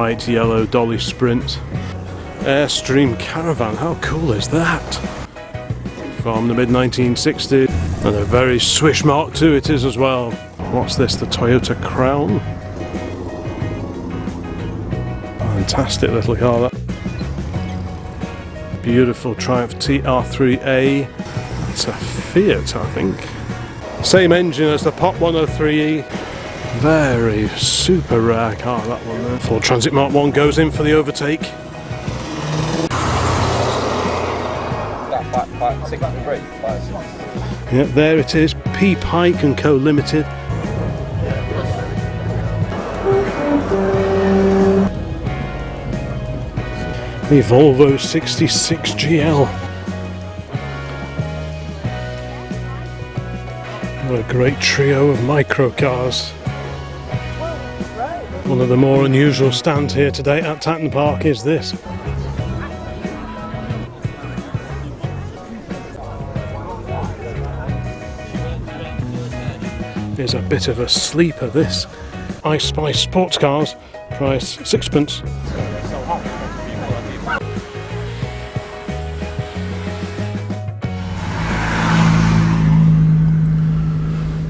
bright yellow Dolly Sprint. Airstream caravan, how cool is that? From the mid-1960s, and a very swish Mark II it is as well. What's this, the Toyota Crown? Fantastic little car that. Beautiful Triumph TR3A. It's a Fiat, I think. Same engine as the Pop 103E. Very super rare car, that one there. Ford Transit Mark 1 goes in for the overtake. Yep, there it is, P. Pike and Co. Limited. The Volvo 66 GL. What a great trio of micro cars. One of the more unusual stands here today at Tatton Park is this. Is a bit of a sleeper, this. I Spy sports cars, price sixpence.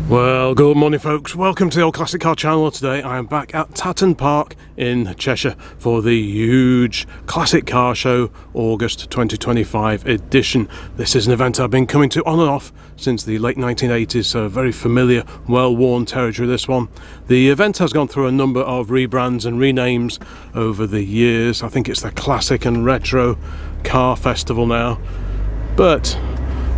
Well, good morning folks, welcome to the Old Classic Car channel. Today I am back at Tatton Park in Cheshire for the huge Classic Car Show August 2025 edition. This is an event I've been coming to on and off since the late 1980s, so very familiar, well-worn territory this one. The event has gone through a number of rebrands and renames over the years. I think it's the Classic and Retro Car Festival now, but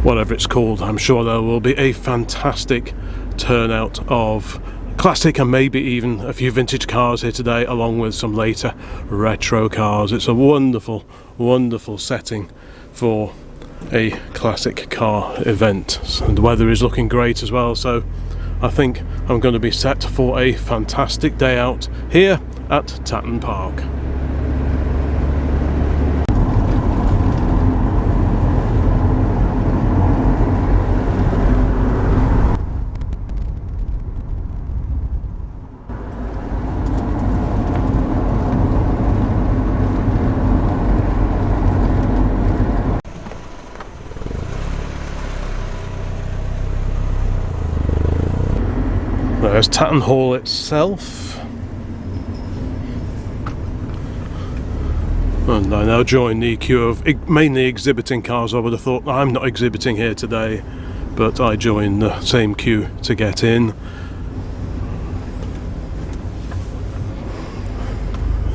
whatever it's called, I'm sure there will be a fantastic turnout of classic and maybe even a few vintage cars here today, along with some later retro cars. It's a wonderful, wonderful setting for a classic car event, and the weather is looking great as well, so I think I'm going to be set for a fantastic day out here at Tatton Park. There's Tatton Hall itself, and I now join the queue of mainly exhibiting cars. I would have thought I'm not exhibiting here today, but I join the same queue to get in.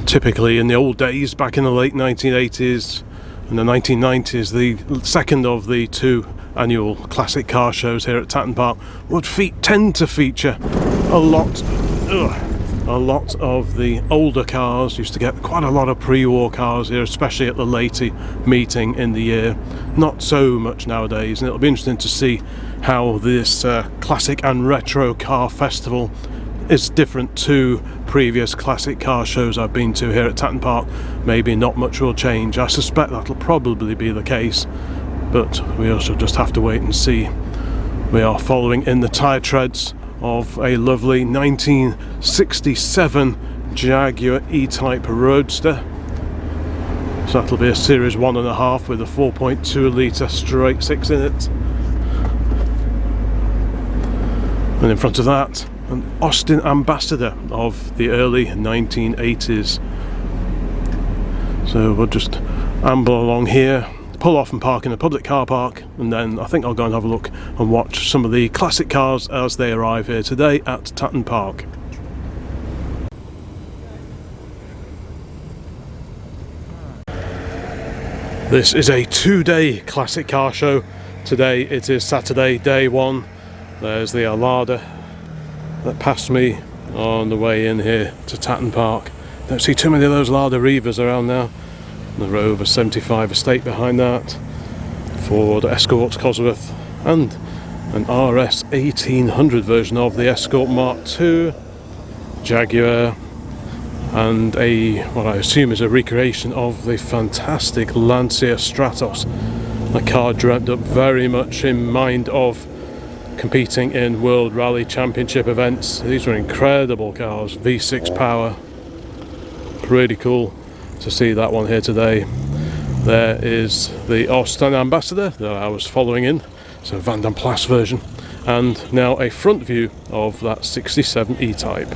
Typically in the old days, back in the late 1980s and the 1990s, the second of the two annual classic car shows here at Tatton Park would tend to feature a lot of the older cars. Used to get quite a lot of pre-war cars here, especially at the later meeting in the year. Not so much nowadays, and it'll be interesting to see how this classic and retro car festival is different to previous classic car shows I've been to here at Tatton Park. Maybe not much will change. I suspect that'll probably be the case, but we also just have to wait and see. We are following in the tyre treads of a lovely 1967 Jaguar E-Type Roadster. So that'll be a Series 1.5 with a 4.2 litre straight six in it. And in front of that, an Austin Ambassador of the early 1980s. So we'll just amble along here, pull off and park in a public car park, and then I think I'll go and have a look and watch some of the classic cars as they arrive here today at Tatton Park. This is a two-day classic car show. Today it is Saturday, day one. There's the Alada that passed me on the way in here to Tatton Park. Don't see too many of those Lada Revas around now. The Rover 75 Estate behind that, Ford Escort Cosworth, and an RS 1800 version of the Escort Mark II, Jaguar, and what I assume is a recreation of the fantastic Lancia Stratos, a car dreamt up very much in mind of competing in World Rally Championship events. These were incredible cars, V6 power, pretty cool to see that one here today. There is the Austin Ambassador that I was following in, so Van den Plas version, and now a front view of that 67 E-Type.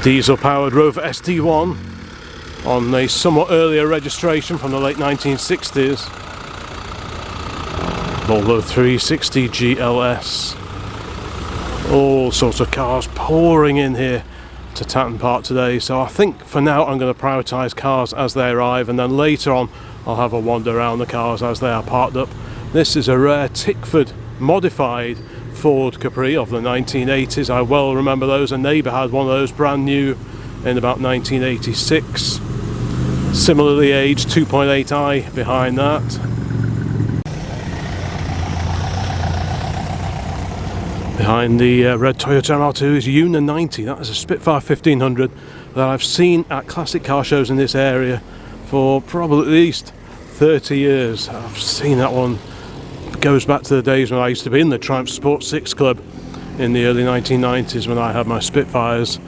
Diesel-powered Rover ST1 on a somewhat earlier registration from the late 1960s. Volvo 360 GLS. All sorts of cars pouring in here to Tatton Park today, so I think for now I'm going to prioritise cars as they arrive, and then later on I'll have a wander around the cars as they are parked up. This is a rare Tickford modified Ford Capri of the 1980s. I well remember those. A neighbour had one of those brand new in about 1986. Similarly aged 2.8i behind that. Behind the red Toyota MR2 is Una 90. That is a Spitfire 1500 that I've seen at classic car shows in this area for probably at least 30 years. I've seen that one. It goes back to the days when I used to be in the Triumph Sport 6 Club in the early 1990s when I had my Spitfires.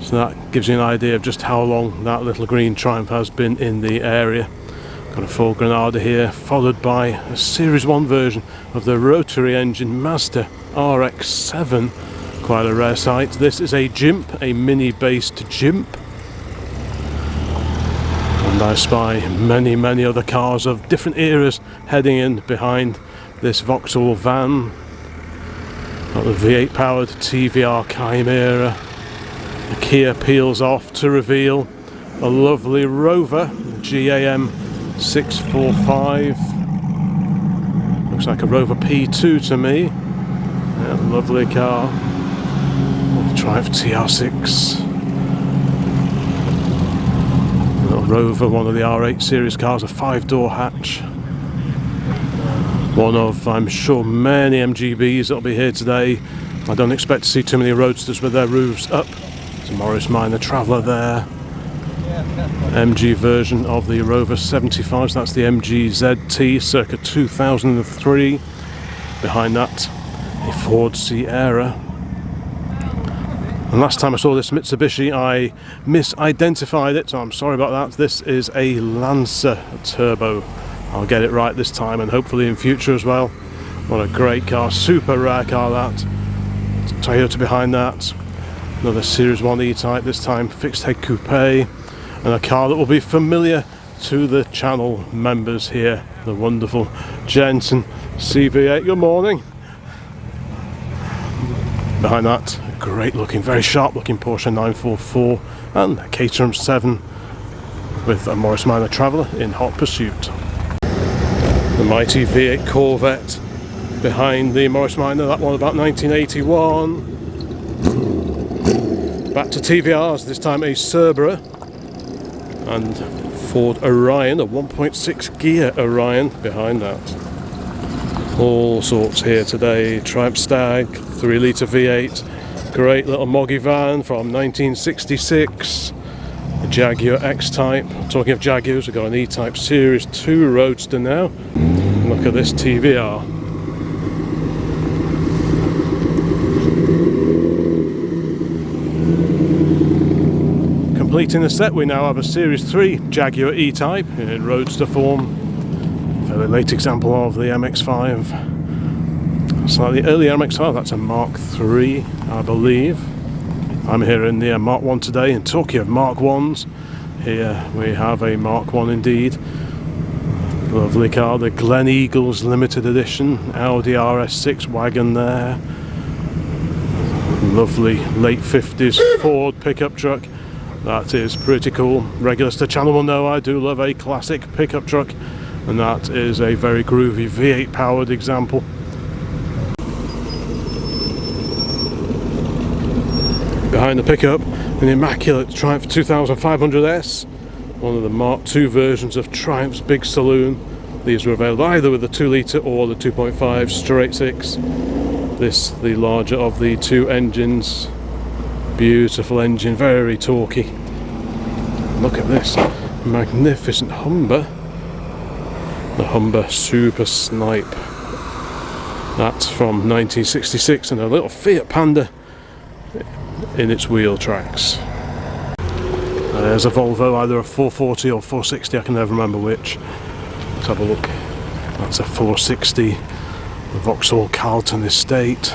So that gives you an idea of just how long that little green Triumph has been in the area. Got a full Granada here, followed by a Series 1 version of the rotary engine Mazda RX-7. Quite a rare sight. This is a Jimp, a mini-based Jimp. And I spy many other cars of different eras heading in behind this Vauxhall van. Got the V8 powered TVR Chimera. The Kia peels off to reveal a lovely Rover GAM 645. Looks like a Rover P2 to me. Yeah, lovely car. Triumph TR6. Little Rover, one of the R8 series cars, a 5-door hatch. One of, I'm sure, many MGBs that'll be here today. I don't expect to see too many roadsters with their roofs up. It's a Morris Minor Traveller there. MG version of the Rover 75, so that's the MG ZT circa 2003. Behind that, a Ford Sierra. And last time I saw this Mitsubishi I misidentified it, so I'm sorry about that. This is a Lancer Turbo. I'll get it right this time and hopefully in future as well. What a great car, super rare car that. Toyota behind that. Another Series 1 E-Type, this time fixed head coupe, and a car that will be familiar to the channel members here, the wonderful Jensen CV8. Good morning. Behind that, a great looking, very sharp looking Porsche 944 and a Caterham 7 with a Morris Minor Traveller in hot pursuit. The mighty V8 Corvette behind the Morris Minor, that one about 1981. Back to TVRs, this time a Cerbera and Ford Orion, a 1.6 gear Orion behind that. All sorts here today. Triumph Stag, 3 litre V8, great little Moggy van from 1966. A Jaguar X-Type. Talking of Jaguars, we've got an E-Type Series 2 Roadster now. Look at this TVR. Completing the set, we now have a Series 3 Jaguar E-Type in Roadster form. Fairly late example of the MX-5. Slightly earlier MX-5, that's a Mark III, I believe. I'm here in the Mark 1 today, and talking of Mark 1s, here we have a Mark 1 indeed. Lovely car, the Glen Eagles Limited Edition, Audi RS6 wagon there. Lovely late 50s Ford pickup truck. That is pretty cool. Regulars to the channel will know I do love a classic pickup truck, and that is a very groovy V8 powered example. Behind the pickup, an immaculate Triumph 2500S, one of the Mark II versions of Triumph's big saloon. These were available either with the 2 litre or the 2.5 straight 6. This the larger of the two engines. Beautiful engine, very torquey. Look at this magnificent Humber, the Humber Super Snipe. That's from 1966, and a little Fiat Panda in its wheel tracks. There's a Volvo, either a 440 or 460, I can never remember which. Let's have a look. That's a 460, the Vauxhall Carlton Estate.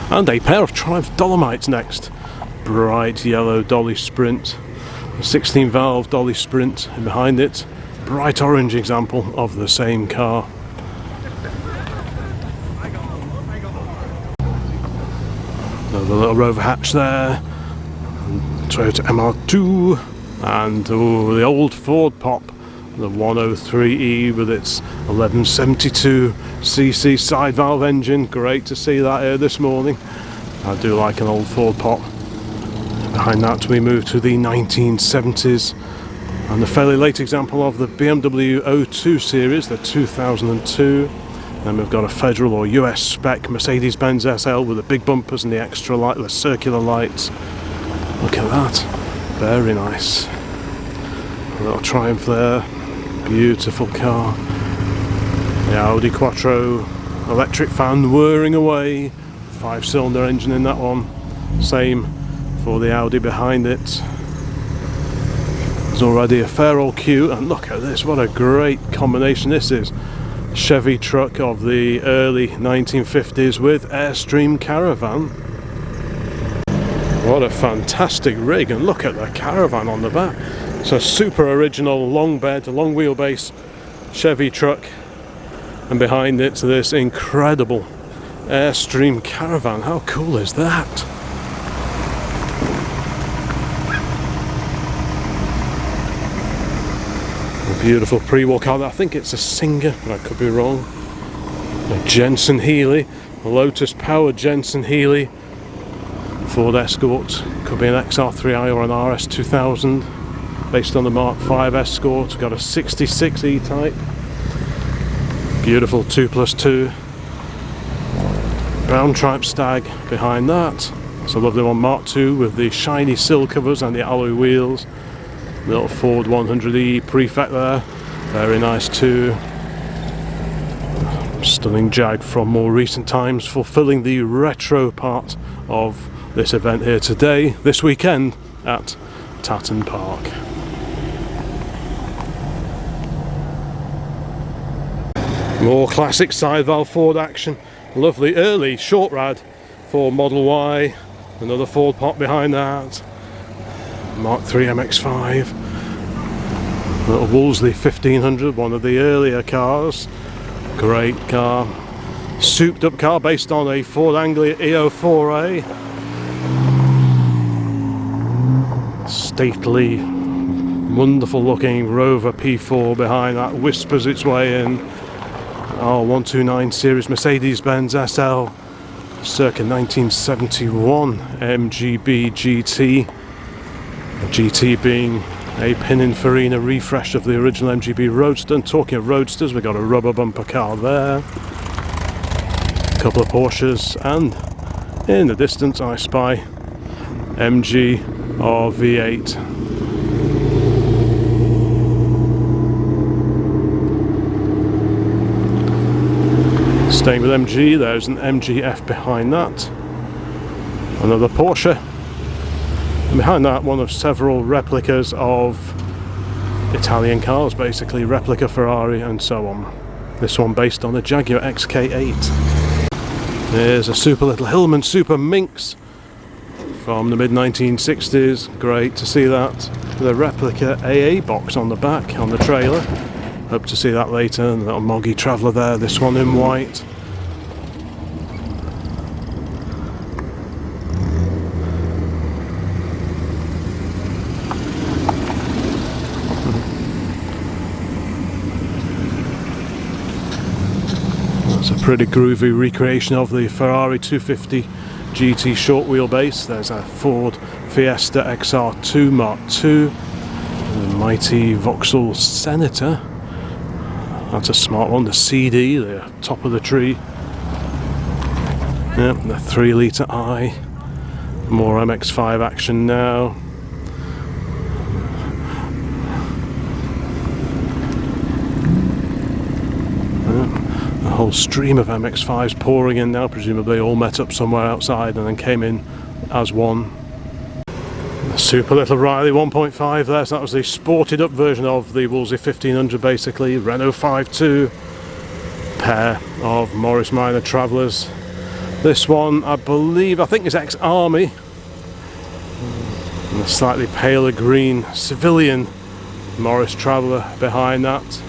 And a pair of Triumph Dolomites next. Bright yellow Dolly Sprint, a 16 valve Dolly Sprint, and behind it, bright orange example of the same car. Another little Rover hatch there, Toyota MR2, and the old Ford Pop, the 103E with its 1172cc side valve engine. Great to see that here this morning. I do like an old Ford Pop. Behind that we move to the 1970s and the fairly late example of the BMW 02 series, the 2002. Then we've got a federal or US spec Mercedes-Benz SL with the big bumpers and the extra light, the circular lights. Look at that, very nice. A little Triumph there, beautiful car. The Audi Quattro, electric fan whirring away, 5-cylinder engine in that one. Same for the Audi behind it. There's already a fair old queue, and look at this, what a great combination this is. Chevy truck of the early 1950s with Airstream caravan. What a fantastic rig, and look at the caravan on the back. It's a super original long bed, long wheelbase Chevy truck, and behind it this incredible Airstream caravan. How cool is that? A beautiful pre-war car. I think it's a Singer, but I could be wrong. A Jensen Healey, a Lotus powered Jensen Healey Ford Escort. Could be an XR3i or an RS2000, based on the Mark V Escort. Got a 66 E-Type. Beautiful 2+2. Brown Triumph Stag behind that. It's a lovely one, Mark II, with the shiny sill covers and the alloy wheels. Little Ford 100E Prefect there, very nice too. Stunning Jag from more recent times, fulfilling the retro part of this event here today, this weekend at Tatton Park. More classic side valve Ford action. Lovely early short rad for Model Y. Another Ford Pop behind that. Mark III MX-5. Little Wolseley 1500, one of the earlier cars. Great car. Souped up car based on a Ford Anglia E04A. Stately, wonderful looking Rover P4 behind that, whispers its way in. Oh, 129 series Mercedes-Benz SL, circa 1971 MGB GT. The GT being a Pininfarina refresh of the original MGB Roadster. And talking of Roadsters, we've got a rubber bumper car there. A couple of Porsches, and in the distance I spy MG or V8. Staying with MG, there's an MGF behind that. Another Porsche. And behind that, one of several replicas of Italian cars, basically replica Ferrari and so on. This one based on a Jaguar XK8. There's a super little Hillman Super Minx from the mid-1960s. Great to see that. With a replica AA box on the back, on the trailer. Hope to see that later. And a little Moggy Traveller there, this one in white. That's a pretty groovy recreation of the Ferrari 250 GT short wheelbase. There's a Ford Fiesta XR2 Mark II. The mighty Vauxhall Senator. That's a smart one. The CD, the top of the tree. Yep, the 3-litre I. More MX-5 action now. Yep. A whole stream of MX-5s pouring in now, presumably all met up somewhere outside and then came in as one. A super little Riley 1.5 there, so that was the sported up version of the Wolseley 1500 basically. Renault 5.2, pair of Morris Minor Travellers. This one I think is ex-army. And a slightly paler green civilian Morris Traveller behind that.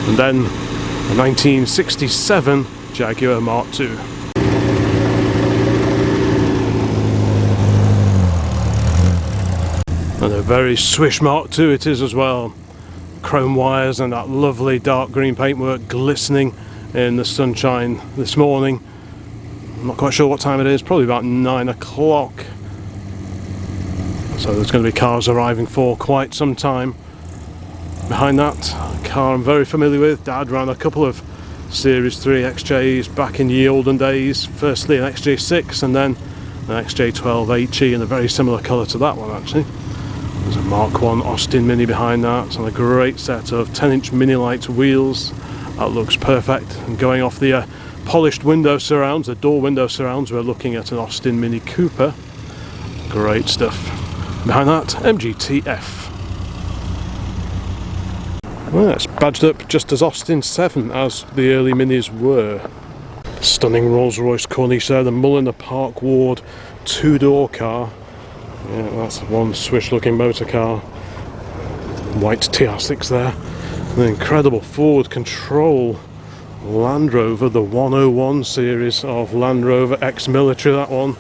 And then a 1967 Jaguar Mark II. And a very swish Mark II it is as well. Chrome wires and that lovely dark green paintwork glistening in the sunshine this morning. I'm not quite sure what time it is, probably about 9 o'clock. So there's going to be cars arriving for quite some time. Behind that, a car I'm very familiar with. Dad ran a couple of Series 3 XJs back in the olden days. Firstly an XJ6 and then an XJ12 HE in a very similar colour to that one actually. There's a Mark 1 Austin Mini behind that and a great set of 10-inch Mini Light wheels. That looks perfect. And going off the polished window surrounds, the door window surrounds, we're looking at an Austin Mini Cooper. Great stuff. Behind that, MGTF. Well, it's badged up just as Austin 7 as the early Minis were. Stunning Rolls-Royce Corniche there, the Mulliner Park Ward two-door car. Yeah, that's one swish looking motor car. White TR6 there. An incredible Ford Control Land Rover, the 101 series of Land Rover, ex-military that one.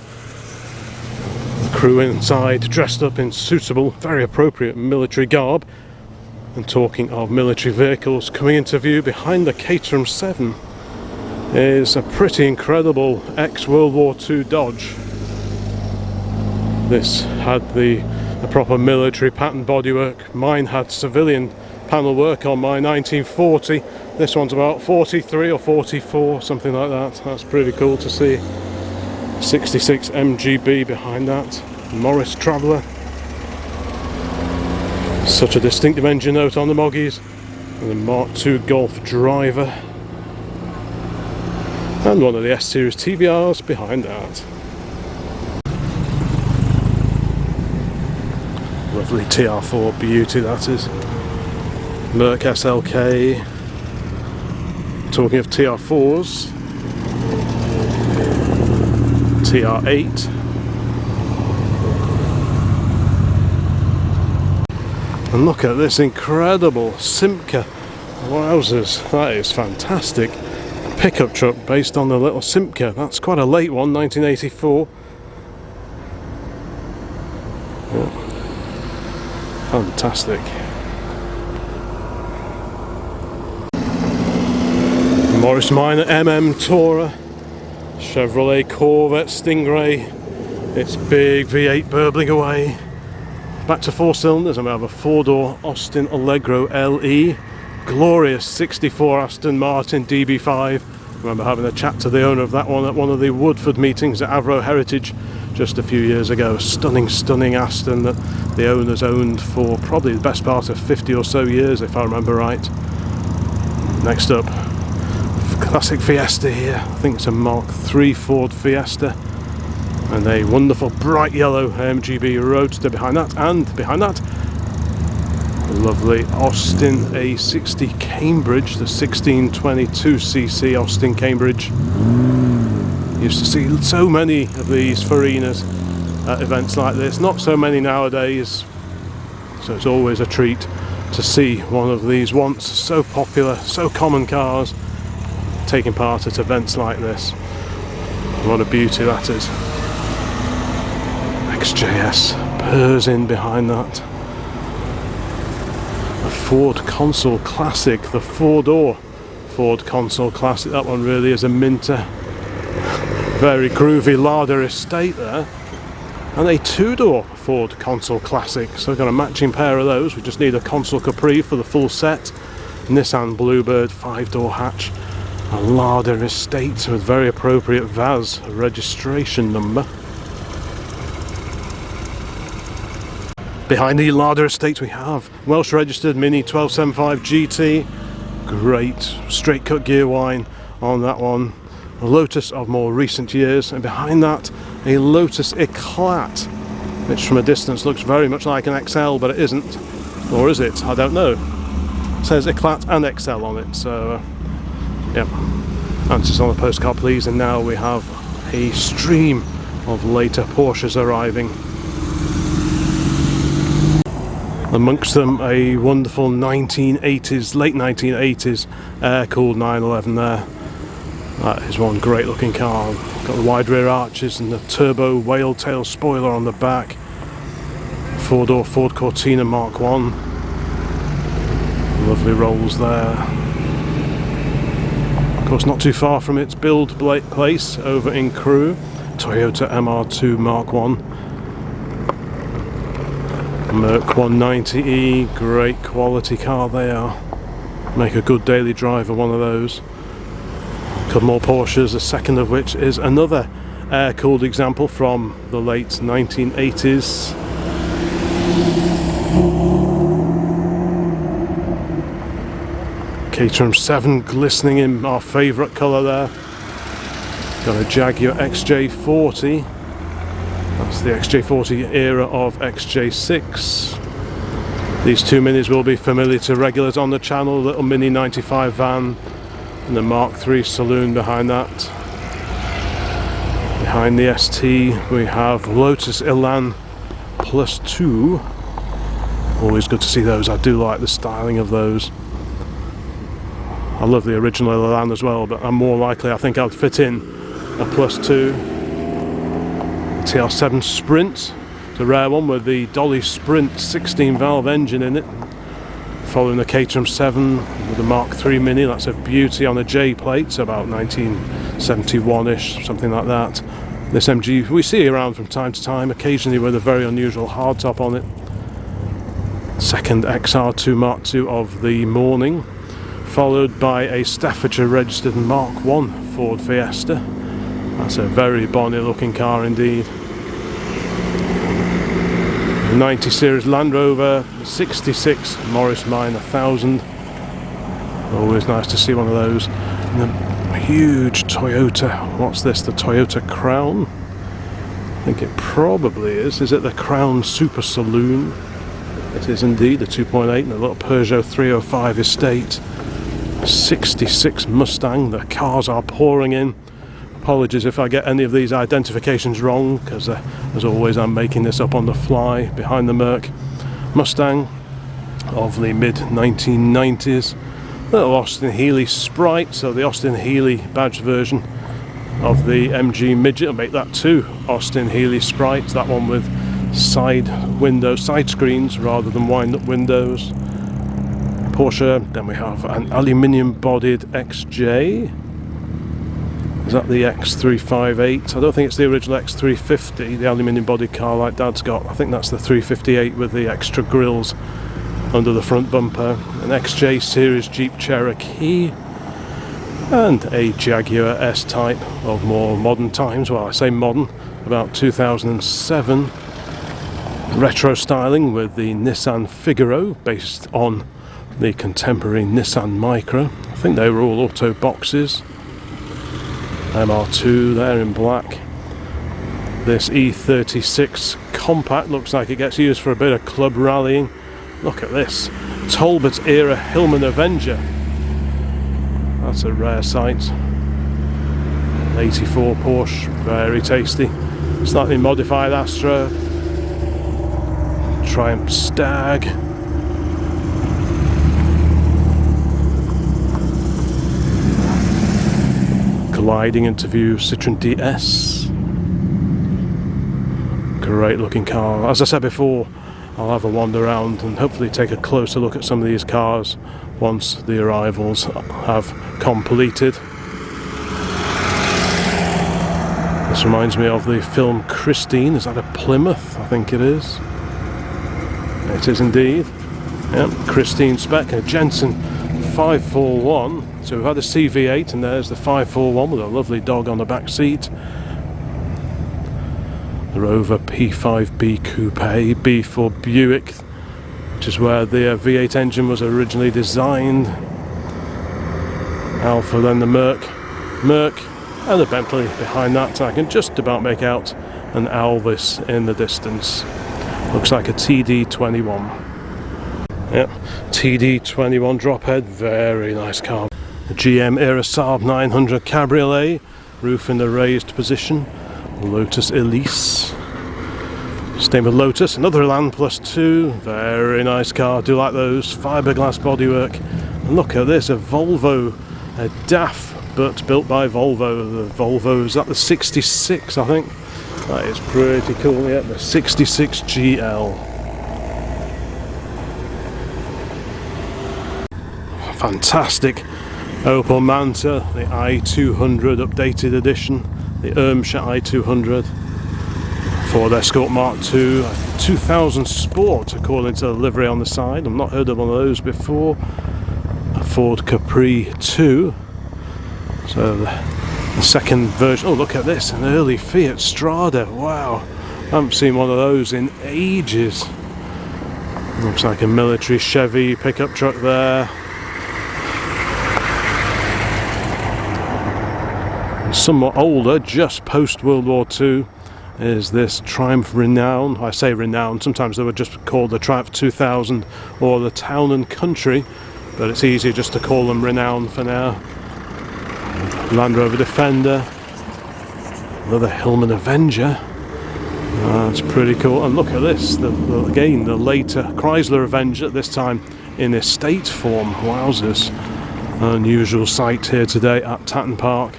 The crew inside dressed up in suitable, very appropriate military garb. And talking of military vehicles, coming into view behind the Caterham 7 is a pretty incredible ex-World War II Dodge. This had the proper military pattern bodywork. Mine had civilian panel work on my 1940. This one's about 43 or 44, something like that. That's pretty cool to see. 66 MGB behind that. Morris Traveller. Such a distinctive engine note on the Moggies. And the Mark II Golf driver. And one of the S-Series TVRs behind that. Lovely TR4 beauty that is. Merc SLK. Talking of TR4s, TR8. And look at this incredible Simca. Wowzers, that is fantastic. A pickup truck based on the little Simca. That's quite a late one, 1984. Yeah. Fantastic. Morris Minor MM Tourer, Chevrolet Corvette Stingray, its big V8 burbling away. Back to 4 cylinders, and we have a 4-door Austin Allegro LE, glorious 64 Aston Martin DB5. I remember having a chat to the owner of that one at one of the Woodford meetings at Avro Heritage just a few years ago. Stunning Aston that the owners owned for probably the best part of 50 or so years, if I remember right. Next up, classic Fiesta here. I think it's a Mark III Ford Fiesta. And a wonderful bright yellow MGB Roadster behind that. And behind that, a lovely Austin A60 Cambridge, the 1622cc Austin Cambridge. Used to see so many of these Farinas at events like this. Not so many nowadays. So it's always a treat to see one of these once so popular, so common cars taking part at events like this. What a beauty that is. XJS purrs in behind that. A Ford Consul Classic, the 4-door Ford Consul Classic. That one really is a minter. Very groovy Larder estate there. And a 2-door Ford Consul Classic. So we've got a matching pair of those. We just need a Consul Capri for the full set. Nissan Bluebird 5-door hatch. A Larder estate with very appropriate VAS registration number. Behind the Larder estate we have Welsh registered Mini 1275 GT, great straight cut gear wine on that one. A Lotus of more recent years, and behind that a Lotus Eclat, which from a distance looks very much like an XL, but it isn't. Or is it? I don't know. It says Eclat and XL on it, so yeah. Answers on the postcard please. And now we have a stream of later Porsches arriving. Amongst them a wonderful 1980s, late 1980s air-cooled 911 there. That is one great looking car. Got the wide rear arches and the turbo whale tail spoiler on the back. Four-door Ford Cortina Mark 1. Lovely rolls there. Of course, not too far from its build place over in Crewe, Toyota MR2 Mark 1. Merc 190E, great quality car they are. Make a good daily driver, one of those. A couple more Porsches, the second of which is another air-cooled example from the late 1980s. Caterham 7 glistening in our favourite colour there. Got a Jaguar XJ40. That's the XJ40 era of XJ6. These two minis will be familiar to regulars on the channel. Little mini 95 van and the Mark III saloon behind that. Behind the ST we have Lotus Elan Plus 2. Always good to see those. I do like the styling of those. I love the original Elan as well, but I'm more likely, I think I'd fit in a Plus 2. TR7 Sprint, it's a rare one with the Dolly Sprint 16 valve engine in it. Following the Caterham 7 with the Mark III Mini, that's a beauty on a J plate, so about 1971-ish, something like that. This MG we see around from time to time, occasionally with a very unusual hardtop on it. Second XR2 Mark II of the morning, followed by a Staffordshire registered Mark I Ford Fiesta. That's a very bonny looking car indeed. 90 series Land Rover, 66 Morris Minor 1000. Always nice to see one of those. And a huge Toyota, what's this, the Toyota Crown? I think it probably is. Is it the Crown Super Saloon? It is indeed, the 2.8 and a little Peugeot 305 Estate. 66 Mustang, the cars are pouring in. Apologies if I get any of these identifications wrong, because as always I'm making this up on the fly. Behind the Merc Mustang of the mid 1990s. Little Austin Healey Sprite, so the Austin Healey badge version of the MG Midget. I'll make that two Austin Healey Sprites, that one with side screens rather than wind up windows. Porsche, then we have an aluminium bodied XJ. Is that the X358? I don't think it's the original X350, the aluminium bodied car like Dad's got. I think that's the 358 with the extra grills under the front bumper. An XJ series Jeep Cherokee and a Jaguar S-Type of more modern times. Well, I say modern, about 2007. Retro styling with the Nissan Figaro based on the contemporary Nissan Micra. I think they were all auto boxes. MR2 there in black. This E36 compact looks like it gets used for a bit of club rallying. Look at this, Talbot era Hillman Avenger. That's a rare sight. 84 Porsche, very tasty. Slightly modified Astra. Triumph Stag. Gliding into view Citroen DS. Great looking car. As I said before, I'll have a wander around and hopefully take a closer look at some of these cars once the arrivals have completed. This reminds me of the film Christine. Is that a Plymouth? I think it is. It is indeed. Yep, Christine spec, a Jensen 541. So we've had a CV8 and there's the 541 with a lovely dog on the back seat. The Rover P5B Coupe, B for Buick, which is where the V8 engine was originally designed. Alfa, then the Merc, and the Bentley behind that. I can just about make out an Alvis in the distance. Looks like a TD21. Yep, TD21 drop head, very nice car. The GM era Saab 900 Cabriolet, roof in the raised position. Lotus Elise. Staying with Lotus, another Land Plus 2, very nice car, do like those, fiberglass bodywork. And look at this, a Volvo, a DAF, but built by Volvo. The Volvo, is that the 66, I think? That is pretty cool, yeah, the 66 GL. Fantastic Opel Manta, the i200 updated edition, the Irmscher i200. Ford Escort Mark II, 2000 Sport according to the livery on the side. I've not heard of one of those before. A Ford Capri 2. So the second version. Oh, look at this, an early Fiat Strada. Wow, I haven't seen one of those in ages. Looks like a military Chevy pickup truck there. And somewhat older, just post World War II, is this Triumph Renown. I say Renown, sometimes they were just called the Triumph 2000 or the Town and Country, but it's easier just to call them Renown for now. Land Rover Defender, another Hillman Avenger. That's pretty cool. And look at this, again the later Chrysler Avenger, this time in estate form. Wowzers. Unusual sight here today at Tatton Park.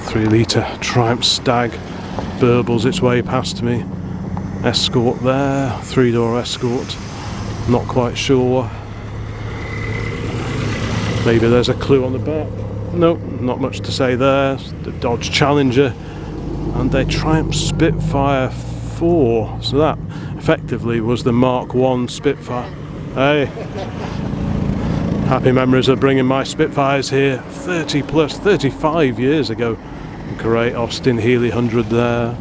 3-litre Triumph Stag burbles its way past me. Escort there, 3-door Escort, not quite sure. Maybe there's a clue on the back. Nope, not much to say there. The Dodge Challenger and a Triumph Spitfire 4. So that effectively was the Mark 1 Spitfire. Hey, happy memories of bringing my Spitfires here 35 years ago. Great Austin Healey 100 there.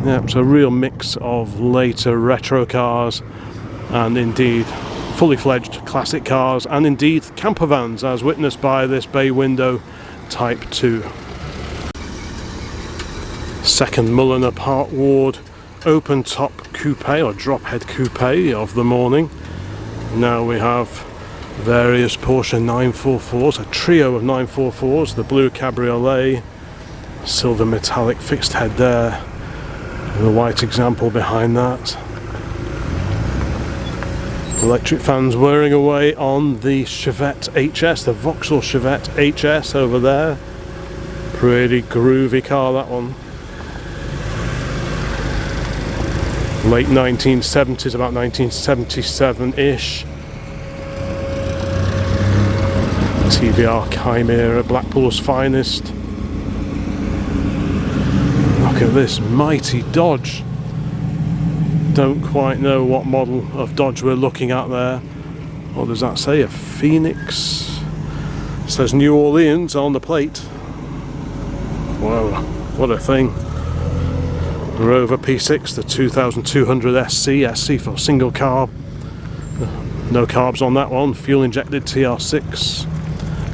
Yeah, it's a real mix of later retro cars and indeed fully fledged classic cars and indeed camper vans, as witnessed by this bay window Type 2. Second Mulliner Park Ward open top coupe or drop head coupe of the morning. Now we have various Porsche 944s, a trio of 944s, the blue Cabriolet, silver metallic fixed head there, and the white example behind that. Electric fans whirring away on the Chevette HS, the Vauxhall Chevette HS over there. Pretty groovy car, that one. Late 1970s, about 1977-ish. TVR Chimera, Blackpool's finest. Look at this mighty Dodge. Don't quite know what model of Dodge we're looking at there. What does that say? A Phoenix. It says New Orleans on the plate. Wow, what a thing. Rover P6, the 2200 SC for single carb. No carbs on that one. Fuel injected TR6.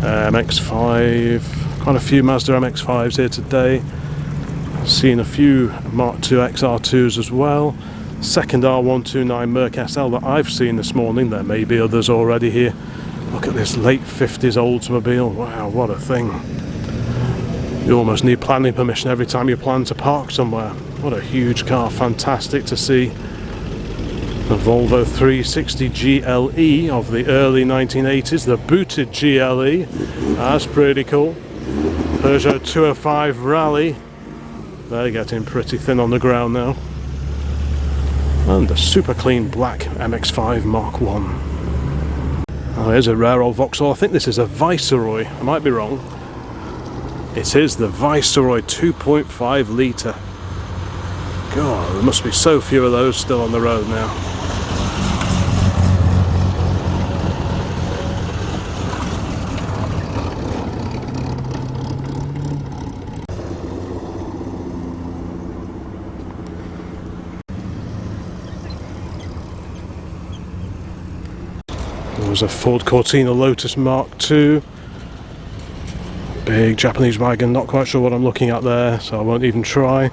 MX5. Quite a few Mazda MX5s here today. Seen a few Mark II XR2s as well. Second R129 Merc SL that I've seen this morning. There may be others already here. Look at this late 50s Oldsmobile. Wow, what a thing. You almost need planning permission every time you plan to park somewhere. What a huge car, fantastic to see. The Volvo 360 GLE of the early 1980s, the booted GLE. That's pretty cool. Peugeot 205 Rally. They're getting pretty thin on the ground now. And the super clean black MX5 Mark 1. Oh, here's a rare old Vauxhall. I think this is a Viceroy. I might be wrong. It is the Viceroy 2.5 litre. God, there must be so few of those still on the road now. There was a Ford Cortina Lotus Mark II. Big Japanese wagon, not quite sure what I'm looking at there, so I won't even try.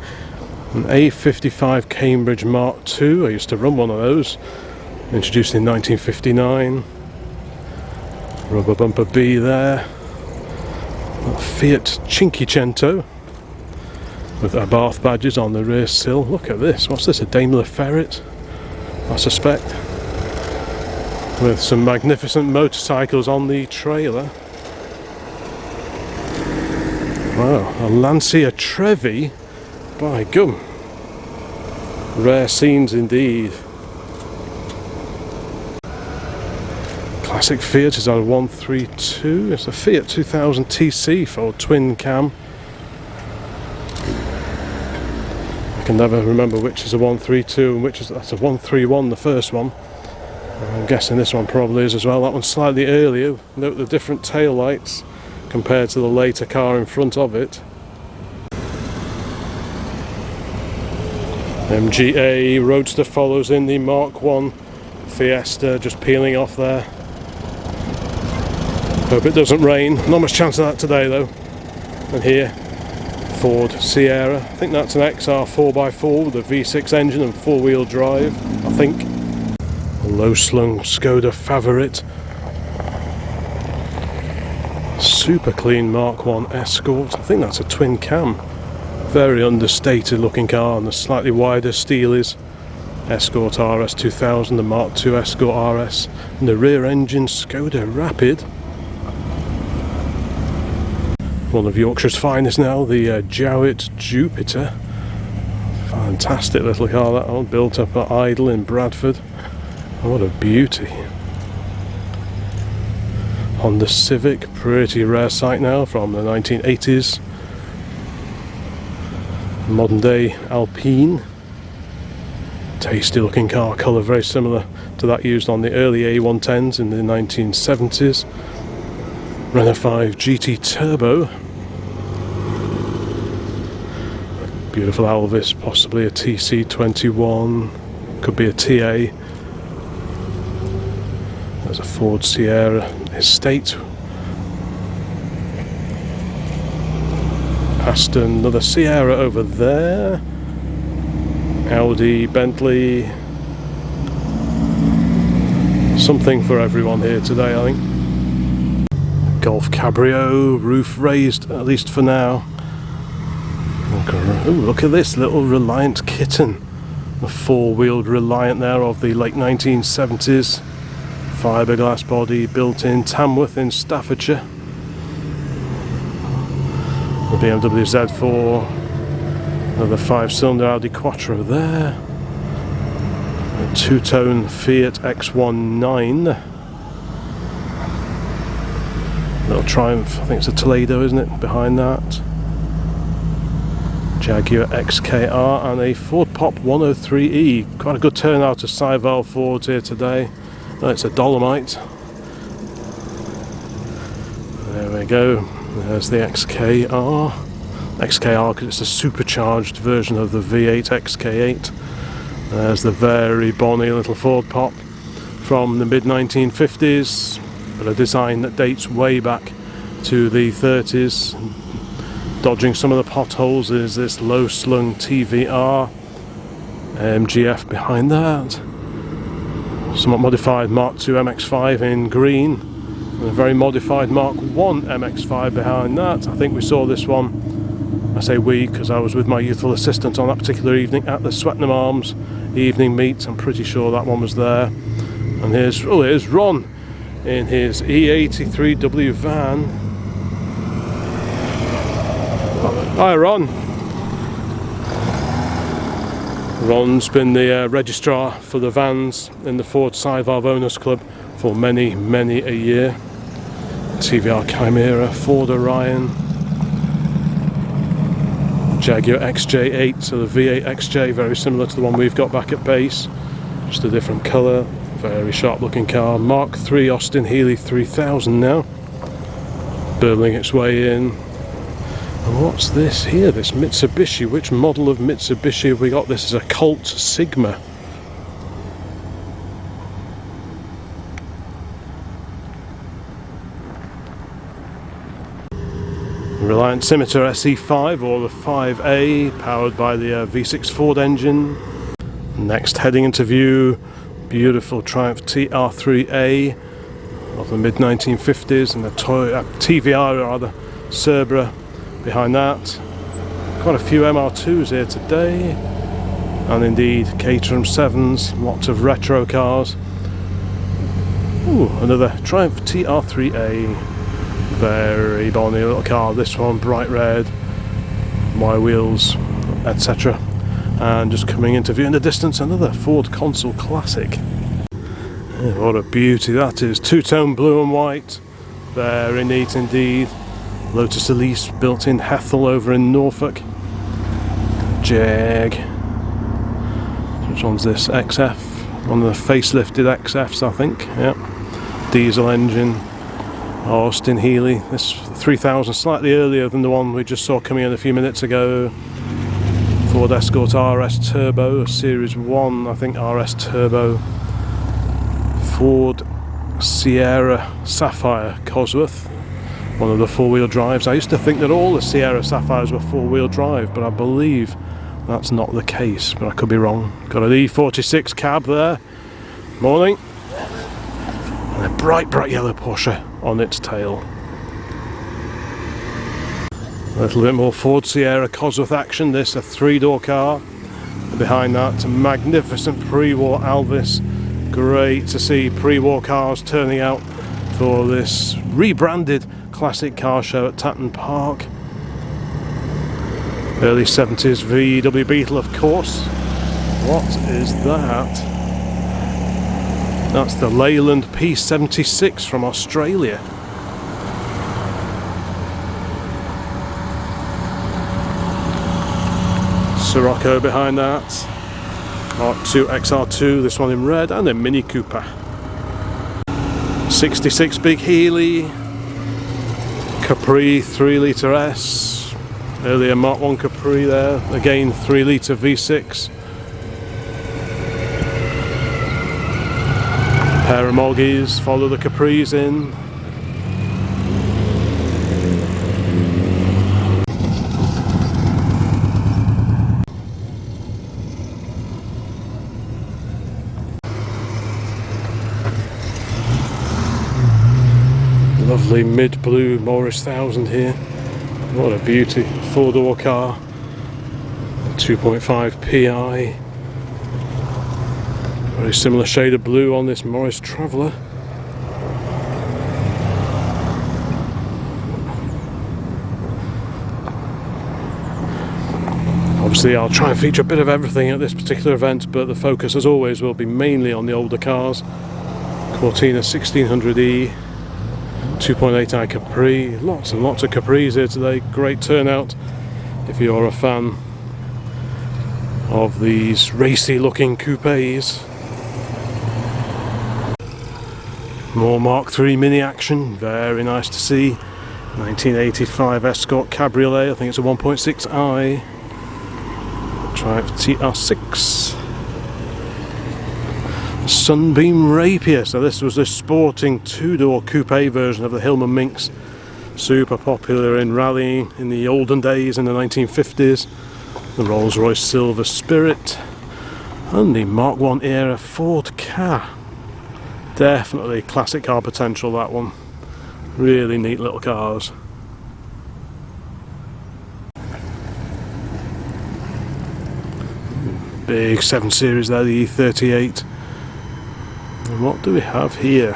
An A55 Cambridge Mark II, I used to run one of those. Introduced in 1959. Rubber bumper B there. A Fiat Cinquecento with Abarth badges on the rear sill. Look at this, what's this, a Daimler Ferret, I suspect, with some magnificent motorcycles on the trailer. Wow, a Lancia Trevi, by gum, rare scenes indeed. Classic Fiat is on a 132. It's a Fiat 2000 TC for twin cam. I can never remember which is a 132 and which is, that's a 131, the first one. I'm guessing this one probably is as well. That one's slightly earlier. Note the different tail lights compared to the later car in front of it. MGA Roadster follows in the Mark 1 Fiesta, just peeling off there. Hope it doesn't rain. Not much chance of that today though. And here, Ford Sierra. I think that's an XR 4x4 with a V6 engine and four-wheel drive, I think. A low-slung Skoda Favorit. Super clean Mark 1 Escort. I think that's a twin cam. Very understated looking car, and the slightly wider Steelies. Escort RS 2000, the Mark II Escort RS, and the rear engine Skoda Rapid. One of Yorkshire's finest now, the Jowett Jupiter. Fantastic little car that one, built up at Idle in Bradford. Oh, what a beauty. Honda Civic, pretty rare sight now, from the 1980s. Modern day Alpine. Tasty looking car, colour very similar to that used on the early A110s in the 1970s. Renault 5 GT Turbo. Beautiful Elvis, possibly a TC21, could be a TA. There's a Ford Sierra Estate. Aston, another Sierra over there. Audi, Bentley. Something for everyone here today, I think. Golf Cabrio, roof raised, at least for now. Ooh, look at this little Reliant kitten. A four-wheeled Reliant there of the late 1970s. Fiberglass body, built in Tamworth in Staffordshire. The BMW Z4. Another 5-cylinder Audi Quattro there. A two-tone Fiat X19. Little Triumph, I think it's a Toledo, isn't it, behind that. Jaguar XKR and a Ford Pop 103E. Quite a good turnout of side-valve Fords here today. Oh, it's a Dolomite. There we go. There's the XKR. XKR because it's a supercharged version of the V8 XK8. There's the very bonny little Ford Pop from the mid-1950s, but a design that dates way back to the 30s. Dodging some of the potholes is this low-slung TVR. MGF behind that. Somewhat modified Mark II MX-5 in green. And a very modified Mark I MX-5 behind that. I think we saw this one, I say we because I was with my youthful assistant on that particular evening at the Swettenham Arms evening meet. I'm pretty sure that one was there. And here's Ron in his E83W van. Hi Ron. Ron's been the registrar for the vans in the Ford Side-Valve Owners Club for many a year. TVR Chimera, Ford Orion, Jaguar XJ8, so the V8 XJ, very similar to the one we've got back at base, just a different colour, very sharp looking car. Mark III Austin Healey 3000 now, burbling its way in. And what's this here, this Mitsubishi? Which model of Mitsubishi have we got? This is a Colt Sigma. Reliant Scimitar SE5 or the 5A, powered by the V6 Ford engine. Next, heading into view, beautiful Triumph TR3A of the mid 1950s, and the TVR rather, Cerbera behind that. Quite a few MR2s here today, and indeed Caterham 7s, lots of retro cars. Ooh, another Triumph TR3A, very bonny little car. This one bright red, my wheels, etc. And just coming into view in the distance, another Ford Consul Classic. What a beauty that is, two-tone blue and white, very neat indeed. Lotus Elise built in Hethel over in Norfolk. Jag, which one's this? XF, one of the facelifted XFs I think, yeah. Diesel engine, Austin Healey, this 3000, slightly earlier than the one we just saw coming in a few minutes ago. Ford Escort RS Turbo, Series 1 I think RS Turbo. Ford Sierra Sapphire Cosworth, one of the four-wheel drives. I used to think that all the Sierra Sapphires were four-wheel drive, but I believe that's not the case, but I could be wrong. Got an E46 cab there, morning, and a bright yellow Porsche on its tail. A little bit more Ford Sierra Cosworth action. This a three-door car, and behind that a magnificent pre-war Alvis. Great to see pre-war cars turning out for this rebranded classic car show at Tatton Park. Early 70s VW Beetle, of course. What is that? That's the Leyland P76 from Australia. Sirocco behind that. Mark II XR2, this one in red, and a Mini Cooper. 66 big Healey, Capri 3-litre S, earlier Mark I Capri there, again 3-litre V6. Pair of Moggies, follow the Capris in. Lovely mid-blue Morris 1000 here. What a beauty. Four-door car. 2.5 PI. Very similar shade of blue on this Morris Traveller. Obviously I'll try and feature a bit of everything at this particular event, but the focus as always will be mainly on the older cars. Cortina 1600E. 2.8i Capri, lots and lots of Capris here today. Great turnout if you're a fan of these racy looking coupes. More Mark III Mini action, very nice to see. 1985 Escort Cabriolet, I think it's a 1.6i. Triumph TR6. Sunbeam Rapier, so this was the sporting two-door coupe version of the Hillman Minx, super popular in rallying in the olden days in the 1950s. The Rolls-Royce Silver Spirit and the Mark I era Ford Ka. Definitely classic car potential, that one. Really neat little cars. Big 7 Series there, the E38. And what do we have here?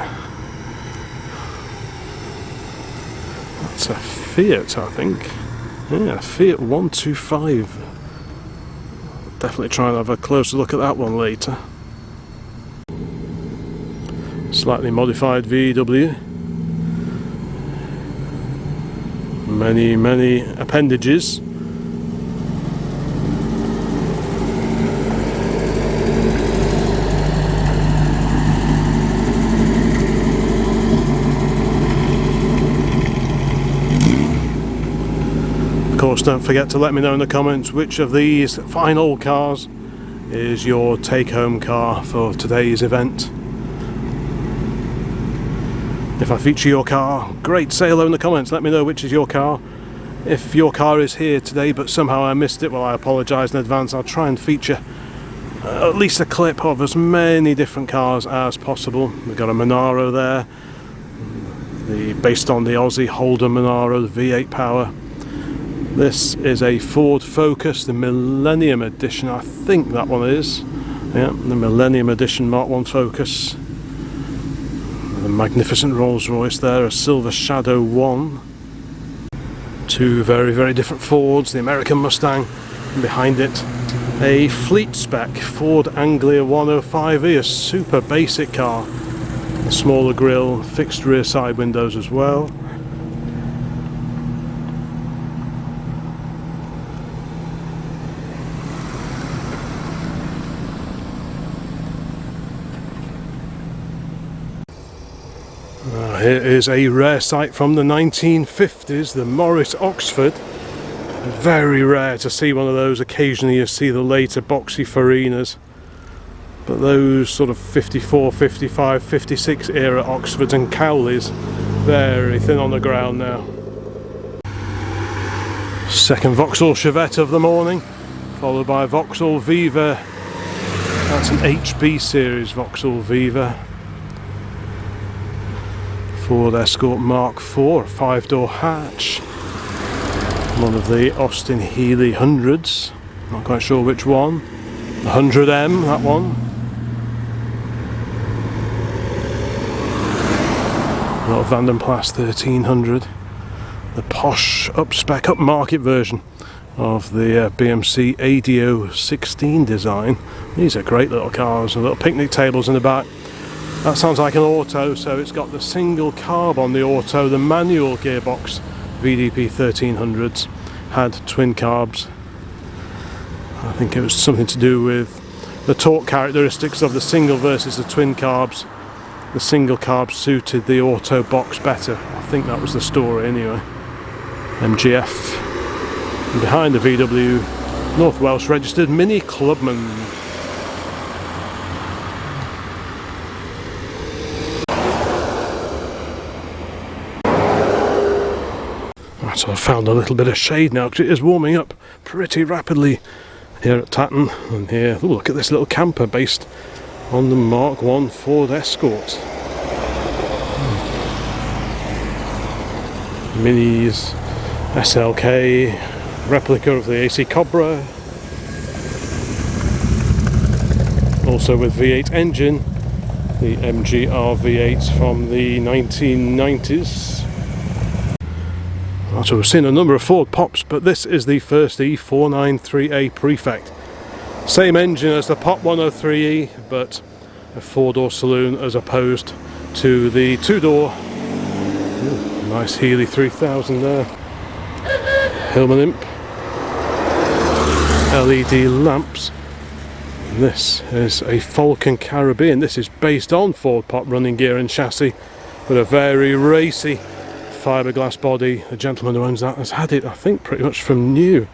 That's a Fiat, I think. Yeah, Fiat 125. Definitely try and have a closer look at that one later. Slightly modified VW. Many appendages. Of course, don't forget to let me know in the comments which of these fine old cars is your take-home car for today's event. If I feature your car, great, say hello in the comments, let me know which is your car. If your car is here today but somehow I missed it, well, I apologise in advance. I'll try and feature at least a clip of as many different cars as possible. We've got a Monaro there, based on the Aussie Holden Monaro, the V8 power. This is a Ford Focus, the Millennium Edition, I think that one is. Yeah, the Millennium Edition Mark 1 Focus. The magnificent Rolls Royce there, a Silver Shadow 1. Two very, very different Fords, the American Mustang, and behind it a fleet spec Ford Anglia 105e, a super basic car. A smaller grille, fixed rear side windows as well. Here is a rare sight from the 1950s, the Morris Oxford. Very rare to see one of those. Occasionally you see the later boxy Farinas, but those sort of 54, 55, 56 era Oxfords and Cowleys, very thin on the ground now. Second Vauxhall Chevette of the morning, followed by Vauxhall Viva. That's an HB series Vauxhall Viva. Ford Escort Mark IV, a 5-door hatch. One of the Austin Healey 100s, not quite sure which one. The 100M, that one. Not Vanden Plas 1300. The posh up-spec, upmarket version of the BMC ADO 16 design. These are great little cars with little picnic tables in the back. That sounds like an auto, so it's got the single carb on the auto. The manual gearbox VDP 1300s had twin carbs. I think it was something to do with the torque characteristics of the single versus the twin carbs. The single carb suited the auto box better. I think that was the story anyway. MGF. And behind the VW, North Welsh registered Mini Clubman. So I've found a little bit of shade now because it is warming up pretty rapidly here at Tatton. And here, ooh, look at this little camper based on the Mark 1 Ford Escort. Minis, SLK, replica of the AC Cobra. Also with V8 engine, the MGR V8 from the 1990s. So we've seen a number of Ford Pops, but this is the first E493A Prefect. Same engine as the Pop 103E, but a 4-door saloon as opposed to the 2-door. Nice Healey 3000 there. Hillman Imp. LED lamps. And this is a Falcon Caribbean. This is based on Ford Pop running gear and chassis, with a very racy fiberglass body. The gentleman who owns that has had it, I think, pretty much from new.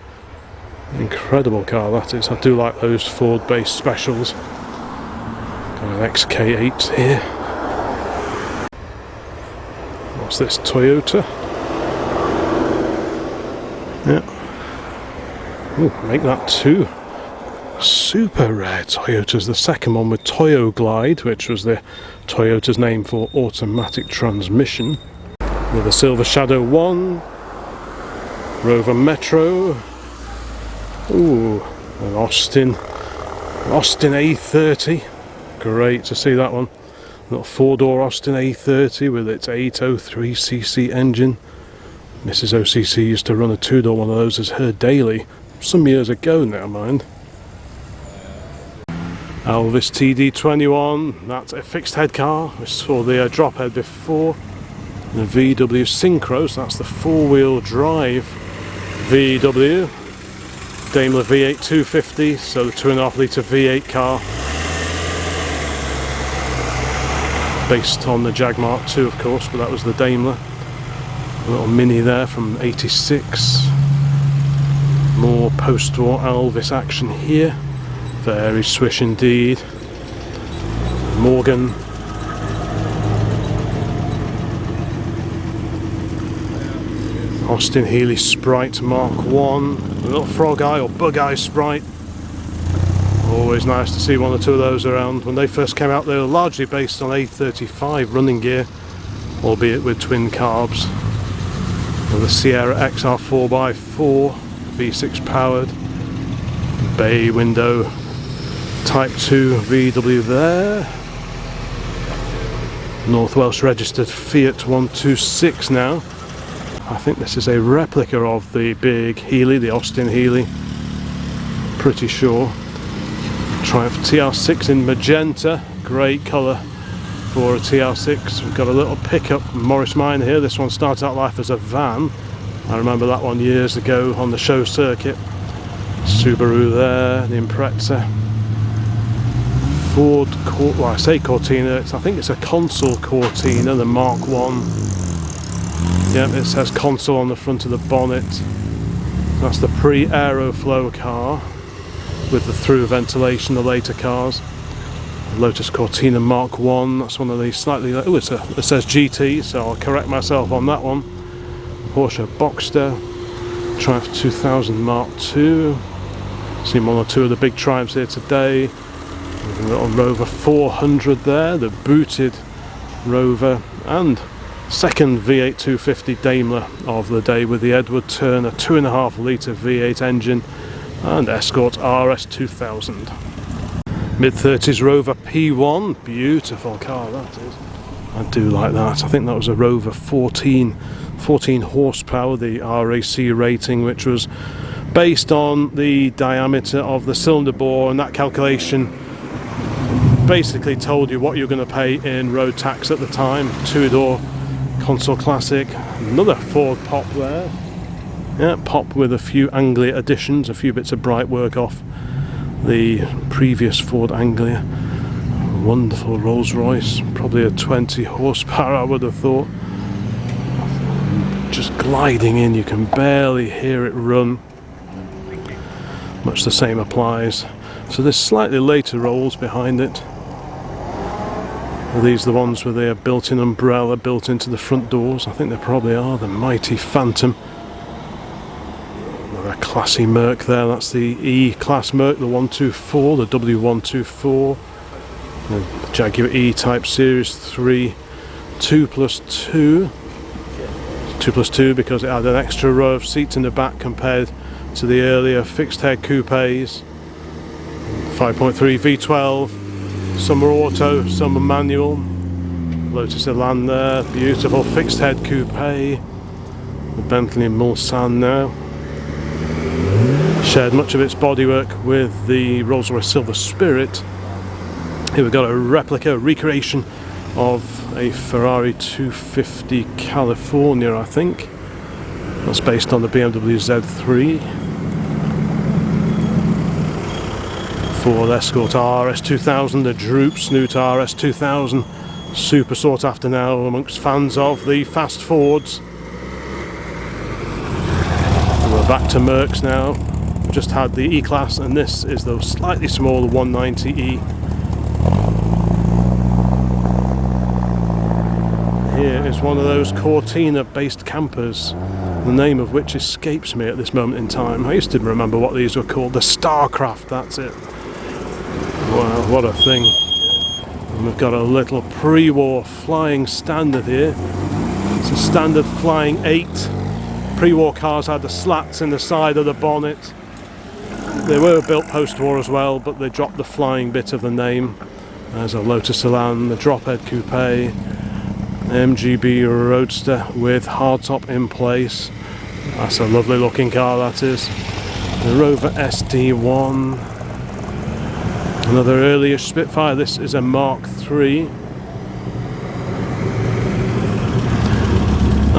Incredible car that is. I do like those Ford based specials. Got an XK8 here. What's this? Toyota? Yeah. Ooh, make that two super rare Toyotas. The second one with Toyo Glide, which was the Toyota's name for automatic transmission. With a Silver Shadow 1, Rover Metro, ooh, an Austin A30, great to see that one. Little 4-door Austin A30 with its 803cc engine. Mrs. OCC used to run a 2-door one of those as her daily, some years ago now, mind. Elvis TD21, that's a fixed head car, we saw the drop head before. The VW Synchros, that's the 4-wheel drive VW. Daimler V8 250, so the 2.5 litre V8 car. Based on the Jag Mark II, of course, but that was the Daimler. A little Mini there from 86. More post-war Elvis action here. Very swish indeed. Morgan. Austin Healey Sprite Mark 1, a little frog eye or bug eye Sprite. Always nice to see one or two of those around. When they first came out, they were largely based on A35 running gear, albeit with twin carbs. And the Sierra XR 4x4 V6 powered, bay window Type 2 VW there. North Welsh registered Fiat 126 now. I think this is a replica of the big Healey, the Austin Healey. Pretty sure. Triumph TR6 in magenta, great colour for a TR6. We've got a little pickup Morris Minor here. This one started out life as a van. I remember that one years ago on the show circuit. Subaru there, the Impreza. Ford, well, I say Cortina, I think it's a Consul Cortina, the Mark 1. Yep, it says Consul on the front of the bonnet. That's the pre-Aeroflow car with the through ventilation, the later cars. Lotus Cortina Mark 1, that's one of these slightly, oh, it says GT, so I'll correct myself on that one. Porsche Boxster, Triumph 2000 Mark 2. Seen one or two of the big Triumphs here today. A little Rover 400 there, the booted Rover, and second V8 250 Daimler of the day with the Edward Turner 2.5 litre V8 engine and Escort RS 2000. Mid-30s Rover P1, beautiful car that is. I do like that. I think that was a Rover 14 horsepower, the RAC rating, which was based on the diameter of the cylinder bore, and that calculation basically told you what you're going to pay in road tax at the time. Two-door console classic, another Ford Pop there. Yeah, Pop with a few Anglia additions, a few bits of bright work off the previous Ford Anglia. Wonderful Rolls Royce, probably a 20 horsepower I would have thought. Just gliding in, you can barely hear it run. Much the same applies. So there's slightly later Rolls behind it. Are these the ones with their built-in umbrella built into the front doors? I think they probably are. The mighty Phantom. Another classy Merc there. That's the E-Class Merc, the 124, the W124. The Jaguar E-Type Series 3 2+2. 2+2 because it had an extra row of seats in the back compared to the earlier fixed head coupes. 5.3 V12. Some are auto, some are manual. Lotus Elan there, beautiful fixed head coupe. The Bentley Mulsanne now. Shared much of its bodywork with the Rolls-Royce Silver Spirit. Here we've got a replica, recreation of a Ferrari 250 California, I think. That's based on the BMW Z3. Ford Escort RS 2000, the Droop Snoot RS 2000, super sought after now amongst fans of the fast Fords. And we're back to Mercs now. Just had the E-Class, and this is the slightly smaller 190E. Here is one of those Cortina based campers, the name of which escapes me at this moment in time. I used to remember what these were called, the Starcraft, that's it. Wow, what a thing. And we've got a little pre-war flying standard here. It's a standard flying 8. Pre-war cars had the slats in the side of the bonnet. They were built post-war as well, but they dropped the flying bit of the name. There's a Lotus Elan, the drop-head coupe, MGB Roadster with hardtop in place. That's a lovely looking car, that is. The Rover SD1. Another early-ish Spitfire. This is a Mark III.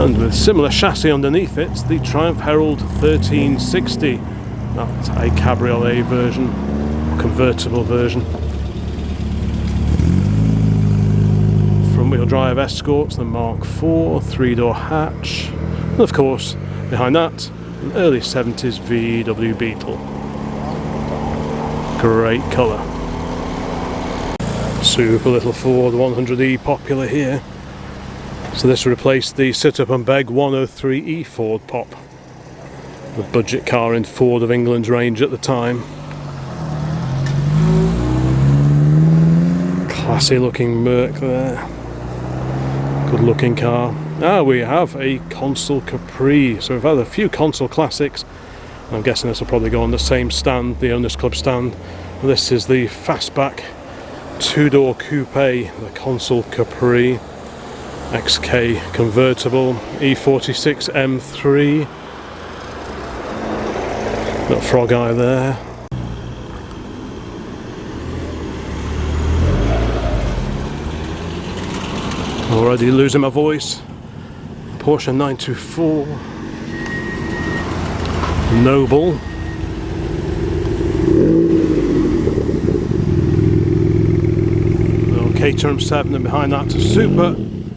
And with similar chassis underneath it, the Triumph Herald 1360. That's a cabriolet version, convertible version. Front-wheel drive Escorts, the Mark IV, 3-door hatch. And of course, behind that, an early 70s VW Beetle. Great colour. Super little Ford 100E popular here. So this replaced the sit-up and beg 103E Ford Pop, the budget car in Ford of England's range at the time. Classy looking Merc there. Good looking car. We have a Consul Capri. So we've had a few Consul classics. I'm guessing this will probably go on the same stand, the Owners Club stand. This is the fastback two-door coupe, the Consul Capri. XK convertible, E46 M3. Got frog eye there. Already losing my voice. Porsche 924. Noble. Little Caterham 7, and behind that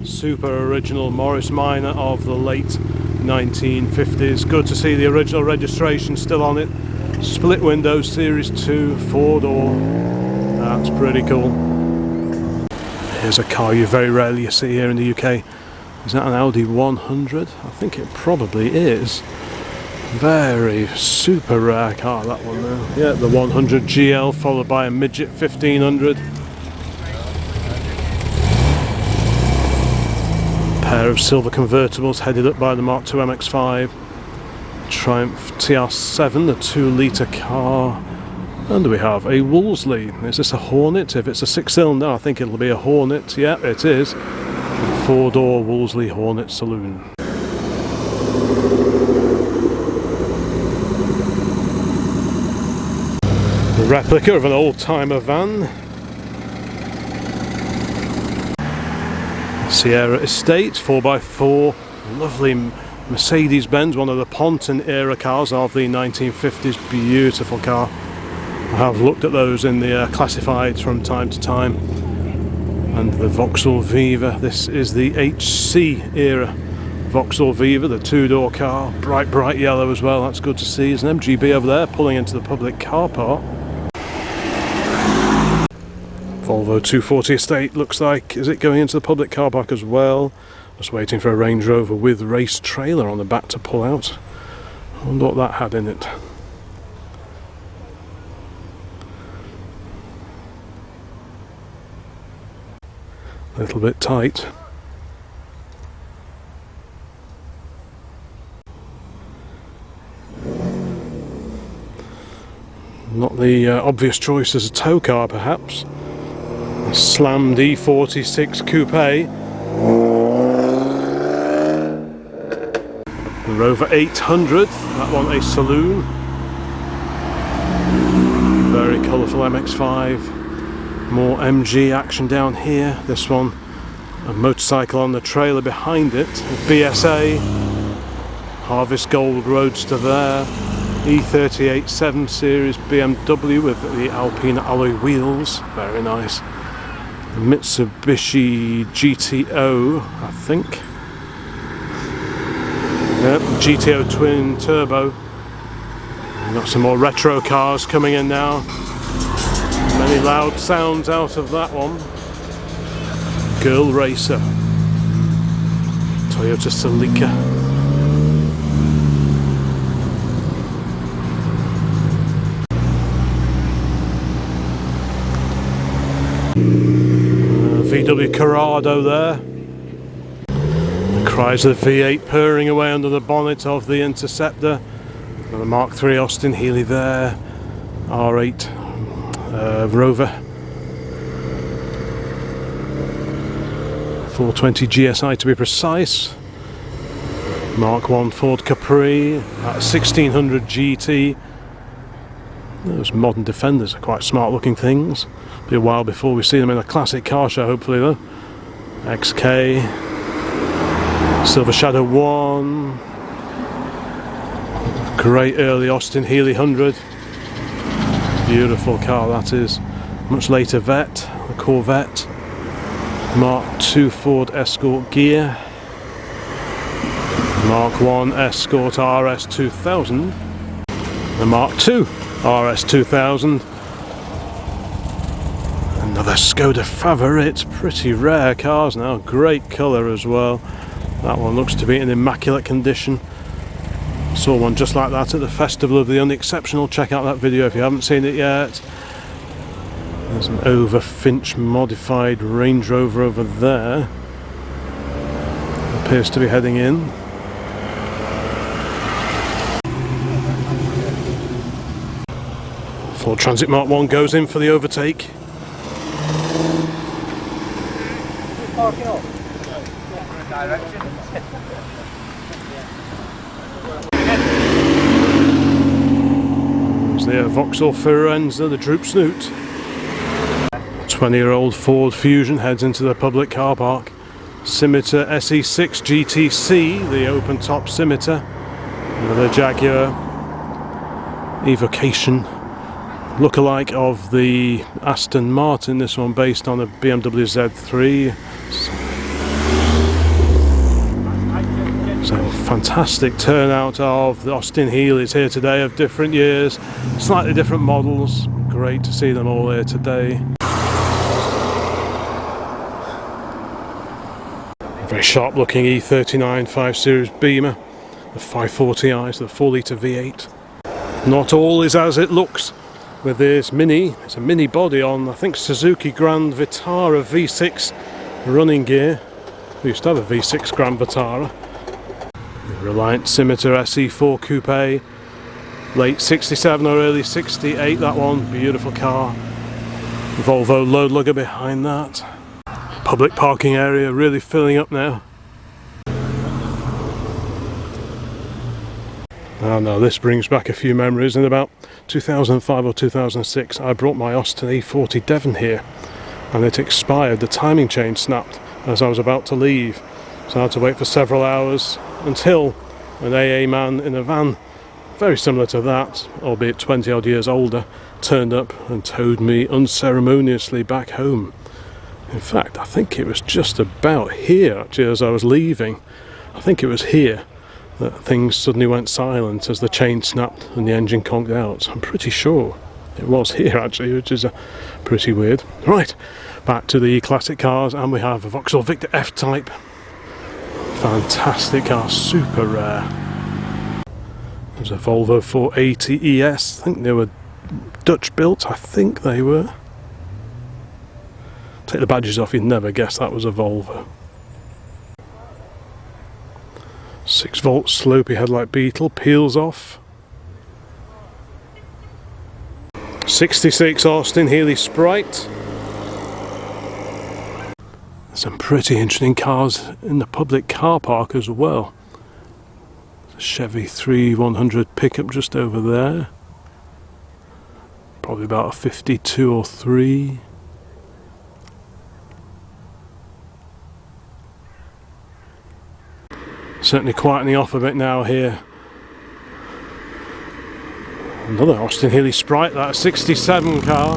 super original Morris Minor of the late 1950s. Good to see the original registration still on it. Split window Series 2 4-door. That's pretty cool. Here's a car you very rarely see here in the UK. Is that an Audi 100? I think it probably is. Very super rare car, that one though. Yeah, the 100 GL followed by a midget 1500. Pair of silver convertibles headed up by the Mark II MX-5. Triumph TR7, the 2-litre car. And we have a Wolseley. Is this a Hornet? If it's a 6-cylinder, I think it'll be a Hornet. Yeah, it is. 4-door Wolseley Hornet Saloon. A replica of an old-timer van. Sierra Estate 4x4, lovely Mercedes-Benz, one of the Ponton era cars of the 1950s, beautiful car. I have looked at those in the classifieds from time to time. And the Vauxhall Viva, this is the HC era Vauxhall Viva, the 2-door car, bright yellow as well, that's good to see. There's an MGB over there pulling into the public car park. Volvo 240 Estate looks like, is it going into the public car park as well? Just waiting for a Range Rover with race trailer on the back to pull out. I wonder what that had in it. A little bit tight. Not the obvious choice as a tow car perhaps. A slammed E46 coupe. The Rover 800, that one a saloon. Very colourful MX-5. More MG action down here. This one, a motorcycle on the trailer behind it. A BSA. Harvest Gold Roadster there. E38 7 Series BMW with the Alpine alloy wheels. Very nice. Mitsubishi GTO, I think. Yep, GTO twin turbo. We've got some more retro cars coming in now. Many loud sounds out of that one. Girl Racer. Toyota Celica. VW Corrado there. The Chrysler V8 purring away under the bonnet of the Interceptor. Got a Mark III Austin Healey there. R8 Rover. 420 GSI to be precise. Mark I Ford Capri. 1600 GT. Those modern Defenders are quite smart looking things. Be a while before we see them in a classic car show, hopefully though. XK, Silver Shadow 1, great early Austin Healey 100, beautiful car that is. Much later Vet, the Corvette, Mark II Ford Escort Gear, Mark I Escort RS 2000, the Mark II RS 2000. Another Skoda Favorit, pretty rare cars now, great colour as well. That one looks to be in immaculate condition. Saw one just like that at the Festival of the Unexceptional. Check out that video if you haven't seen it yet. There's an Overfinch modified Range Rover over there. Appears to be heading in. Ford Transit Mark 1 goes in for the overtake. There's the Vauxhall Firenze, the droop snoot. 20-year-old Ford Fusion heads into the public car park. Scimitar SE6 GTC, the open top Scimitar. Another Jaguar Evocation, lookalike of the Aston Martin, this one based on a BMW Z3. So fantastic turnout of the Austin Healey's here today of different years, slightly different models. Great to see them all here today. Very sharp looking E39 5 Series Beamer, the 540i, so the 4-litre V8. Not all is as it looks with this Mini. It's a Mini body on, I think, Suzuki Grand Vitara V6 running gear. We used to have a V6 Grand Vitara. Reliant Scimitar SE4 Coupe, late 67 or early 68, that one, beautiful car. Volvo load lugger behind that. Public parking area really filling up now. Oh no, this brings back a few memories. In about 2005 or 2006 I brought my Austin E40 Devon here and it expired, the timing chain snapped as I was about to leave, so I had to wait for several hours until an AA man in a van very similar to that, albeit 20 odd years older, turned up and towed me unceremoniously back home. In fact, I think it was just about here actually as I was leaving. I think it was here that things suddenly went silent as the chain snapped and the engine conked out. I'm pretty sure it was here actually, which is pretty weird. Right, back to the classic cars, and we have a Vauxhall Victor F-Type. Fantastic car, super rare. There's a Volvo 480 ES, I think they were Dutch built, I think they were. Take the badges off, you'd never guess that was a Volvo. 6-volt slopey headlight Beetle, peels off. 66 Austin Healey Sprite. Some pretty interesting cars in the public car park as well. A Chevy 3100 pickup just over there. Probably about a 52 or 3. Certainly quietening off a bit now here. Another Austin Healey Sprite, that 67 car.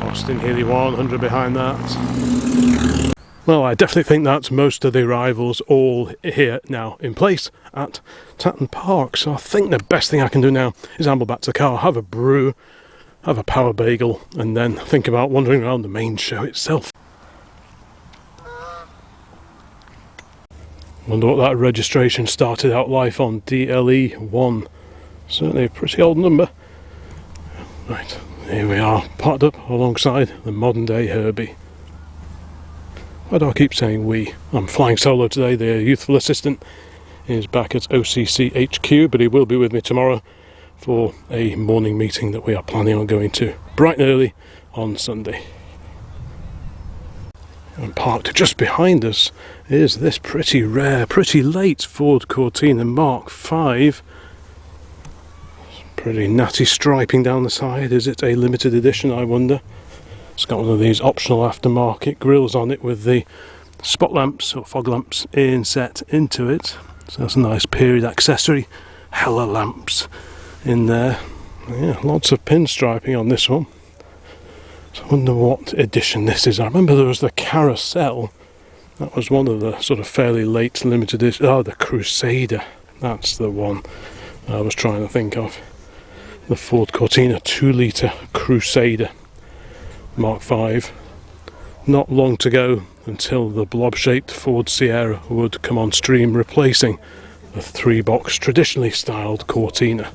Austin Healey 100 behind that. Well, I definitely think that's most of the arrivals all here now in place at Tatton Park. So I think the best thing I can do now is amble back to the car, have a brew, have a power bagel, and then think about wandering around the main show itself. Wonder what that registration started out life on, DLE1. Certainly a pretty old number. Right, here we are, parked up alongside the modern day Herbie. Why do I keep saying we? I'm flying solo today. The youthful assistant is back at OCC HQ, but he will be with me tomorrow for a morning meeting that we are planning on going to bright and early on Sunday. And parked just behind us is this pretty rare, pretty late Ford Cortina Mark V. Pretty natty striping down the side. Is it a limited edition, I wonder? It's got one of these optional aftermarket grills on it with the spot lamps or fog lamps inset into it. So that's a nice period accessory. Hella lamps in there. Yeah, lots of pinstriping on this one. So I wonder what edition this is. I remember there was the Carousel. That was one of the sort of fairly late limited edition. Oh, the Crusader. That's the one I was trying to think of. The Ford Cortina 2-litre Crusader. Mark V. Not long to go until the blob-shaped Ford Sierra would come on stream, replacing the 3-box traditionally styled Cortina.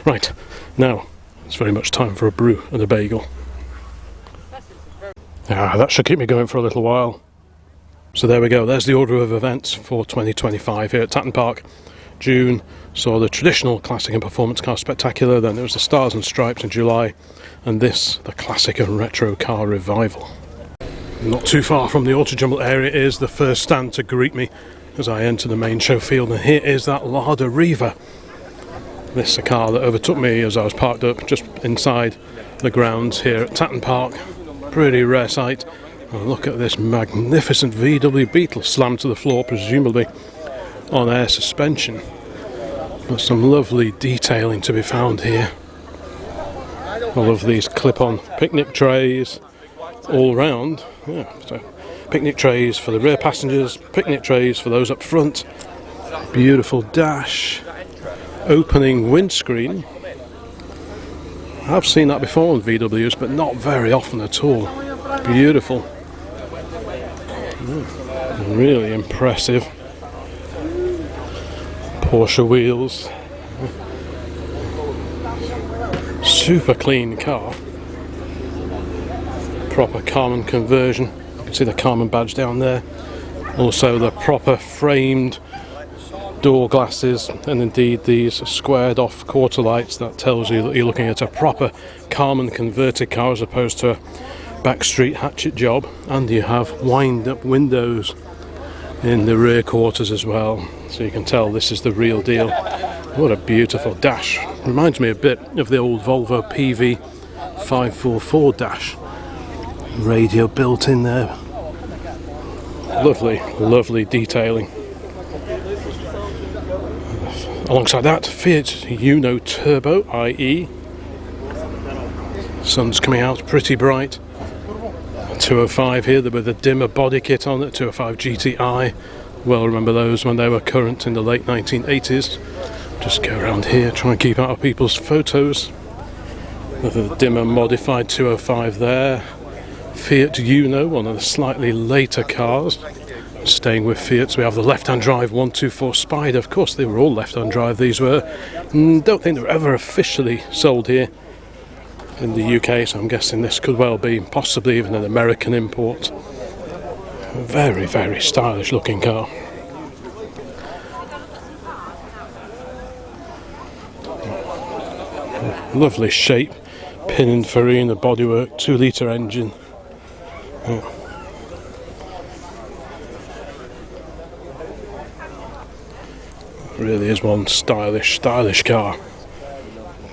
Right, now it's very much time for a brew and a bagel. That should keep me going for a little while. So there we go, there's the order of events for 2025 here at Tatton Park. June saw the traditional classic and performance car spectacular, then there was the Stars and Stripes in July, and this, the classic and retro car revival. Not too far from the Auto Jumble area is the first stand to greet me as I enter the main show field, and here is that Lada Riva. This is a car that overtook me as I was parked up just inside the grounds here at Tatton Park. Pretty rare sight. And look at this magnificent VW Beetle slammed to the floor, presumably on air suspension. But some lovely detailing to be found here. I love these clip-on picnic trays all round. Yeah, so picnic trays for the rear passengers, picnic trays for those up front. Beautiful dash, opening windscreen. I've seen that before on VWs, but not very often at all. Beautiful. Really impressive. Porsche wheels. Super clean car. Proper Carman conversion. You can see the Carman badge down there. Also the proper framed door glasses, and indeed these squared off quarter lights. That tells you that you're looking at a proper Carman converted car as opposed to a backstreet hatchet job. And you have wind up windows in the rear quarters as well, so you can tell this is the real deal. What a beautiful dash. Reminds me a bit of the old Volvo PV 544 dash. Radio built in there. Lovely, lovely detailing. Alongside that, Fiat Uno Turbo IE. Sun's coming out pretty bright. 205 here with a dimmer body kit on it, 205 GTI. Well, remember those when they were current in the late 1980s. Just go around here, try and keep out of people's photos. With a dimmer modified 205 there. Fiat Uno, one of the slightly later cars. Staying with Fiat, we have the left-hand drive 124 Spider. Of course, they were all left-hand drive, these were. Don't think they were ever officially sold here in the UK, so I'm guessing this could well be possibly even an American import. Very, very stylish looking car. Lovely shape, Pininfarina bodywork, 2-litre engine. Yeah. Really is one stylish car.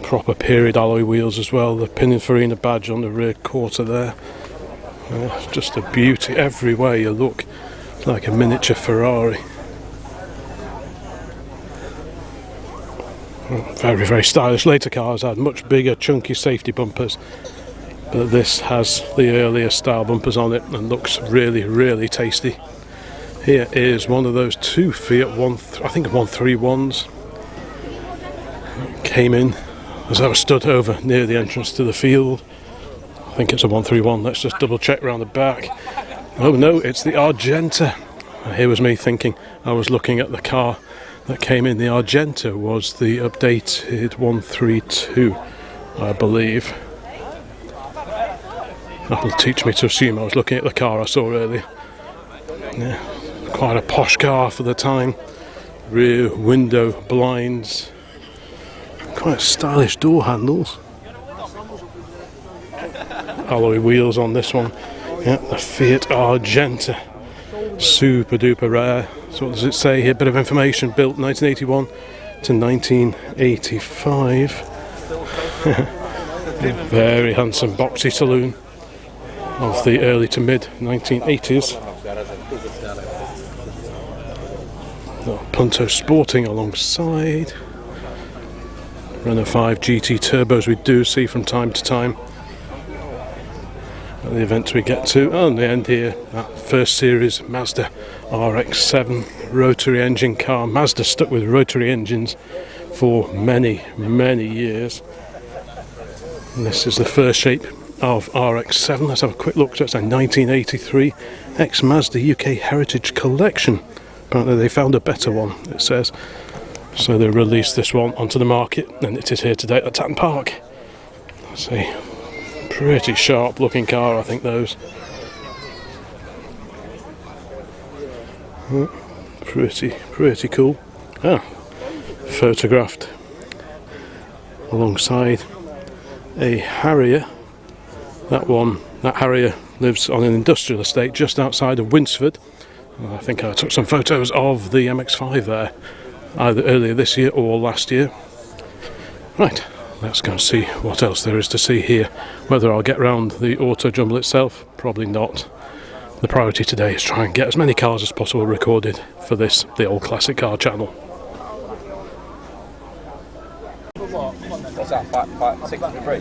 Proper period alloy wheels as well, the Pininfarina badge on the rear quarter there. Just a beauty everywhere you look. It's like a miniature Ferrari. Very, very stylish. Later cars had much bigger, chunky safety bumpers, but this has the earlier style bumpers on it and looks really, really tasty. Here is one of those two Fiat 131s. Came in as I was stood over near the entrance to the field. I think it's a 131. Let's just double check around the back. Oh no, it's the Argenta. Here was me thinking I was looking at the car that came in. The Argenta was the updated 132, I believe. That'll teach me to assume I was looking at the car I saw earlier. Yeah, quite a posh car for the time. Rear window blinds. Quite stylish door handles. Alloy wheels on this one. Yeah, the Fiat Argenta. Super duper rare. So what does it say here? Bit of information. Built 1981 to 1985. Very handsome boxy saloon of the early to mid 1980s. Punto Sporting alongside. Renault 5 GT turbos we do see from time to time at the events we get to. Oh, and the end here, that first series Mazda RX-7 rotary engine car. Mazda stuck with rotary engines for many, many years. And this is the first shape of RX-7. Let's have a quick look. So it's a 1983 ex-Mazda UK Heritage Collection. Apparently they found a better one, it says. So they released this one onto the market, and it is here today at Tatton Park. Let's see. Pretty sharp looking car, I think, those. Pretty cool. Ah, photographed alongside a Harrier. That Harrier lives on an industrial estate just outside of Winsford. I think I took some photos of the MX-5 there, either earlier this year or last year. Right, let's go and see what else there is to see here. Whether I'll get round the auto jumble itself, probably not. The priority today is try and get as many cars as possible recorded for this, the Old Classic Car channel. What's that? 563?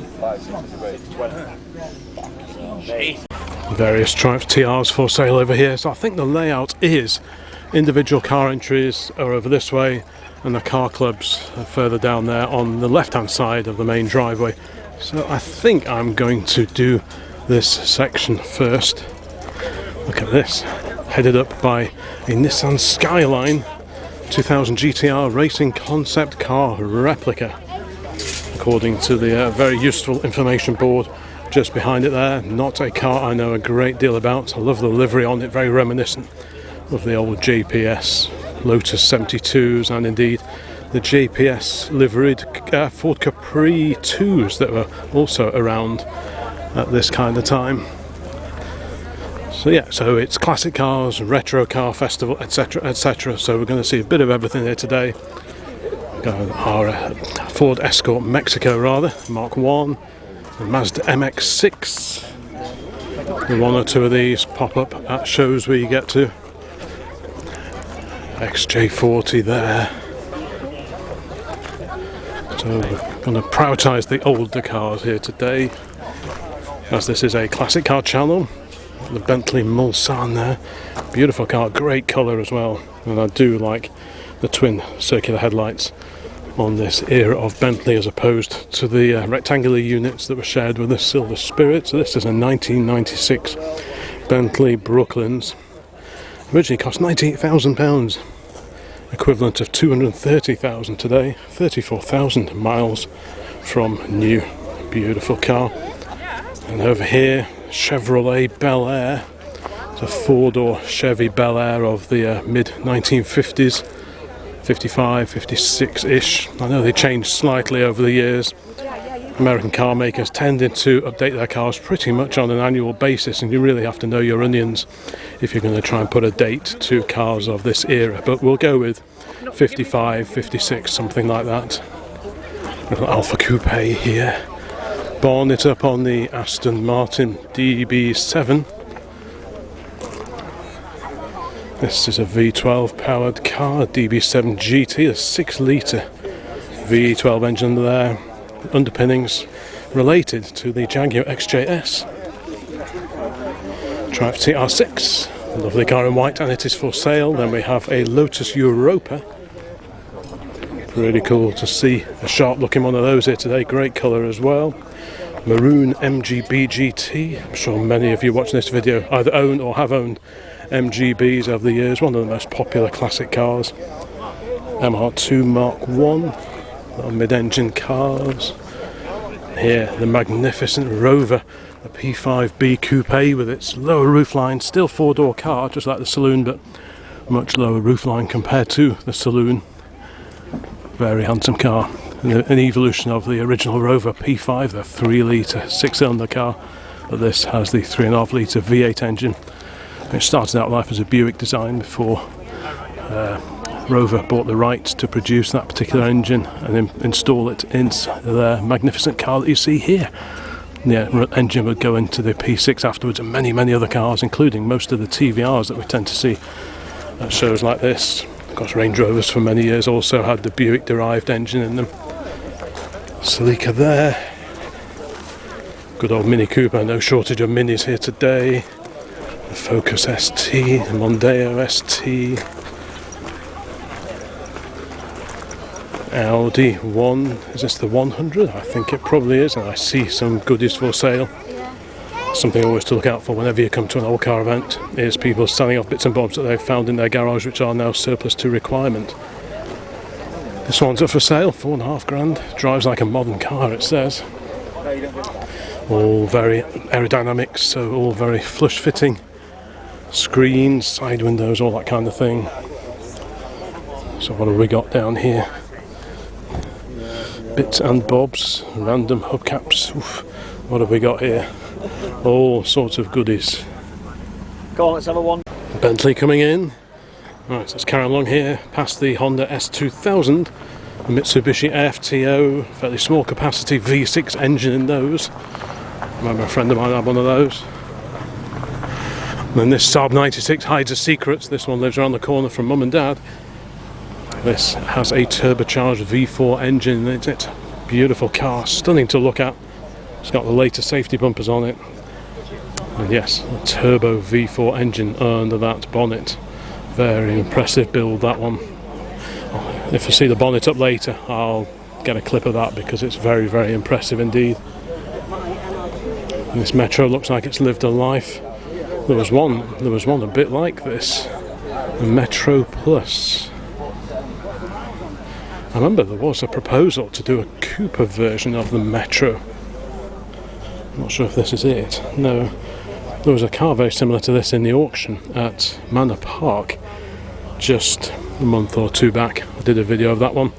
Various Triumph TRs for sale over here. So I think the layout is individual car entries are over this way, and the car clubs are further down there on the left hand side of the main driveway. So I think I'm going to do this section first. Look at this, headed up by a Nissan Skyline 2000 GTR racing concept car replica, according to the very useful information board just behind it there. Not a car I know a great deal about. I love the livery on it, very reminiscent of the old JPS Lotus 72s, and indeed the JPS liveried Ford Capri 2s that were also around at this kind of time. So yeah, so it's classic cars, retro car festival, etc, etc. So we're going to see a bit of everything here today. Our Ford Escort Mexico rather, Mark 1, the Mazda MX-6. And one or two of these pop up at shows where you get to. XJ40 there. So we're going to prioritise the older cars here today, as this is a classic car channel. The Bentley Mulsanne there, beautiful car, great colour as well, and I do like the twin circular headlights on this era of Bentley as opposed to the rectangular units that were shared with the Silver Spirit. So this is a 1996 Bentley Brooklands. Originally cost £98,000, equivalent of £230,000 today, 34,000 miles from new. Beautiful car. And over here, Chevrolet Bel Air. It's a four-door Chevy Bel Air of the mid-1950s, 55, 56-ish. I know they changed slightly over the years. American car makers tended to update their cars pretty much on an annual basis, and you really have to know your onions if you're going to try and put a date to cars of this era. But we'll go with 55, 56, something like that. Little Alpha Coupe here. Bonnet up on the Aston Martin DB7. This is a V12 powered car, DB7 GT, a 6 litre V12 engine there. Underpinnings related to the Jaguar XJS. Triumph TR6, lovely car in white, and it is for sale. Then we have a Lotus Europa. Pretty cool to see a sharp looking one of those here today, great colour as well. Maroon MGB GT. I'm sure many of you watching this video either own or have owned MGBs over the years, one of the most popular classic cars. MR2 Mark 1, little mid-engine cars. Here, the magnificent Rover, a P5B coupe with its lower roofline, still four-door car, just like the saloon, but much lower roofline compared to the saloon. Very handsome car. An evolution of the original Rover P5, the 3 litre 6-cylinder car, but this has the 3.5 litre V8 engine. It started out life as a Buick design before Rover bought the rights to produce that particular engine and install it in the magnificent car that you see here. The engine would go into the P6 afterwards, and many other cars, including most of the TVRs that we tend to see at shows like this. Of course, Range Rovers for many years also had the Buick derived engine in them. Celica there. Good old Mini Cooper, no shortage of minis here today. The Focus ST, the Mondeo ST. Audi 1, is this the 100? I think it probably is, and I see some goodies for sale. Something always to look out for whenever you come to an old car event is people selling off bits and bobs that they've found in their garage which are now surplus to requirement. This one's up for sale, 4.5 grand. Drives like a modern car, it says. All very aerodynamics, so all very flush fitting. Screens, side windows, all that kind of thing. So what have we got down here? Bits and bobs, random hubcaps. Oof. What have we got here? All sorts of goodies. Go on, let's have a one. Bentley coming in. Right, so let's carry along here, past the Honda S2000, the Mitsubishi AFTO, fairly small capacity V6 engine in those. I remember a friend of mine had one of those. And then this Saab 96 hides a secret. This one lives around the corner from Mum and Dad. This has a turbocharged V4 engine in it. Beautiful car, stunning to look at. It's got the latest safety bumpers on it. And yes, a turbo V4 engine under that bonnet. Very impressive build, that one. If I see the bonnet up later, I'll get a clip of that because it's very, very impressive indeed. And this Metro looks like it's lived a life. There was one a bit like this, the Metro Plus. I remember there was a proposal to do a coupe version of the Metro. I'm not sure if this is it. No, there was a car very similar to this in the auction at Manor Park just a month or two back. I did a video of that one.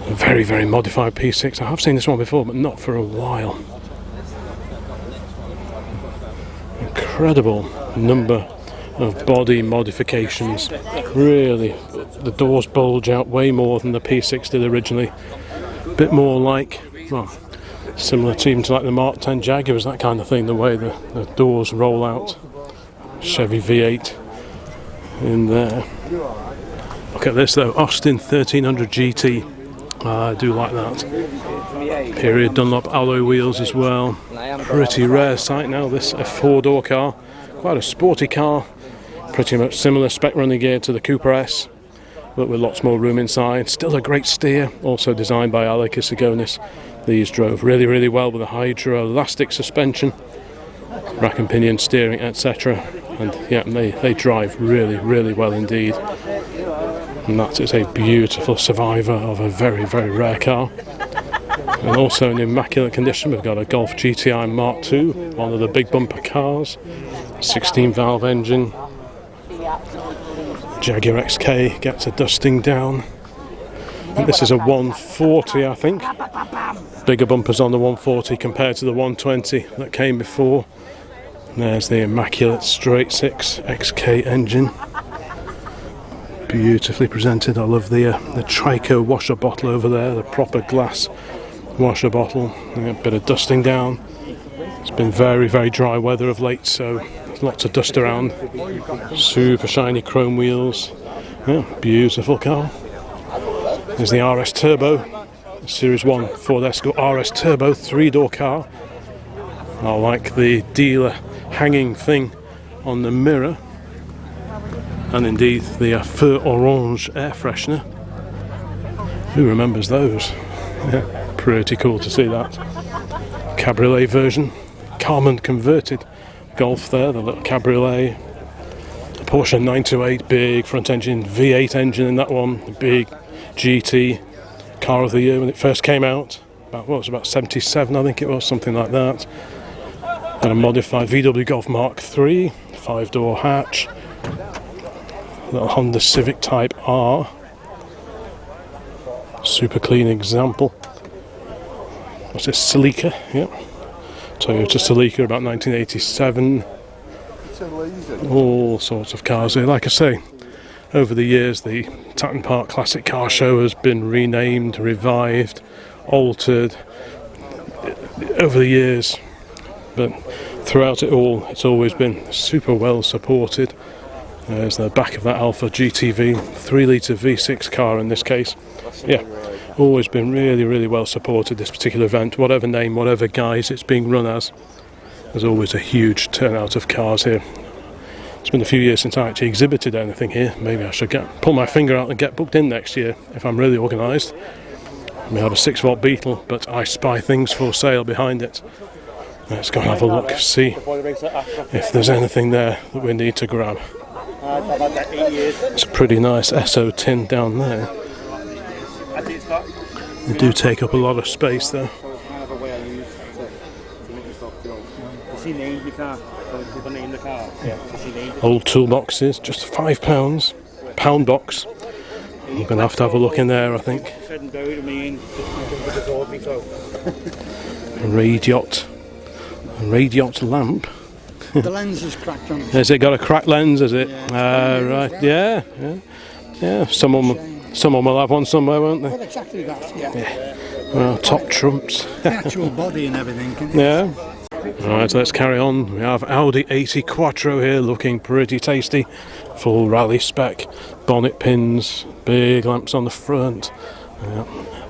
A very, very modified P6. I have seen this one before, but not for a while. Incredible number of body modifications. Really, the doors bulge out way more than the P6 did originally. A bit more like, well, similar to even to like the Mark 10 Jaguars, that kind of thing, the way the doors roll out. Chevy V8 in there. Look at this though, Austin 1300 GT. I do like that. Period Dunlop alloy wheels as well. Pretty rare sight now, this a 4-door car. Quite a sporty car. Pretty much similar spec running gear to the Cooper S, but with lots more room inside. Still a great steer, also designed by Alec Isagonis. These drove really, really well with a hydro-elastic suspension, rack and pinion steering, etc. And yeah, they drive really, really well indeed. And that is a beautiful survivor of a very, very rare car. And also in immaculate condition, we've got a Golf GTI Mark II, one of the big bumper cars, 16-valve engine. Jaguar XK gets a dusting down. And this is a 140, I think. Bigger bumpers on the 140 compared to the 120 that came before. There's the immaculate straight 6 XK engine. Beautifully presented. I love the Trico washer bottle over there, the proper glass washer bottle. A bit of dusting down. It's been very, very dry weather of late, so there's lots of dust around. Super shiny chrome wheels. Yeah, beautiful car. There's the RS Turbo, Series 1 Ford Escort RS Turbo 3-door car. I like the dealer hanging thing on the mirror, and indeed the Feu Orange air freshener. Who remembers those? Yeah, pretty cool to see that. Cabriolet version, Carmen converted Golf there, the little cabriolet. The Porsche 928, big front engine, V8 engine in that one, the big GT car of the year when it first came out. About 77, I think it was, something like that. And a modified VW Golf Mark III, 5-door hatch. Little Honda Civic Type R. Super clean example. What's this? Celica, yeah. Toyota Celica, about 1987. All sorts of cars here. Like I say, over the years, the Tatton Park Classic Car Show has been renamed, revived, altered over the years. But throughout it all, it's always been super well supported. There's the back of that Alpha GTV, 3-litre V6 car in this case. Yeah, always been really, really well supported, this particular event. Whatever name, whatever guise it's being run as, there's always a huge turnout of cars here. It's been a few years since I actually exhibited anything here. Maybe I should pull my finger out and get booked in next year if I'm really organised. We have a 6-volt Beetle, but I spy things for sale behind it. Let's go and have a look, see if there's anything there that we need to grab. It's a pretty nice SO tin down there. They do take up a lot of space though. Old toolboxes, just £5, pound box. I'm going to have a look in there, I think. A radiot lamp. The lens is cracked on it. Has it got a cracked lens, is it? Right, yeah. Someone will have one somewhere, won't they? Well, exactly that, yeah. Well, top trumps. The actual body and everything. Yeah. Right, let's carry on. We have Audi 80 Quattro here, looking pretty tasty. Full rally spec, bonnet pins, big lamps on the front.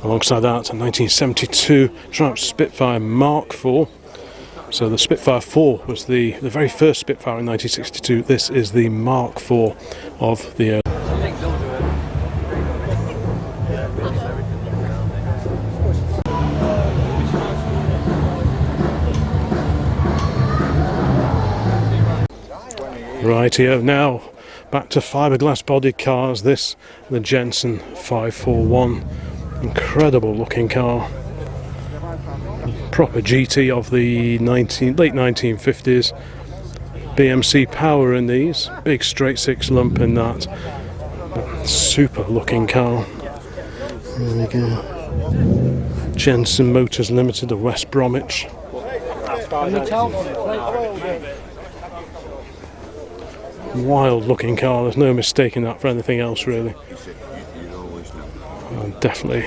Alongside that, a 1972 Triumph Spitfire Mark IV. So the Spitfire 4 was the very first Spitfire in 1962. This is the Mark IV of the... Rightio, now back to fiberglass bodied cars. This, the Jensen 541. Incredible looking car. Proper GT of the late 1950s. BMC power in these. Big straight six lump in that. But super looking car. There we go. Jensen Motors Limited of West Bromwich. Wild looking car, there's no mistaking that for anything else really. I'd definitely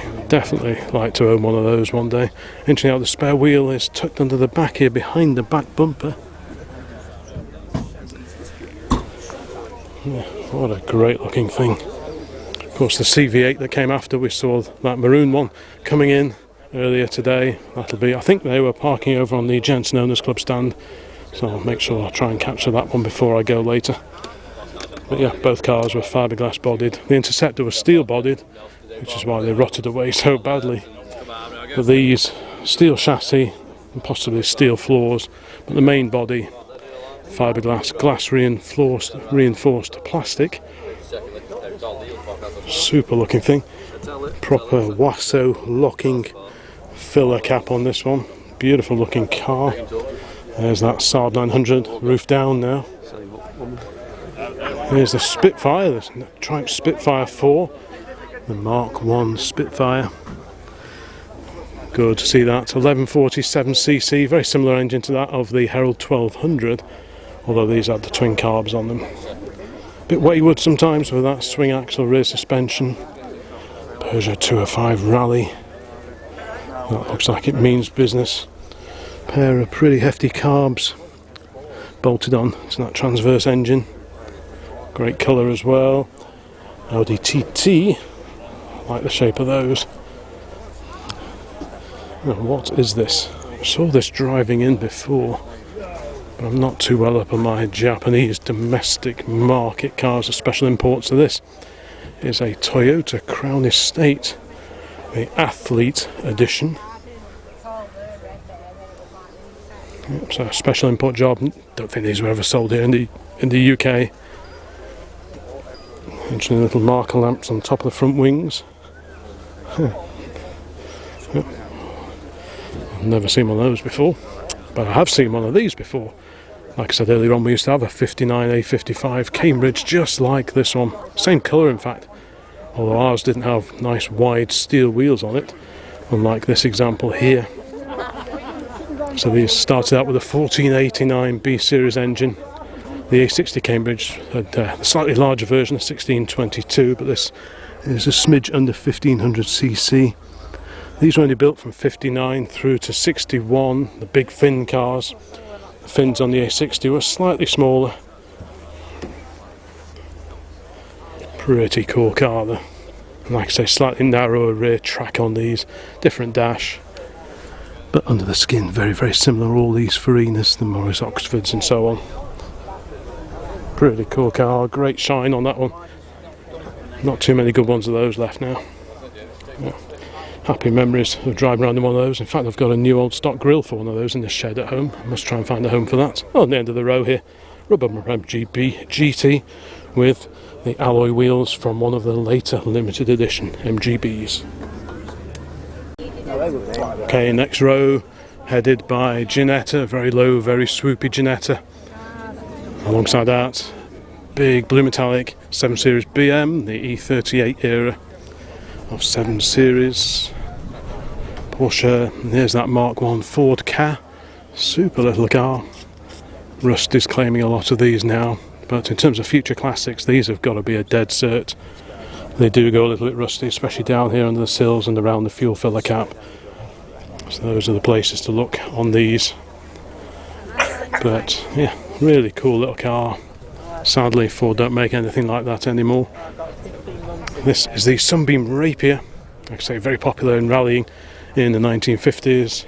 like to own one of those one day. Interesting how the spare wheel is tucked under the back here behind the back bumper. Yeah, what a great looking thing. Of course the CV8 that came after, we saw that maroon one coming in earlier today. That'll be, I think they were parking over on the Jensen Owners Club stand, so I'll make sure I try and capture that one before I go later. But yeah, both cars were fiberglass bodied. The Interceptor was steel bodied, which is why they rotted away so badly. But these, steel chassis and possibly steel floors, but the main body, fiberglass, glass reinforced plastic. Super looking thing. Proper Wasso locking filler cap on this one. Beautiful looking car. There's that Sard 900 roof down now. Here's the Spitfire, the Triumph Spitfire 4, the Mark 1 Spitfire. Good to see that. 1147cc, very similar engine to that of the Herald 1200, although these had the twin carbs on them. Bit wayward sometimes with that swing axle rear suspension. Peugeot 205 Rally. That looks like it means business. Pair of pretty hefty carbs bolted on to that transverse engine. Great colour as well. Audi TT, like the shape of those. Now, what is this? I saw this driving in before, but I'm not too well up on my Japanese domestic market cars or special imports. So this is a Toyota Crown Estate, the Athlete Edition. Yep, so a special import job. Don't think these were ever sold here in the UK. Interesting little marker lamps on top of the front wings. Yep. I've never seen one of those before, but I have seen one of these before. Like I said earlier on, we used to have a 59A55 Cambridge just like this one. Same colour in fact, although ours didn't have nice wide steel wheels on it, unlike this example here. So these started out with a 1489 B series engine. The A60 Cambridge had a slightly larger version, a 1622, but this is a smidge under 1500cc. These were only built from 59 through to 61, the big fin cars. The fins on the A60 were slightly smaller. Pretty cool car though. And like I say, slightly narrower rear track on these, different dash. But under the skin, very, very similar, all these Farinas, the Morris Oxfords and so on. Pretty cool car, great shine on that one. Not too many good ones of those left now. Yeah. Happy memories of driving around in one of those. In fact, I've got a new old stock grill for one of those in the shed at home. I must try and find a home for that. On the end of the row here, rubber GT with the alloy wheels from one of the later limited edition MGBs. Okay, next row, headed by Ginetta, very low, very swoopy Ginetta. Alongside that, big blue metallic 7 Series BM, the E38 era of 7 Series. Porsche, and here's that Mark 1 Ford Ka, super little car. Rust is claiming a lot of these now, but in terms of future classics, these have got to be a dead cert. They do go a little bit rusty, especially down here under the sills and around the fuel filler cap. So those are the places to look on these. But yeah, really cool little car. Sadly, Ford don't make anything like that anymore. This is the Sunbeam Rapier, like I say, very popular in rallying in the 1950s.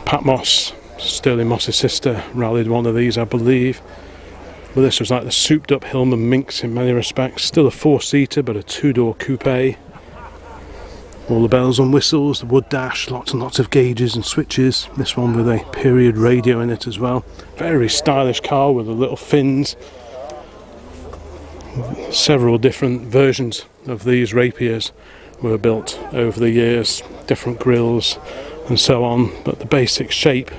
Pat Moss, Sterling Moss's sister, rallied one of these, I believe. But this was like the souped up Hillman Minx in many respects. Still a 4-seater, but a 2-door coupe. All the bells and whistles, the wood dash, lots and lots of gauges and switches. This one with a period radio in it as well. Very stylish car with the little fins. Several different versions of these Rapiers were built over the years, different grills and so on, but the basic shape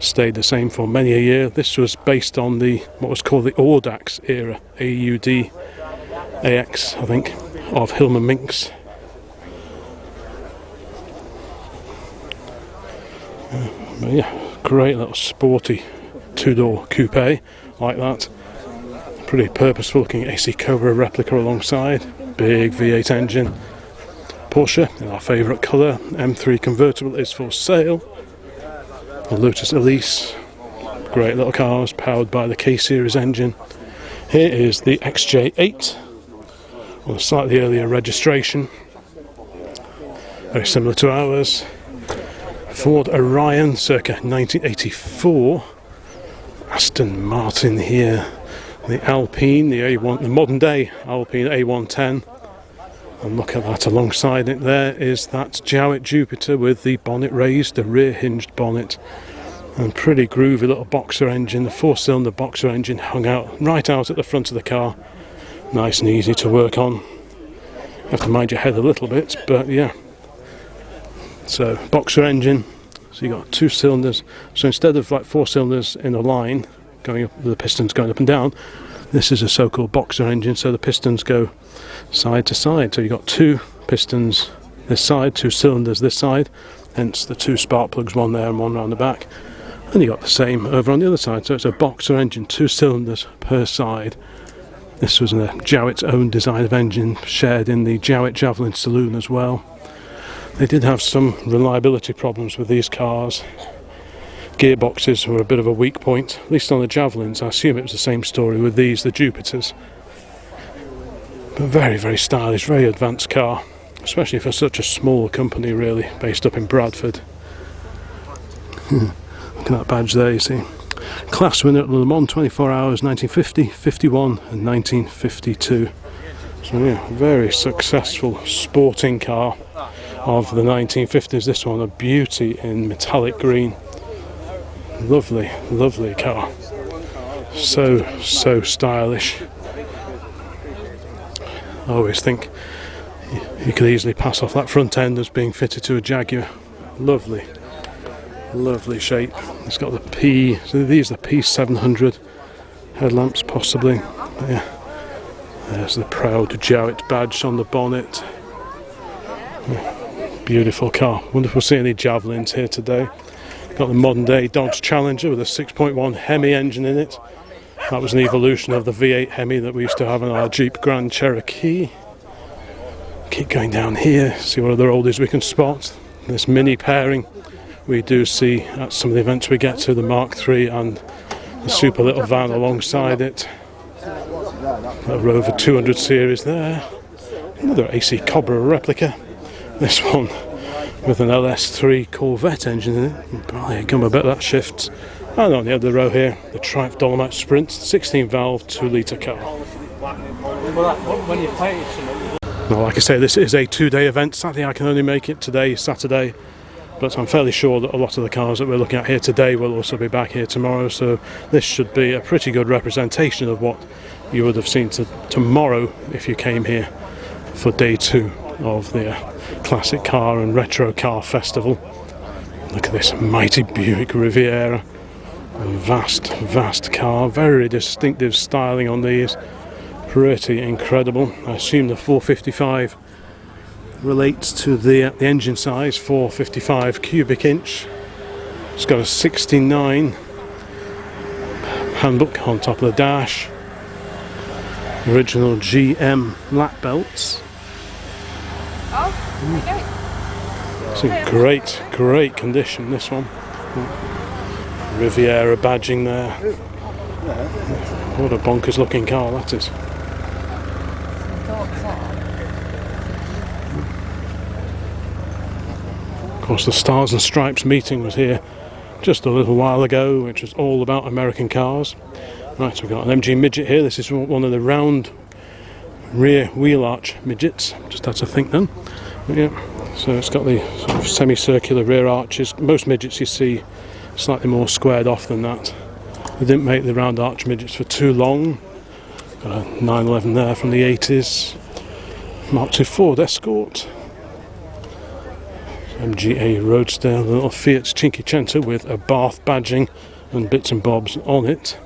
stayed the same for many a year. This was based on the what was called the Audax era, AUDAX, I think, of Hillman Minx. But yeah, great little sporty 2-door coupe like that. Pretty purposeful looking AC Cobra replica alongside. Big V8 engine. Porsche in our favourite colour. M3 convertible is for sale. The Lotus Elise. Great little cars powered by the K-Series engine. Here is the XJ8 on a slightly earlier registration. Very similar to ours. Ford Orion circa 1984. Aston Martin here. The Alpine, the A1, the modern day Alpine A110. And look at that, alongside it there is that Jowett Jupiter with the bonnet raised, the rear hinged bonnet. And pretty groovy little boxer engine, the 4-cylinder boxer engine hung out right out at the front of the car. Nice and easy to work on. You have to mind your head a little bit, but yeah. So, boxer engine, so you got 2 cylinders. So instead of like 4 cylinders in a line, going up, the pistons going up and down, this is a so-called boxer engine, so the pistons go side to side. So you've got 2 pistons this side, 2 cylinders this side, hence the 2 spark plugs, one there and one round the back. And you got the same over on the other side, so it's a boxer engine, 2 cylinders per side. This was a Jowett's own design of engine, shared in the Jowett Javelin saloon as well. They did have some reliability problems with these cars. Gearboxes were a bit of a weak point, at least on the Javelins. I assume it was the same story with these, the Jupiters. But very, very stylish, very advanced car, especially for such a small company really, based up in Bradford. Look at that badge there, you see. Class winner at Le Mans 24 Hours, 1950, 51 and 1952. So yeah, very successful sporting car of the 1950s. This one, a beauty in metallic green. Lovely, lovely car. So stylish. I always think you could easily pass off that front end as being fitted to a Jaguar. Lovely, lovely shape. It's got the so these are the P700 headlamps possibly. But yeah, there's the proud Jowett badge on the bonnet. Yeah, beautiful car. Wonder if we'll see any Javelins here today. Got the modern day Dodge Challenger with a 6.1 Hemi engine in it. That was an evolution of the V8 Hemi that we used to have in our Jeep Grand Cherokee. Keep going down here, see what other oldies we can spot. This mini pairing we do see at some of the events we get to, the Mark III and the super little van alongside it. A Rover 200 series there. Another AC Cobra replica. This one with an LS3 Corvette engine in it. Boy, come a bit of that shifts. And on the other row here, the Triumph Dolomite Sprint, 16 valve, 2 litre car. Now, like I say, this is a 2-day event. Sadly, I can only make it today, Saturday, but I'm fairly sure that a lot of the cars that we're looking at here today will also be back here tomorrow, so this should be a pretty good representation of what you would have seen tomorrow if you came here for day 2 of the Classic Car and Retro Car Festival. Look at this mighty Buick Riviera. A vast car, very distinctive styling on these, pretty incredible. I assume the 455 relates to the engine size, 455 cubic inch. It's got a 69 handbook on top of the dash, original GM lap belts. It's in great condition, this one. Riviera badging there. What a bonkers looking car that is. Of course, the Stars and Stripes meeting was here just a little while ago, which was all about American cars. Right, we've got an MG midget here. This is one of the round rear wheel arch midgets. Just had to think then. Yeah, so it's got the sort of semicircular rear arches. Most midgets you see slightly more squared off than that. They didn't make the round arch midgets for too long. Got a 911 there from the 80s. Mark II Ford Escort. MGA Roadster, a little Fiat Cinquecento with a Bath badging and bits and bobs on it.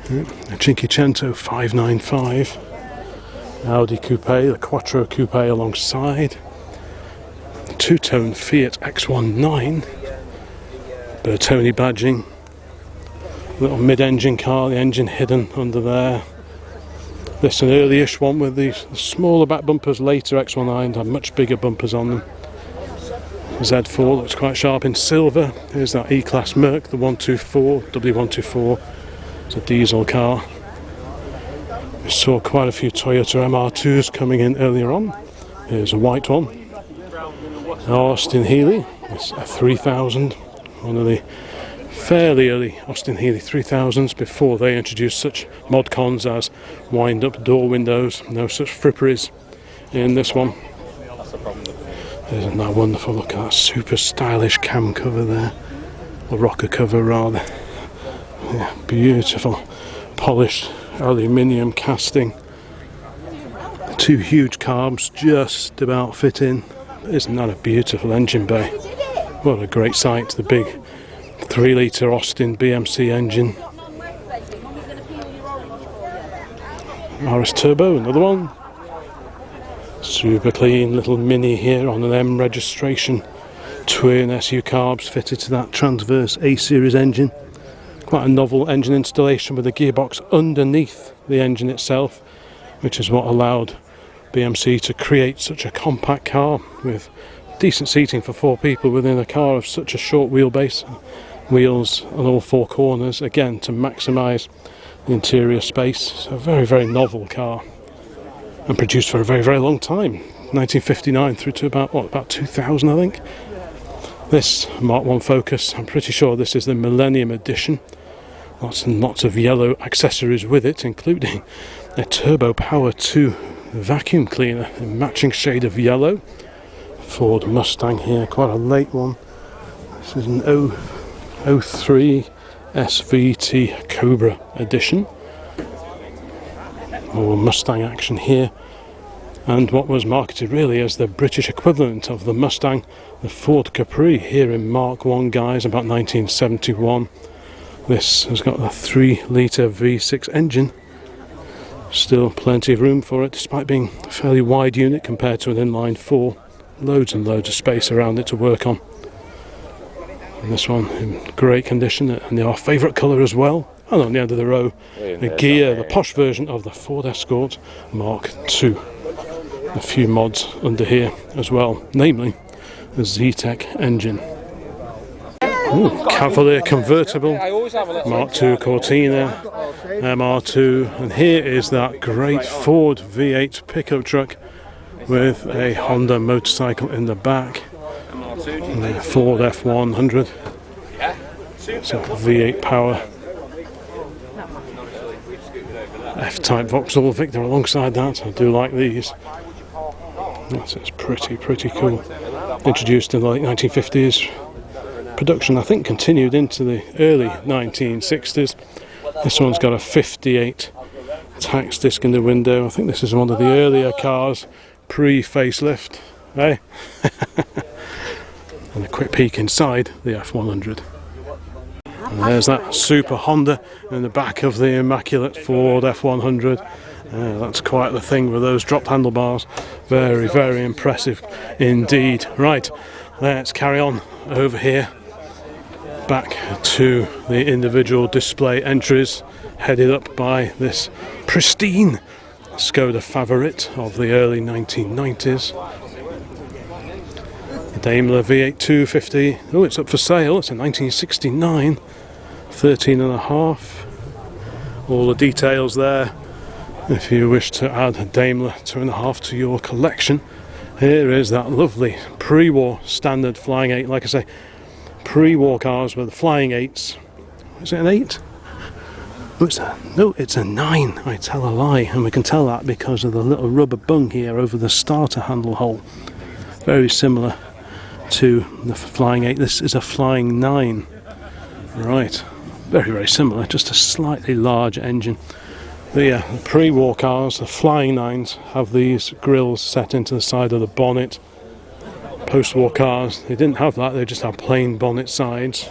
A Cinquecento 595. Audi Coupe, the Quattro Coupe alongside. Two-tone Fiat X19. Bertoni badging. Little mid-engine car, the engine hidden under there. This an early-ish one with the smaller back bumpers. Later X19 had much bigger bumpers on them. Z4 looks quite sharp in silver. Here's that E-Class Merc, the 124, W124. It's a diesel car. We saw quite a few Toyota MR2s coming in earlier on. Here's a white one. Austin Healey, it's a 3000. One of the fairly early Austin Healey 3000s before they introduced such mod cons as wind-up door windows. No such fripperies in this one. Isn't that wonderful? Look at that super stylish cam cover there, or rocker cover rather. Yeah, beautiful polished aluminium casting. 2 huge carbs just about fit in. Isn't that a beautiful engine bay? What a great sight. The big 3-litre Austin BMC engine. RS Turbo, another one. Super clean little Mini here on an M registration. Twin SU carbs fitted to that Transverse A-Series engine. Quite a novel engine installation with a gearbox underneath the engine itself, which is what allowed BMC to create such a compact car with decent seating for 4 people within a car of such a short wheelbase. Wheels on all 4 corners, again to maximise the interior space. So a very novel car, and produced for a very long time, 1959 through to about 2000, I think. This Mark I Focus, I'm pretty sure this is the Millennium Edition. Lots and lots of yellow accessories with it, including a Turbo Power 2 vacuum cleaner in matching shade of yellow. Ford Mustang here, quite a late one. This is an 03 SVT Cobra edition. More Mustang action here, and what was marketed really as the British equivalent of the Mustang, the Ford Capri, here in Mark I guise, about 1971. This has got a 3-litre V6 engine. Still plenty of room for it, despite being a fairly wide unit compared to an inline 4. Loads and loads of space around it to work on. And this one in great condition, and our favourite colour as well. And on the end of the row, the posh version of the Ford Escort Mark II. A few mods under here as well, namely the Z-Tech engine. Ooh, Cavalier convertible, Mark II Cortina, MR2, and here is that great Ford V8 pickup truck with a Honda motorcycle in the back, and the Ford F100. So V8 power. F-Type Vauxhall Victor alongside that. I do like these. It's pretty cool. Introduced in the late 1950s. Production, I think, continued into the early 1960s. This one's got a 58 tax disc in the window. I think this is one of the earlier cars pre-facelift. Hey? And a quick peek inside the F100. And there's that Super Honda in the back of the immaculate Ford F100. That's quite the thing with those dropped handlebars. Very impressive indeed. Right, let's carry on over here. Back to the individual display entries, headed up by this pristine Skoda Favorit of the early 1990s. Daimler V8 250. Oh, it's up for sale. It's a 1969. 13.5. All the details there. If you wish to add a Daimler 2.5 to your collection, here is that lovely pre-war standard Flying 8. Like I say, pre-war cars with Flying 8s. Is it an 8? Oh, it's a 9. I tell a lie, and we can tell that because of the little rubber bung here over the starter handle hole. Very similar to the Flying 8. This is a Flying 9. Right, very similar, just a slightly larger engine. The pre-war cars, the Flying 9s, have these grills set into the side of the bonnet. Post-war cars, they didn't have that, they just had plain bonnet sides.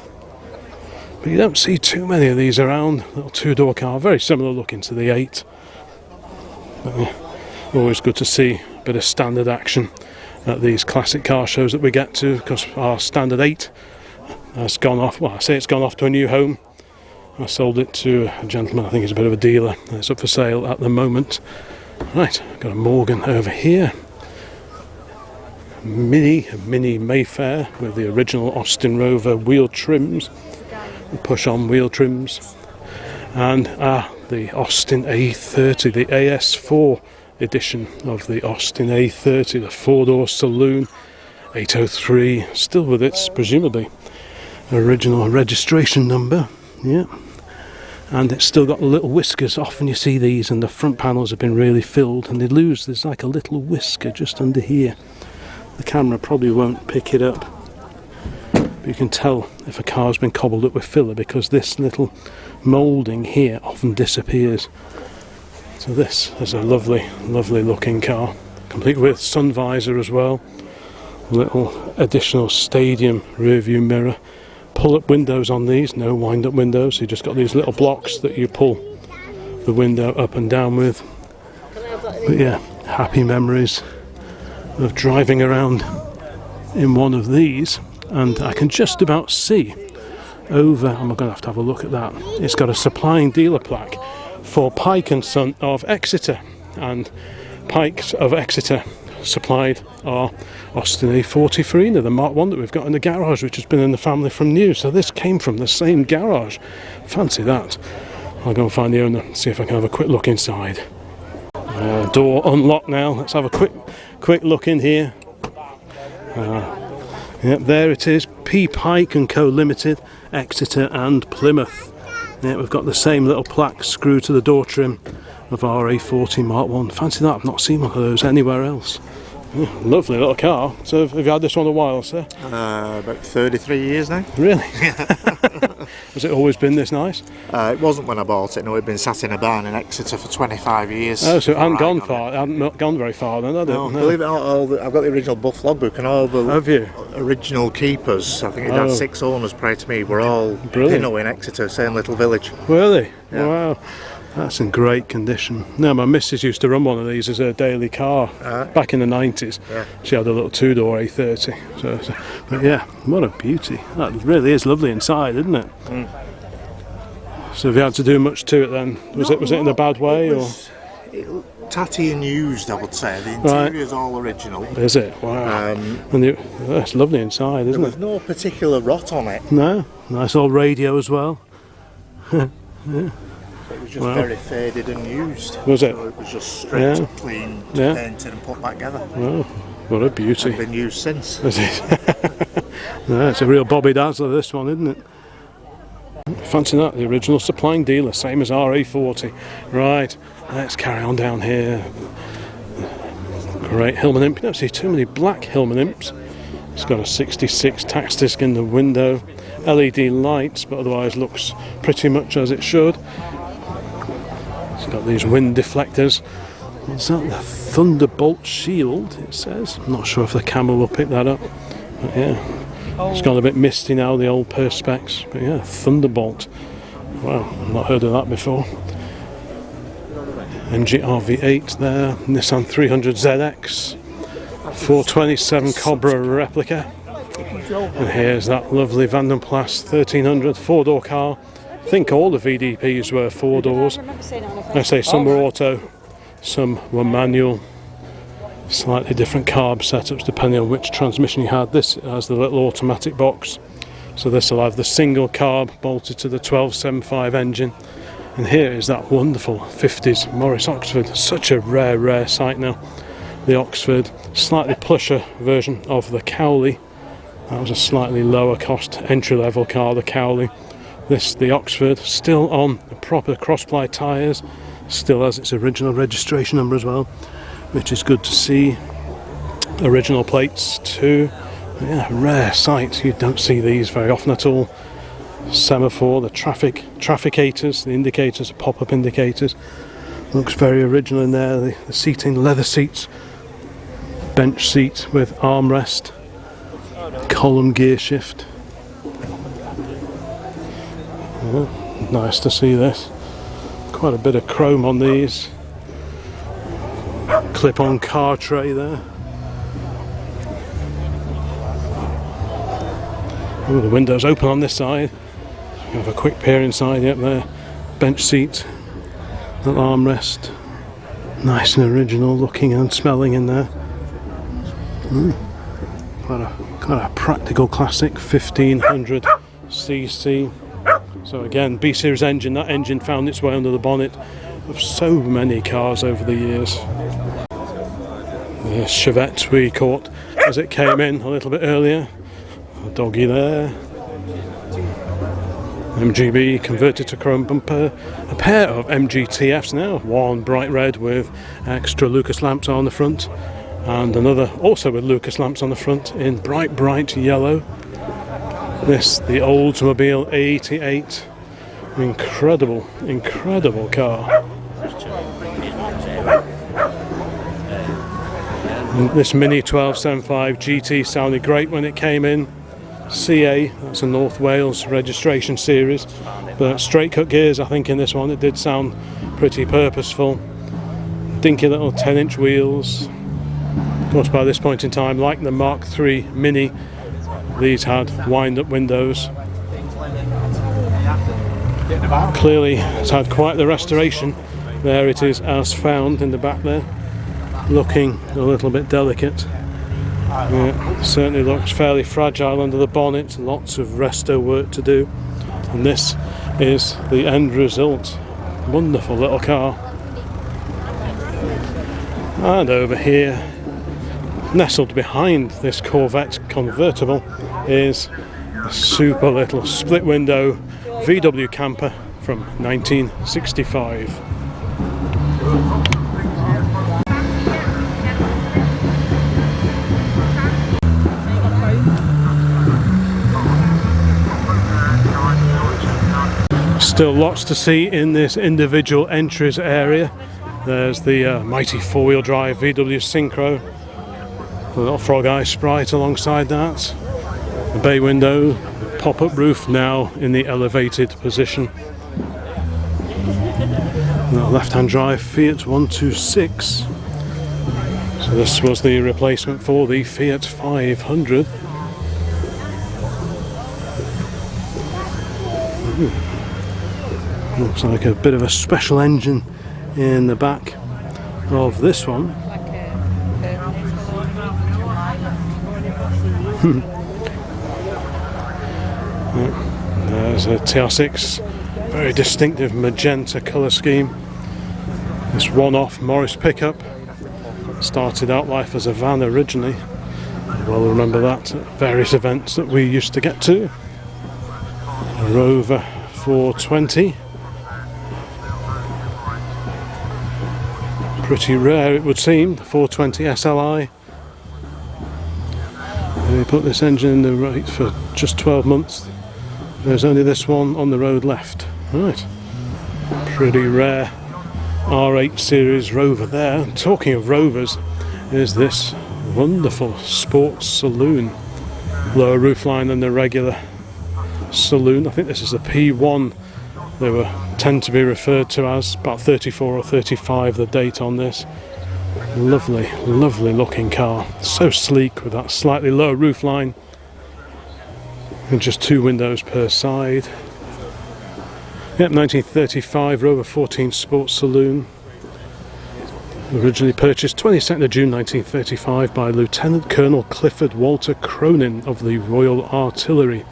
But you don't see too many of these around. Little two-door car, very similar looking to the 8. Always good to see a bit of standard action at these classic car shows that we get to, because our standard 8 has gone off. Well, I say it's gone off to a new home. I sold it to a gentleman, I think he's a bit of a dealer. It's up for sale at the moment. Right, got a Morgan over here. Mini Mayfair with the original Austin Rover wheel trims, push-on wheel trims, and the Austin A30, the AS4 edition of the Austin A30, the four-door saloon, 803, still with its presumably original registration number. Yeah, and it's still got the little whiskers. Often you see these and the front panels have been really filled and they lose, there's like a little whisker just under here. The camera probably won't pick it up, but you can tell if a car's been cobbled up with filler because this little moulding here often disappears. So this is a lovely looking car, complete with sun visor as well, little additional stadium rear view mirror. Pull up windows on these, no wind up windows, so you just got these little blocks that you pull the window up and down with. But yeah, happy memories of driving around in one of these, and I can just about see over, I'm going to have a look at that. It's got a supplying dealer plaque for Pike and Son of Exeter, and Pikes of Exeter supplied our Austin A40 Farina, the Mark 1 that we've got in the garage, which has been in the family from new. So this came from the same garage. Fancy that. I'll go and find the owner and see if I can have a quick look inside. Door unlocked now. Let's have a quick look in here. Yep, there it is. P. Pike and Co. Limited, Exeter and Plymouth. Yeah, we've got the same little plaque screwed to the door trim of our A40 Mark 1. Fancy that, I've not seen one of those anywhere else. Yeah, lovely little car. So have you had this one a while, sir? About 33 years now. Really? Has it always been this nice? It wasn't when I bought it. No, it'd been sat in a barn in Exeter for 25 years. Oh, so it hadn't gone far. It hadn't gone very far then, had it? No, believe it or not, I've got the original Buff logbook and all the have you? Original keepers. I think it had 6 owners prior to me. Were all Renault in Exeter, same little village. Were they? Yeah. Wow. That's in great condition. Now, my missus used to run one of these as her daily car back in the 90s. Yeah. She had a little two-door A30. But yeah, what a beauty. That really is lovely inside, isn't it? Mm. So have you had to do much to it then? Was it in a bad way? Tatty and used, I would say. The interior's all original. Is it? Wow. It's lovely inside, isn't it? There's no particular rot on it. No. Nice old radio as well. Yeah. It was just very faded and used. Was it? So it was just straight up clean, painted and put back together. Wow, what a beauty. It's been used since. Is it? No, it's a real Bobby Dazzler, this one, isn't it? Fancy that, the original supplying dealer, same as our A40. Right, let's carry on down here. Great Hillman imp. You don't see too many black Hillman imps. It's got a 66 tax disc in the window, LED lights, but otherwise looks pretty much as it should. It's got these wind deflectors. What's that? The Thunderbolt shield, it says. I'm not sure if the camera will pick that up. But yeah, it's gone a bit misty now, the old Perspex. But yeah, Thunderbolt. Wow, I've not heard of that before. MG RV8 there, Nissan 300ZX, 427 Cobra replica. And here's that lovely Van den Plas 1300 four-door car. I think all the VDPs were four doors. I say some were auto, some were manual. Slightly different carb setups depending on which transmission you had. This has the little automatic box, so this will have the single carb bolted to the 1275 engine. And here is that wonderful 50s Morris Oxford. Such a rare sight now. The Oxford, slightly plusher version of the Cowley. That was a slightly lower cost entry-level car, the Cowley. This, the Oxford, still on the proper cross-ply tyres, still has its original registration number as well, which is good to see. Original plates too. Yeah, rare sight. You don't see these very often at all. Semaphore, the trafficators, the indicators, the pop-up indicators. Looks very original in there. The seating, leather seats, bench seat with armrest, column gear shift. Oh, nice to see this. Quite a bit of chrome on these. Clip-on car tray there. Oh, the window's open on this side. Have a quick peer inside. Yep, there. Bench seat, little armrest. Nice and original looking and smelling in there. Quite a practical classic 1500 cc. So again, B series engine. That engine found its way under the bonnet of so many cars over the years. The Chevette we caught as it came in a little bit earlier. A doggy there. MGB converted to chrome bumper. A pair of MGTFs now. One bright red with extra Lucas lamps on the front, and another also with Lucas lamps on the front in bright yellow. This, the Oldsmobile 88. Incredible car. And this Mini 1275 GT sounded great when it came in. CA, that's a North Wales registration series, but straight cut gears I think in this one. It did sound pretty purposeful. Dinky little 10-inch wheels. Of course by this point in time, like the Mark III Mini, these had wind-up windows. Clearly it's had quite the restoration. There it is as found in the back there, looking a little bit delicate. Yeah, certainly looks fairly fragile under the bonnet. Lots of resto work to do, and this is the end result. Wonderful little car. And over here, nestled behind this Corvette convertible, is a super little split window VW camper from 1965. Still lots to see in this individual entries area. There's the mighty four-wheel drive VW Synchro, a little frog eye sprite alongside that, the bay window, pop-up roof now in the elevated position. Left-hand drive Fiat 126. So this was the replacement for the Fiat 500. Looks like a bit of a special engine in the back of this one. There's a TR6, very distinctive magenta colour scheme. This one-off Morris pickup started out life as a van originally. Well, remember that at various events that we used to get to. A Rover 420. Pretty rare, it would seem, the 420 SLI. They put this engine in the rate for just 12 months. There's only this one on the road left. Right. Pretty rare R8 series Rover there. Talking of Rovers, is this wonderful sports saloon. Lower roofline than the regular saloon. I think this is a P1. They tend to be referred to as, about 34 or 35 the date on this. Lovely, lovely looking car. So sleek with that slightly lower roofline and just 2 windows per side. Yep, 1935 Rover 14 Sports Saloon. Originally purchased 22nd of June 1935 by Lieutenant Colonel Clifford Walter Cronin of the Royal Artillery.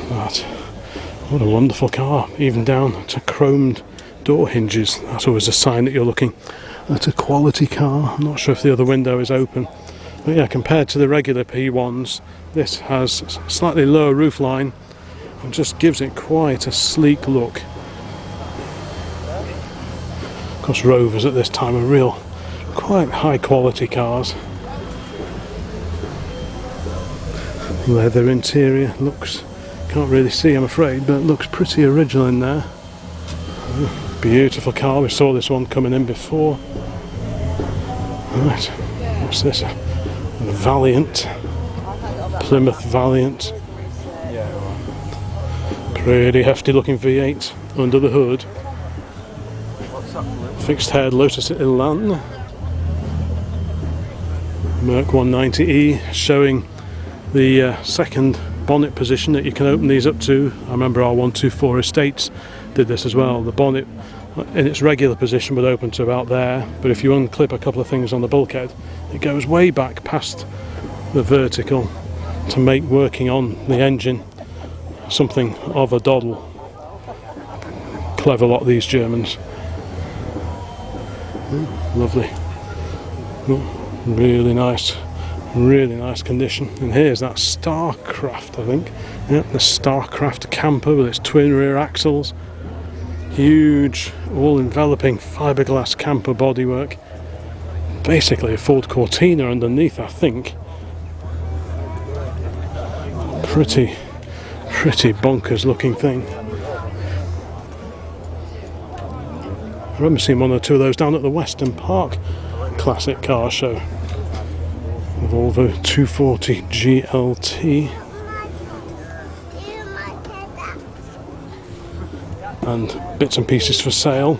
That, what a wonderful car, even down to chromed door hinges. That's always a sign that you're looking at a quality car. I'm not sure if the other window is open, but yeah, compared to the regular P1s, this has slightly lower roofline and just gives it quite a sleek look. Of course, Rovers at this time are real quite high quality cars. Leather interior looks, can't really see I'm afraid, but it looks pretty original in there. Beautiful car, we saw this one coming in before. Right, what's this? A Valiant, Plymouth Valiant. Pretty hefty looking V8 under the hood. Fixed head Lotus Elan. Merc 190E showing the second bonnet position that you can open these up to. I remember our 124 Estates did this as well. The bonnet in its regular position would open to about there, but if you unclip a couple of things on the bulkhead, it goes way back past the vertical to make working on the engine something of a doddle. Clever lot, these Germans. Lovely. Really nice condition. And here's that Starcraft, I think. Yep, the Starcraft camper with its twin rear axles. Huge, all-enveloping fiberglass camper bodywork. Basically a Ford Cortina underneath, I think. Pretty bonkers looking thing. I remember seeing one or two of those down at the Western Park classic car show. Volvo 240 GLT. And bits and pieces for sale,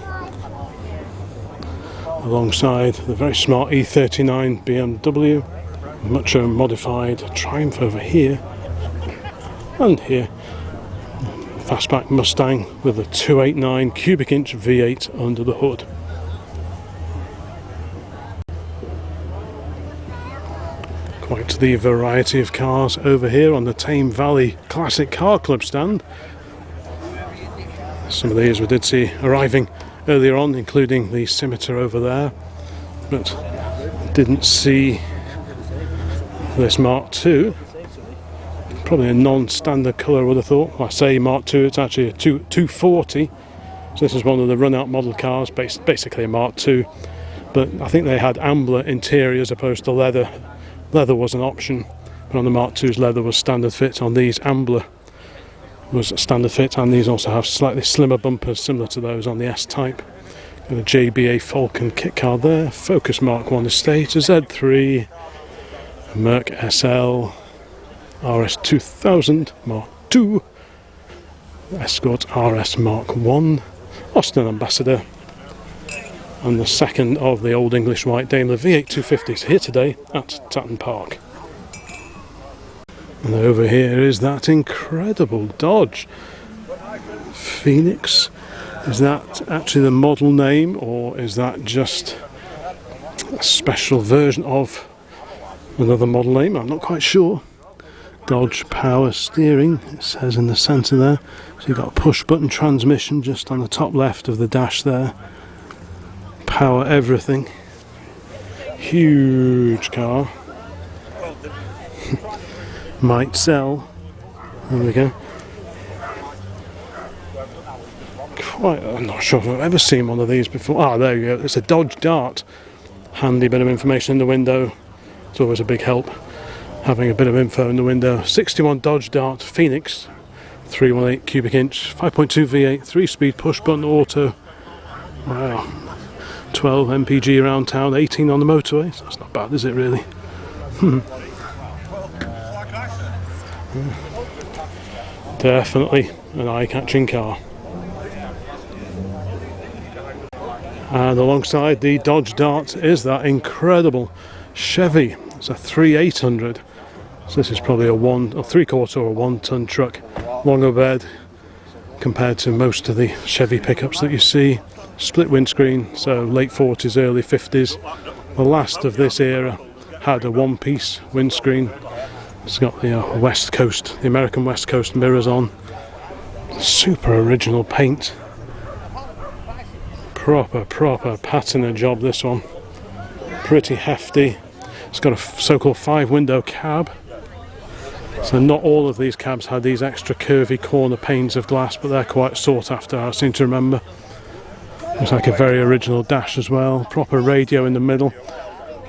alongside the very smart E39 BMW, much modified Triumph over here, and here fastback Mustang with a 289 cubic inch V8 under the hood. Quite the variety of cars over here on the Tame Valley Classic Car Club stand. Some of these we did see arriving earlier on, including the Scimitar over there, but didn't see this Mark II. Probably a non-standard colour, I would have thought. When I say Mark II, it's actually a 240. So this is one of the run-out model cars, basically a Mark II. But I think they had ambler interior as opposed to leather. Leather was an option, but on the Mark II's leather was standard fit. On these, ambler was standard fit, and these also have slightly slimmer bumpers similar to those on the S-Type. Got a JBA Falcon kit car there, Focus Mark 1 Estate, a Z3, a Merc SL, RS 2000 Mark II, Escort RS Mark 1, Austin Ambassador, and the second of the Old English White Daimler V8 250s here today at Tatton Park. And over here is that incredible Dodge Phoenix. Is that actually the model name, or is that just a special version of another model name? I'm not quite sure. Dodge power steering, it says in the centre there. So you've got a push button transmission just on the top left of the dash there. Power everything. Huge car. Might sell. There we go. I'm not sure if I've ever seen one of these before. Ah, there you go. It's a Dodge Dart. Handy bit of information in the window. It's always a big help having a bit of info in the window. 61 Dodge Dart Phoenix, 318 cubic inch, 5.2 V8, 3-speed push button auto. Wow. 12 mpg around town, 18 on the motorway. So that's not bad, is it really? Definitely an eye-catching car. And alongside the Dodge Dart is that incredible Chevy. It's a 3800. So this is probably a 3/4 or a 1-ton truck. Longer bed compared to most of the Chevy pickups that you see. Split windscreen, so late 40s, early 50s. The last of this era had a one-piece windscreen. It's got the West Coast, the American West Coast mirrors on. Super original paint. Proper patina job, this one. Pretty hefty. It's got a so-called 5-window cab. So not all of these cabs had these extra curvy corner panes of glass, but they're quite sought after, I seem to remember. Looks like a very original dash as well. Proper radio in the middle.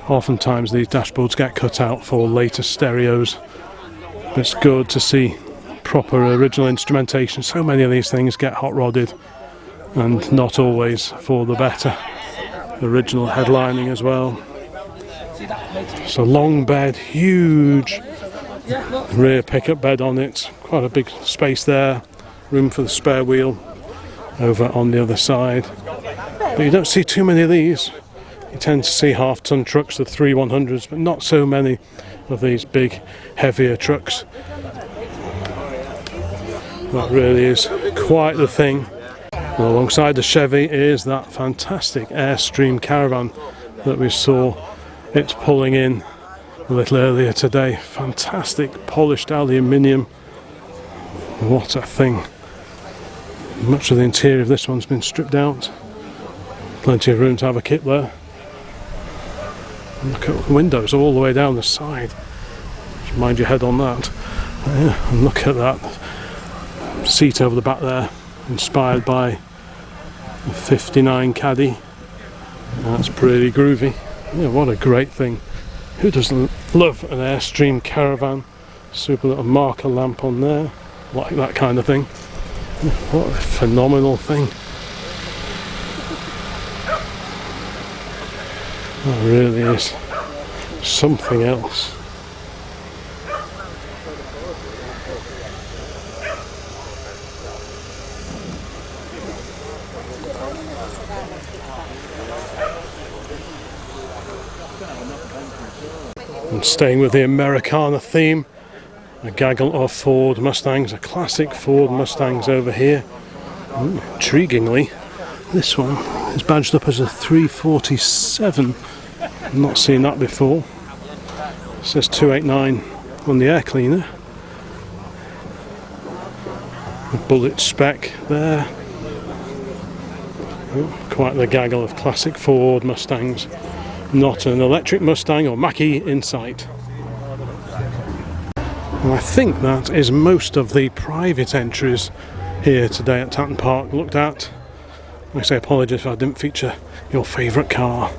Oftentimes these dashboards get cut out for later stereos. But it's good to see proper original instrumentation. So many of these things get hot rodded, and not always for the better. Original headlining as well. It's a long bed, huge rear pickup bed on it. Quite a big space there. Room for the spare wheel over on the other side. But you don't see too many of these. You tend to see half-ton trucks, the 3100s, but not so many of these big, heavier trucks. That really is quite the thing. And alongside the Chevy is that fantastic Airstream caravan that we saw it pulling in a little earlier today. Fantastic polished aluminium. What a thing. Much of the interior of this one's been stripped out. Plenty of room to have a kit there. And look at the windows all the way down the side. Just mind your head on that. Yeah, and look at that seat over the back there, inspired by the 59 Caddy. That's pretty groovy. Yeah, what a great thing. Who doesn't love an Airstream caravan? Super little marker lamp on there, like that kind of thing. What a phenomenal thing. That really is something else. And staying with the Americana theme, a gaggle of Ford Mustangs, a classic Ford Mustangs over here. Intriguingly, this one is badged up as a 347. I've not seen that before. It says 289 on the air cleaner. A bullet spec there. Quite the gaggle of classic Ford Mustangs. Not an electric Mustang or Mach-E in sight. And I think that is most of the private entries here today at Tatton Park looked at. I say apologies if I didn't feature your favourite car,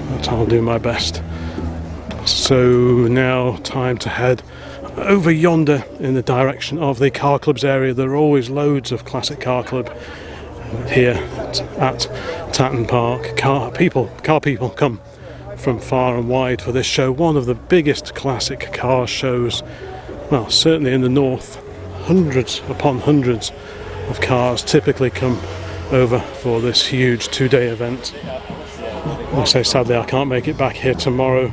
but I'll do my best. So now time to head over yonder in the direction of the car clubs area. There are always loads of classic car club here at Tatton Park. Car people come from far and wide for this show. One of the biggest classic car shows, well, certainly in the north. Hundreds upon hundreds of cars typically come over for this huge 2-day event. I say sadly I can't make it back here tomorrow,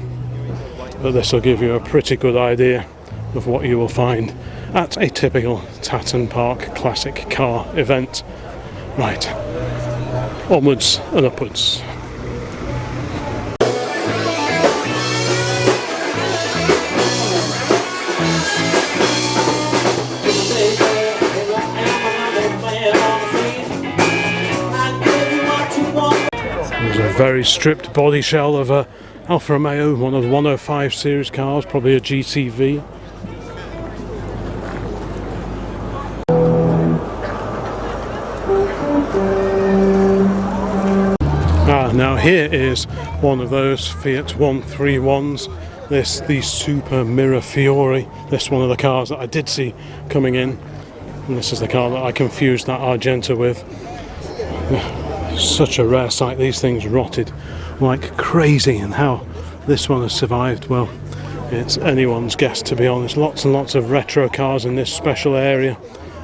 but this will give you a pretty good idea of what you will find at a typical Tatton Park classic car event. Right, onwards and upwards. There's a very stripped body shell of a Alfa Romeo, one of the 105 series cars, probably a GTV. Now here is one of those Fiat 131s. The Super Mirafiori. This one of the cars that I did see coming in, and this is the car that I confused that Argenta with. Such a rare sight. These things rotted like crazy, and how this one has survived, well, it's anyone's guess, to be honest. Lots and lots of retro cars in this special area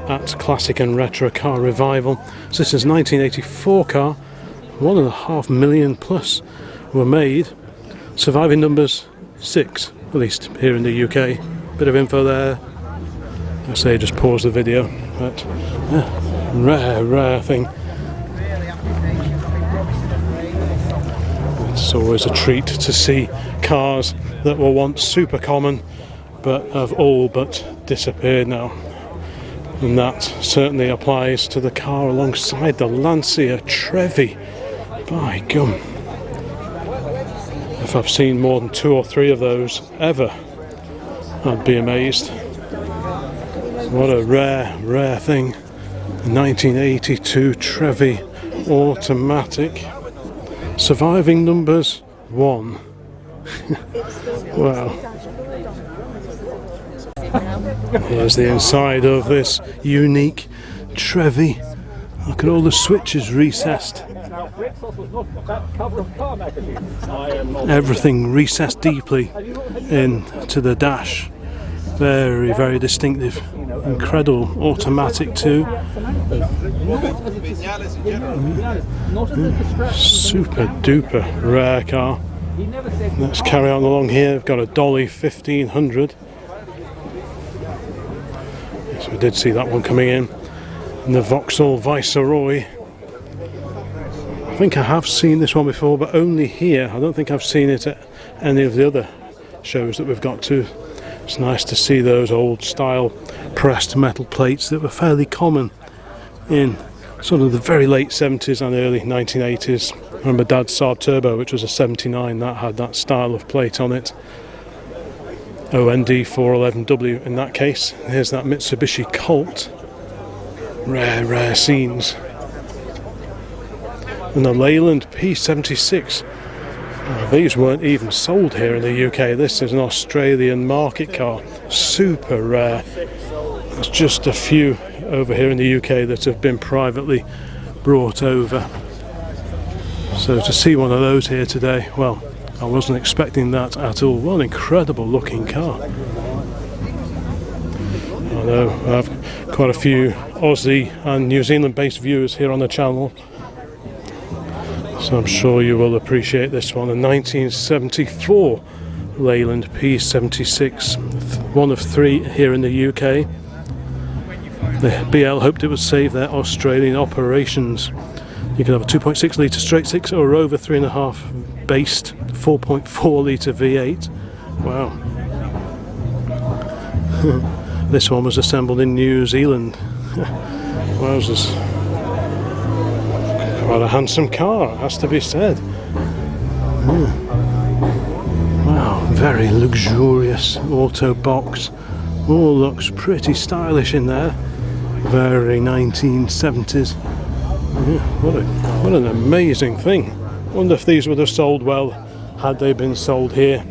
at Classic and Retro Car Revival. So this is a 1984 car. 1.5 million plus were made. Surviving numbers 6, at least here in the UK. Bit of info there. I say just pause the video, but yeah, rare thing. It's always a treat to see cars that were once super common but have all but disappeared now. And that certainly applies to the car alongside the Lancia Chevy. By gum. If I've seen more than 2 or 3 of those ever, I'd be amazed. What a rare thing. 1982 Chevy automatic. Surviving numbers 1. Wow. Here's the inside of this unique Chevy. Look at all the switches recessed. Everything recessed deeply into the dash. Very distinctive. Incredible. Automatic too. Super duper rare car. Let's carry on along here. We've got a Dolly 1500. So we did see that one coming in. And the Vauxhall Viceroy. I think I have seen this one before, but only here. I don't think I've seen it at any of the other shows that we've got to. It's nice to see those old style pressed metal plates that were fairly common in sort of the very late 70s and early 1980s. I remember Dad's Saab Turbo, which was a 79, that had that style of plate on it. OND 411W in that case. Here's that Mitsubishi Colt. Rare scenes. And the Leyland P76. These weren't even sold here in the UK. This is an Australian market car. Super rare. There's just a few over here in the UK that have been privately brought over. So to see one of those here today, well, I wasn't expecting that at all. What an incredible looking car. I know I have quite a few Aussie and New Zealand based viewers here on the channel, so I'm sure you will appreciate this one. A 1974 Leyland P76, one of 3 here in the UK. The BL hoped it would save their Australian operations. You can have a 2.6 litre straight 6 or over 3.5 based 4.4 litre V8. Wow. This one was assembled in New Zealand. Wowzers. Quite a handsome car, has to be said. Wow, very luxurious auto box. All looks pretty stylish in there. Very 1970s. What an amazing thing. Wonder if these would have sold well had they been sold here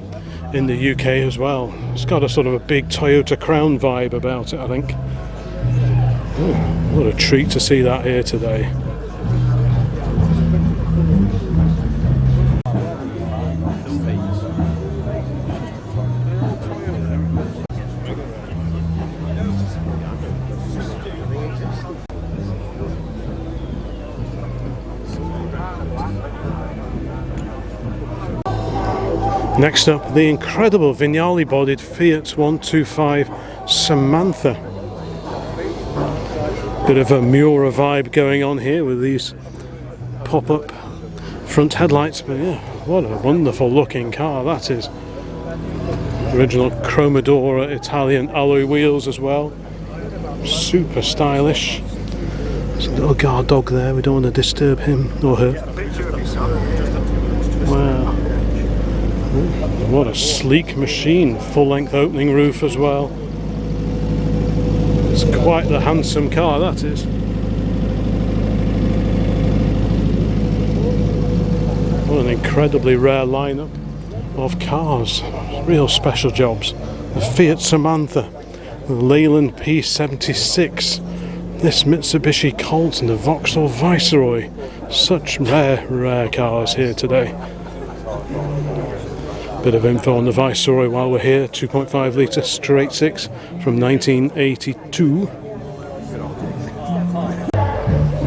in the UK as well. It's got a sort of a big Toyota Crown vibe about it, I think. What a treat to see that here today. Next up, the incredible Vignale bodied Fiat 125 Samantha. Bit of a Miura vibe going on here with these pop-up front headlights, but yeah, what a wonderful looking car that is. Original Chromadora Italian alloy wheels as well. Super stylish. There's a little guard dog there, we don't want to disturb him or her. Wow. What a sleek machine, full-length opening roof as well. It's quite the handsome car, that is. an incredibly rare lineup of cars, real special jobs. The Fiat Samantha, the Leyland P76, this Mitsubishi Colt and the Vauxhall Viceroy. Such rare cars here today. Bit of info on the Viceroy while we're here. 2.5 litre straight six from 1982.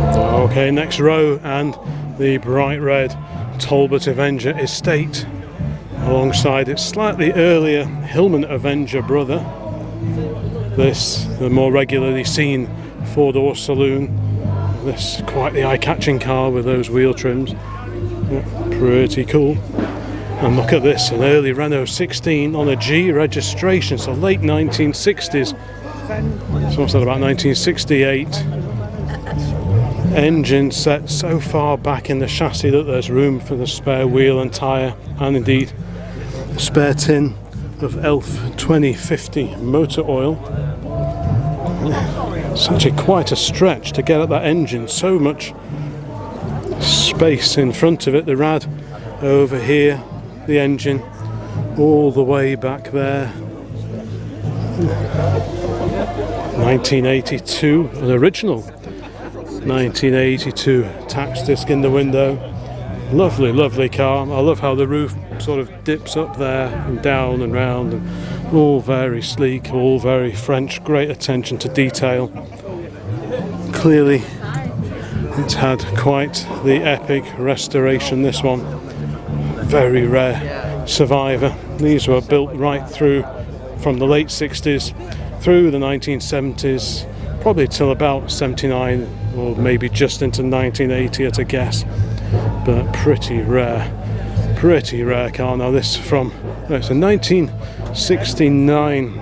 Okay, next row, and the bright red Talbot Avenger Estate alongside its slightly earlier Hillman Avenger brother. This, the more regularly seen four-door saloon. This quite the eye-catching car with those wheel trims. Yeah, pretty cool. And look at this, an early Renault 16 on a G registration, so late 1960s. So what's that, about 1968? Engine set so far back in the chassis that there's room for the spare wheel and tyre, and indeed a spare tin of ELF 2050 motor oil. Such quite a stretch to get at that engine, so much space in front of it. The rad over here, the engine all the way back there. 1982, an original 1982 tax disc in the window. Lovely car. I love how the roof sort of dips up there and down and round, and all very sleek, all very French. Great attention to detail. Clearly it's had quite the epic restoration, this one. Very rare survivor. These were built right through from the late 60s through the 1970s, probably till about 79 or maybe just into 1980 at a guess. But pretty rare car. Now this from, it's a 1969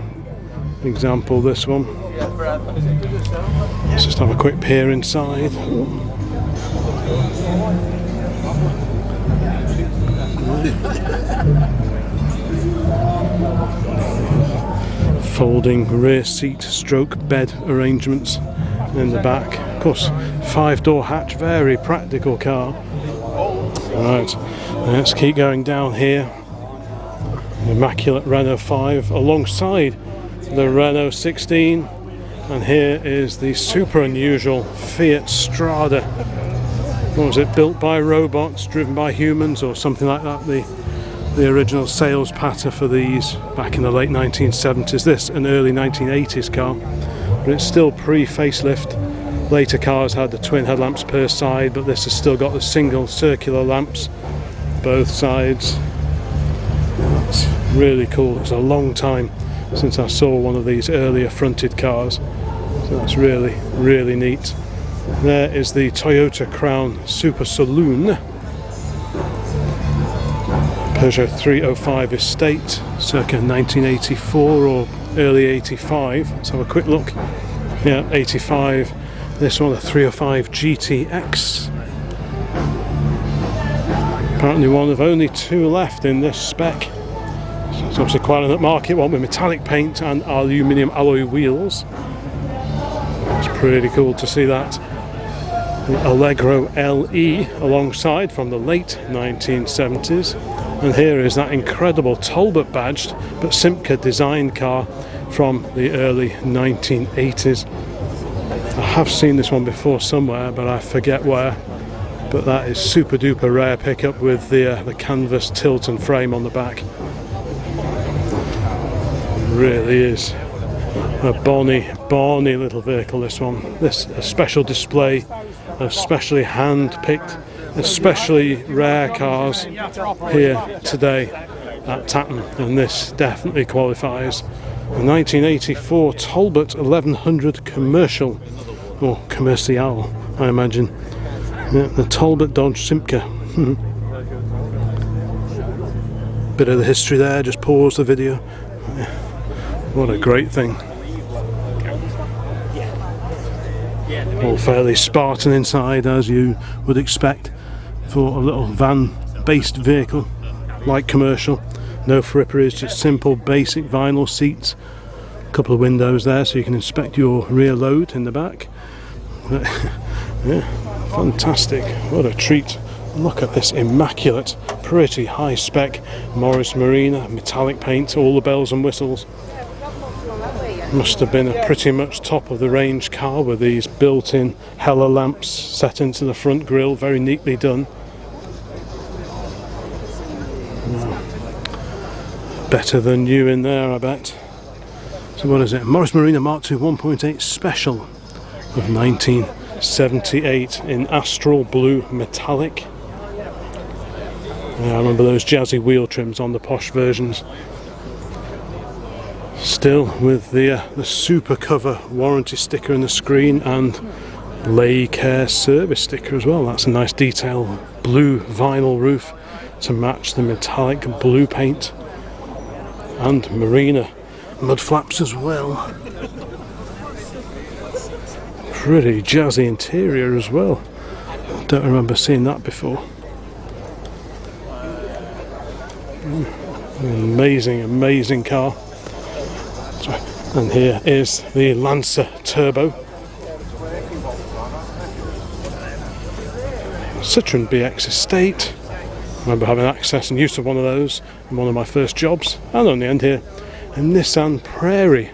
example, this one. Let's just have a quick peer inside. Folding rear seat stroke bed arrangements in the back. Of course, 5-door hatch, very practical car. Right, let's keep going down here. Immaculate Renault 5 alongside the Renault 16, and here is the super unusual Fiat Strada. What was it, built by robots, driven by humans, or something like that? The original sales patter for these back in the late 1970s. This an early 1980s car, but it's still pre-facelift. Later cars had the twin headlamps per side, but this has still got the single circular lamps both sides. That's really cool. It's a long time since I saw one of these earlier fronted cars, so that's really neat. There is the Toyota Crown Super Saloon, Peugeot 305 Estate, circa 1984 or early 85. Let's have a quick look. Yeah, 85. This one, a 305 GTX. Apparently one of only two left in this spec. So it's obviously quite an upmarket one with metallic paint and aluminium alloy wheels. It's pretty cool to see that. The Allegro LE alongside from the late 1970s. And here is that incredible Talbot badged but Simca designed car from the early 1980s. I have seen this one before somewhere, but I forget where. But that is super duper rare pickup with the canvas tilt and frame on the back. It really is a bonny little vehicle, this one. This a special display of specially hand-picked, especially rare cars here today at Tatton, and this definitely qualifies. A 1984 Talbot 1100 commercial, or commercial, I imagine. Yeah, the Talbot Dodge Simca. Bit of the history there, just pause the video. Yeah. What a great thing. All fairly Spartan inside, as you would expect for a little van-based vehicle, like commercial. No fripperies, just simple basic vinyl seats. A couple of windows there so you can inspect your rear load in the back. Yeah, fantastic. What a treat. Look at this immaculate, pretty high-spec Morris Marina, metallic paint, all the bells and whistles. Must have been a pretty much top-of-the-range car with these built-in hella lamps set into the front grille, very neatly done. Better than new in there, I bet. So what is it? Morris Marina Mark II 1.8 Special of 1978 in astral blue metallic. Yeah, I remember those jazzy wheel trims on the posh versions. Still with the super cover warranty sticker in the screen and Lay Care service sticker as well. That's a nice detail blue vinyl roof to match the metallic blue paint. And Marina mud flaps as well. Pretty jazzy interior as well. Don't remember seeing that before. Amazing, amazing car. And here is the Lancer Turbo. Citroen BX Estate. I remember having access and use to one of those in one of my first jobs. And on the end here, a Nissan Prairie.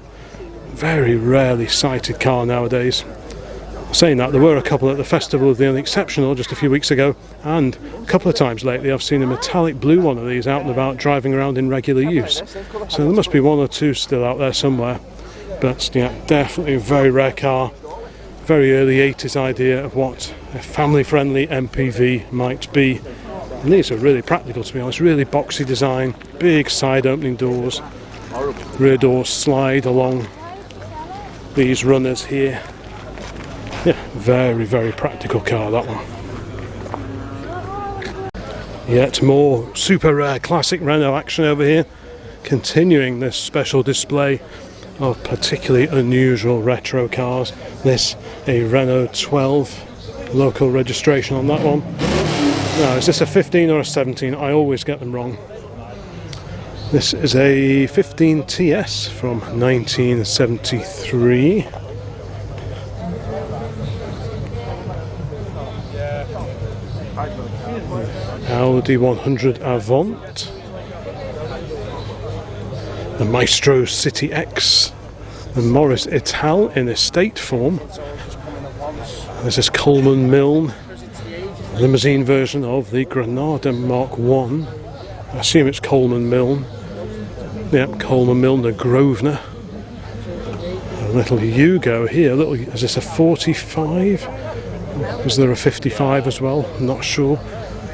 Very rarely sighted car nowadays. Saying that, there were a couple at the Festival of the Unexceptional just a few weeks ago, and a couple of times lately I've seen a metallic blue one of these out and about driving around in regular use. So there must be one or two still out there somewhere. But yeah, definitely a very rare car. Very early 80s idea of what a family-friendly MPV might be. And these are really practical, to be honest. Really boxy design, big side opening doors. Rear doors slide along these runners here. Yeah, very, very practical car, that one. Yet more super rare classic Renault action over here, continuing this special display of particularly unusual retro cars. This, a Renault 12, local registration on that one. Now, is this a 15 or a 17? I always get them wrong. This is a 15 TS from 1973. Audi 100 Avant, the Maestro City X, the Morris Ital in estate form. This is Coleman Milne, limousine version of the Granada Mark I. I assume it's Coleman Milne. Yep, Coleman Milne, the Grosvenor. A little Yugo here. Is this a 45? Is there a 55 as well? Not sure.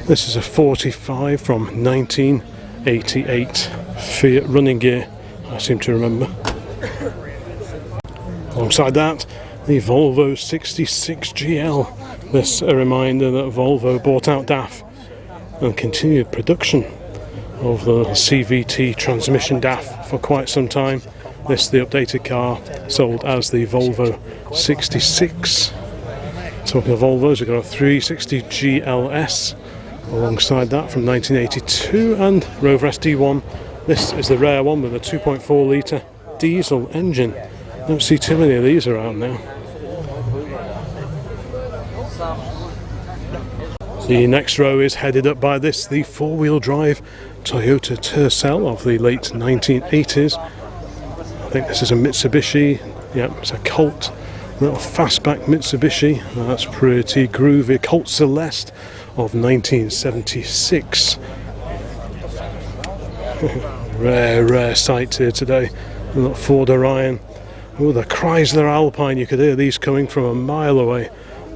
This is a 45 from 1988. Fiat running gear, I seem to remember. Alongside that, the Volvo 66 GL. This a reminder that Volvo bought out DAF and continued production of the CVT transmission DAF for quite some time. This, the updated car, sold as the Volvo 66. Talking of Volvos, we've got a 360 GLS alongside that from 1982, and Rover SD1. This is the rare one with a 2.4 litre diesel engine. Don't see too many of these around now. The next row is headed up by this, the four-wheel drive Toyota Tercel of the late 1980s. I think this is a Mitsubishi. Yep, it's a Colt. Little fastback Mitsubishi. That's pretty groovy. Colt Celeste of 1976. Rare sight here today. A little Ford Orion. Oh, the Chrysler Alpine. You could hear these coming from a mile away.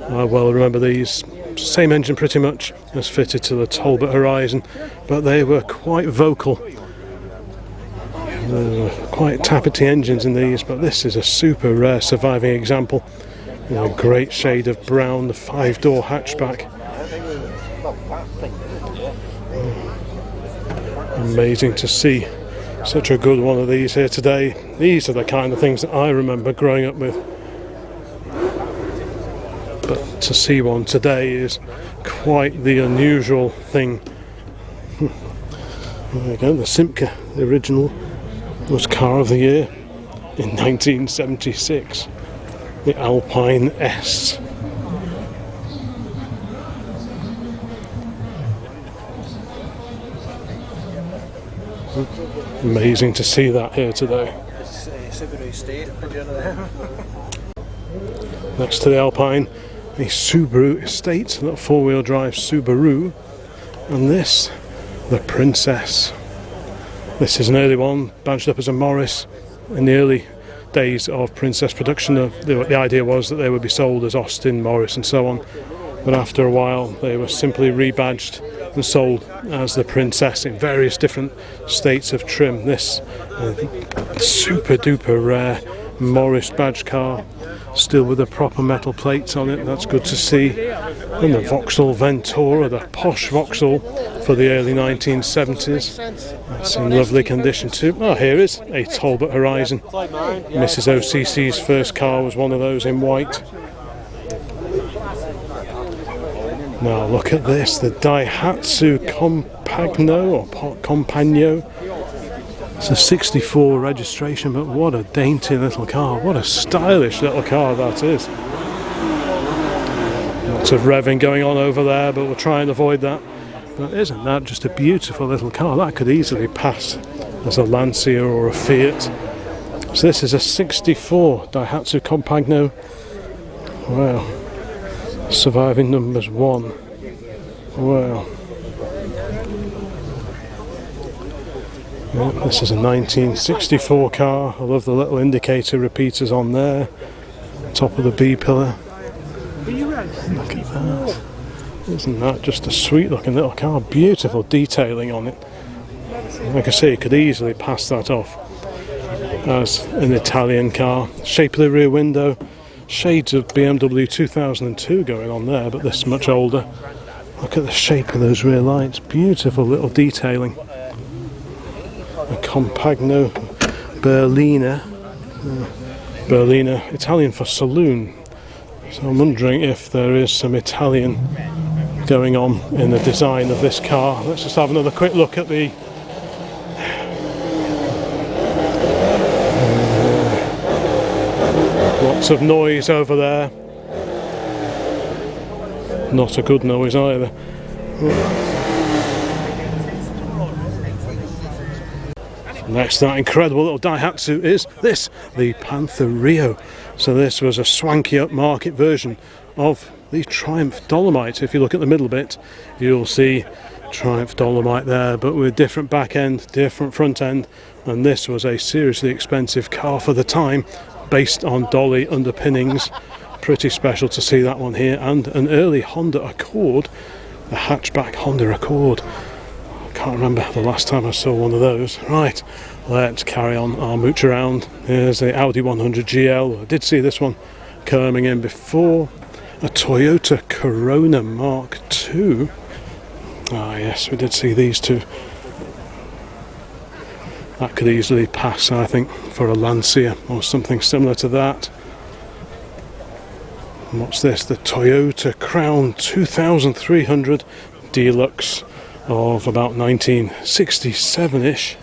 I well remember these. Same engine pretty much as fitted to the Talbot Horizon, but they were quite vocal. Quite tappety engines in these, but this is a super rare surviving example. A great shade of brown, the 5-door hatchback. Amazing to see such a good one of these here today. These are the kind of things that I remember growing up with. But to see one today is quite the unusual thing. There we go, the Simca, the original, was Car of the Year in 1976. The Alpine S. Amazing to see that here today. Next to the Alpine, a Subaru Estate, a little four-wheel drive Subaru, and this, the Princess. This is an early one, badged up as a Morris. In the early days of Princess production, the idea was that they would be sold as Austin, Morris and so on, but after a while they were simply rebadged and sold as the Princess in various different states of trim. This super duper rare Morris badge car, still with the proper metal plates on it, that's good to see. And the Vauxhall Ventura, the posh Vauxhall for the early 1970s, that's in lovely condition too. Oh, here is a Talbot Horizon. Mrs. OCC's first car was one of those in white. Now look at this, the Daihatsu Compagno or Compagno. It's a 64 registration, but what a dainty little car. What a stylish little car that is. Lots of revving going on over there, but we'll try and avoid that. But isn't that just a beautiful little car? That could easily pass as a Lancia or a Fiat. So this is a 64 Daihatsu Compagno. Wow. Surviving numbers 1. Wow. Yeah, this is a 1964 car. I love the little indicator repeaters on there. Top of the B pillar. Look at that. Isn't that just a sweet looking little car? Beautiful detailing on it. Like I say, you could easily pass that off as an Italian car. Shape of the rear window. Shades of BMW 2002 going on there, but this is much older. Look at the shape of those rear lights. Beautiful little detailing. A Compagno Berliner. Berliner, Italian for saloon. So I'm wondering if there is some Italian going on in the design of this car. Let's just have another quick look at the lots of noise over there. Not a good noise either. Next to that incredible little Daihatsu is this, the Panther Rio. So this was a swanky upmarket version of the Triumph Dolomite. If you look at the middle bit, you'll see Triumph Dolomite there, but with different back end, different front end, and this was a seriously expensive car for the time, based on dolly underpinnings. Pretty special to see that one here. And an early Honda Accord, a hatchback Honda Accord. I can't remember the last time I saw one of those. Right, let's carry on our mooch around. Here's the Audi 100 GL. I did see this one coming in before. A Toyota Corona Mark II. Ah yes, we did see these two. That could easily pass, I think, for a Lancia or something similar to that. And what's this? The Toyota Crown 2300 Deluxe of about 1967-ish.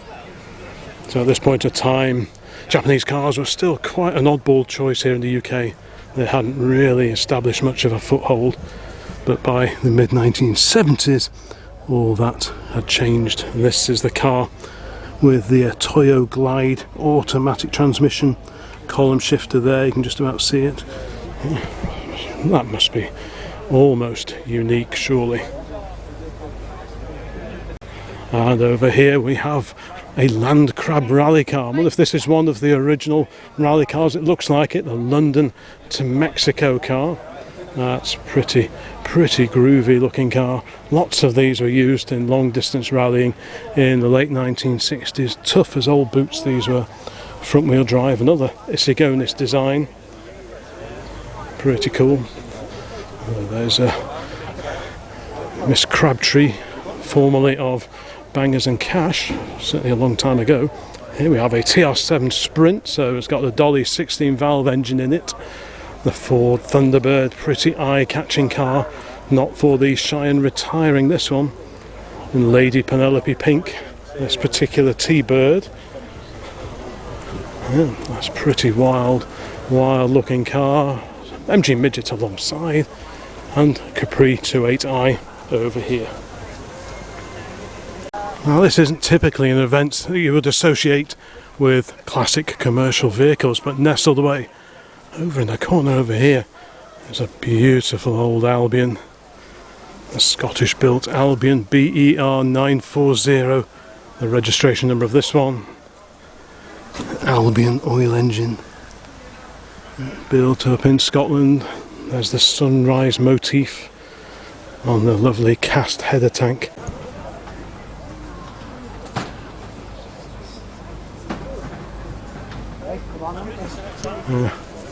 So at this point of time, Japanese cars were still quite an oddball choice here in the UK. They hadn't really established much of a foothold, but by the mid-1970s, all that had changed. And this is the car with the Toyo Glide automatic transmission, column shifter there, you can just about see it. That must be almost unique, surely. And over here we have a Land Crab rally car. I wonder if this is one of the original rally cars. It looks like it, the London to Mexico car. That's pretty groovy looking car. Lots of these were used in long distance rallying in the late 1960s. Tough as old boots these were. Front wheel drive, another Isigonis design. Pretty cool. There's Miss Crabtree, formerly of Bangers and Cash, certainly a long time ago. Here we have a TR7 Sprint, so it's got the Dolly 16 valve engine in it. The Ford Thunderbird, pretty eye-catching car, not for the shy and retiring, this one. And Lady Penelope Pink, this particular T-Bird. Yeah, that's pretty wild looking car. MG Midget alongside, and Capri 28i over here. Now this isn't typically an event that you would associate with classic commercial vehicles, but nestled away over in the corner over here is a beautiful old Albion, a Scottish built Albion BER 940, the registration number of this one. Albion oil engine, built up in Scotland. There's the sunrise motif on the lovely cast header tank.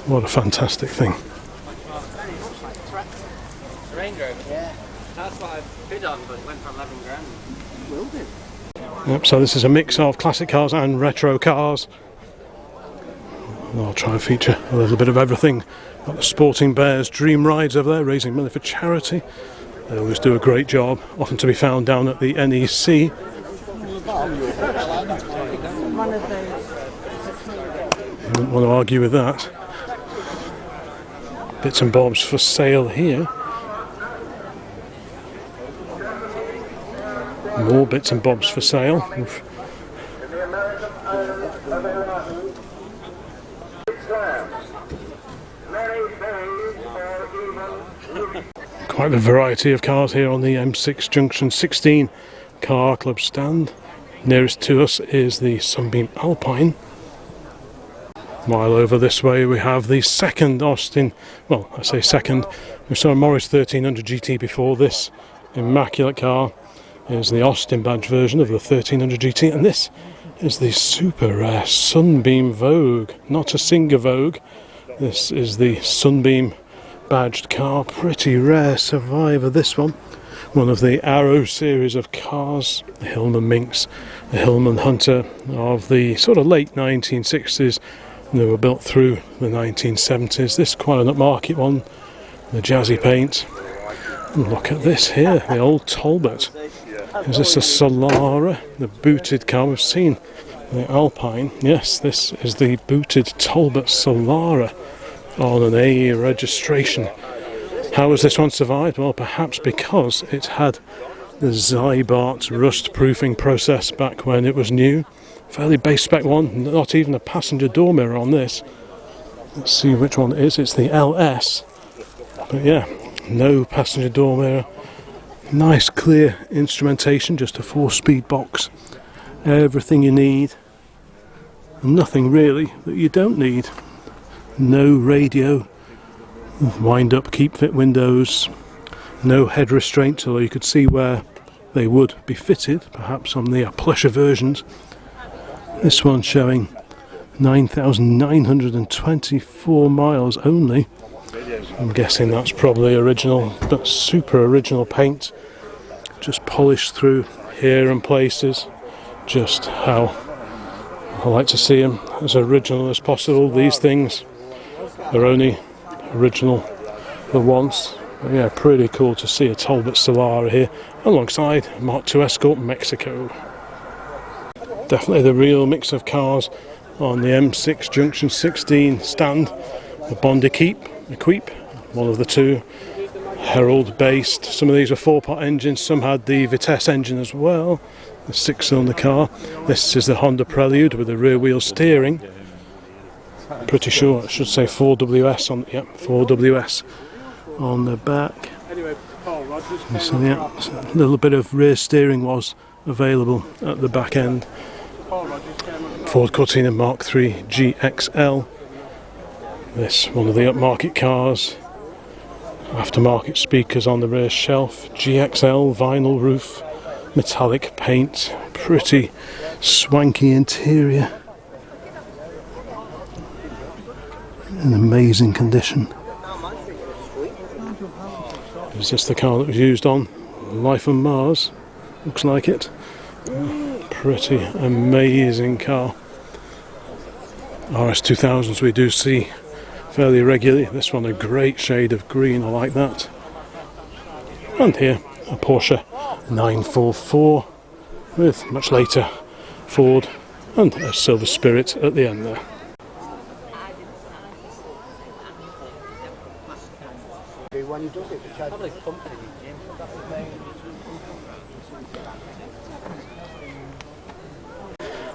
What a fantastic thing. Range Rover? Yeah. That's what I bid on, but it went for 11 grand. Will do. Yep, so this is a mix of classic cars and retro cars. And I'll try and feature a little bit of everything. Got the Sporting Bears Dream Rides over there, raising money for charity. They always do a great job, often to be found down at the NEC. I wouldn't want to argue with that. Bits and bobs for sale here. More bits and bobs for sale. Oof. Quite a variety of cars here on the M6 Junction 16 Car Club stand. Nearest to us is the Sunbeam Alpine. A mile over this way we have the second Austin, well I say second, we saw a Morris 1300 GT before. This immaculate car is the Austin badge version of the 1300 GT, and this is the super rare Sunbeam Vogue, not a Singer Vogue. This is the Sunbeam badged car, pretty rare survivor this one. One of the Arrow series of cars, the Hillman Minx, the Hillman Hunter of the sort of late 1960s. They were built through the 1970s. This is quite an upmarket one, the jazzy paint. And look at this here, the old Talbot. Is this a Solara, the booted car? We've seen the Alpine. Yes, this is the booted Talbot Solara on an A registration. How has this one survived? Well, perhaps because it had the Zybart rust proofing process back when it was new. Fairly base spec one, not even a passenger door mirror on this. Let's see which one it is. It's the LS. But yeah, no passenger door mirror. Nice clear instrumentation, just a 4-speed box. Everything you need. Nothing really that you don't need. No radio. Wind up keep fit windows. No head restraints, although you could see where they would be fitted, perhaps on the plusher versions. This one showing 9,924 miles only. I'm guessing that's probably original, but super original paint. Just polished through here and places. Just how I like to see them, as original as possible. These things are only original for once. But yeah, pretty cool to see a Talbot Solara here alongside Mark II Escort Mexico. Definitely the real mix of cars on the M6 Junction 16 stand. The Bondi Coupe, one of the two, Herald based. Some of these were 4-pot engines, some had the Vitesse engine as well, the 6-cylinder car. This is the Honda Prelude with the rear wheel steering. Pretty sure it should say 4WS on, yep, 4WS on the back. So yeah, a little bit of rear steering was available at the back end. Ford Cortina Mark III GXL. This one of the upmarket cars. Aftermarket speakers on the rear shelf. GXL vinyl roof, metallic paint, pretty swanky interior. In amazing condition. Is this the car that was used on Life on Mars? Looks like it. Pretty amazing car. RS2000s we do see fairly regularly. This one a great shade of green, I like that. And here a Porsche 944 with much later Ford and a Silver Spirit at the end there. When he does it,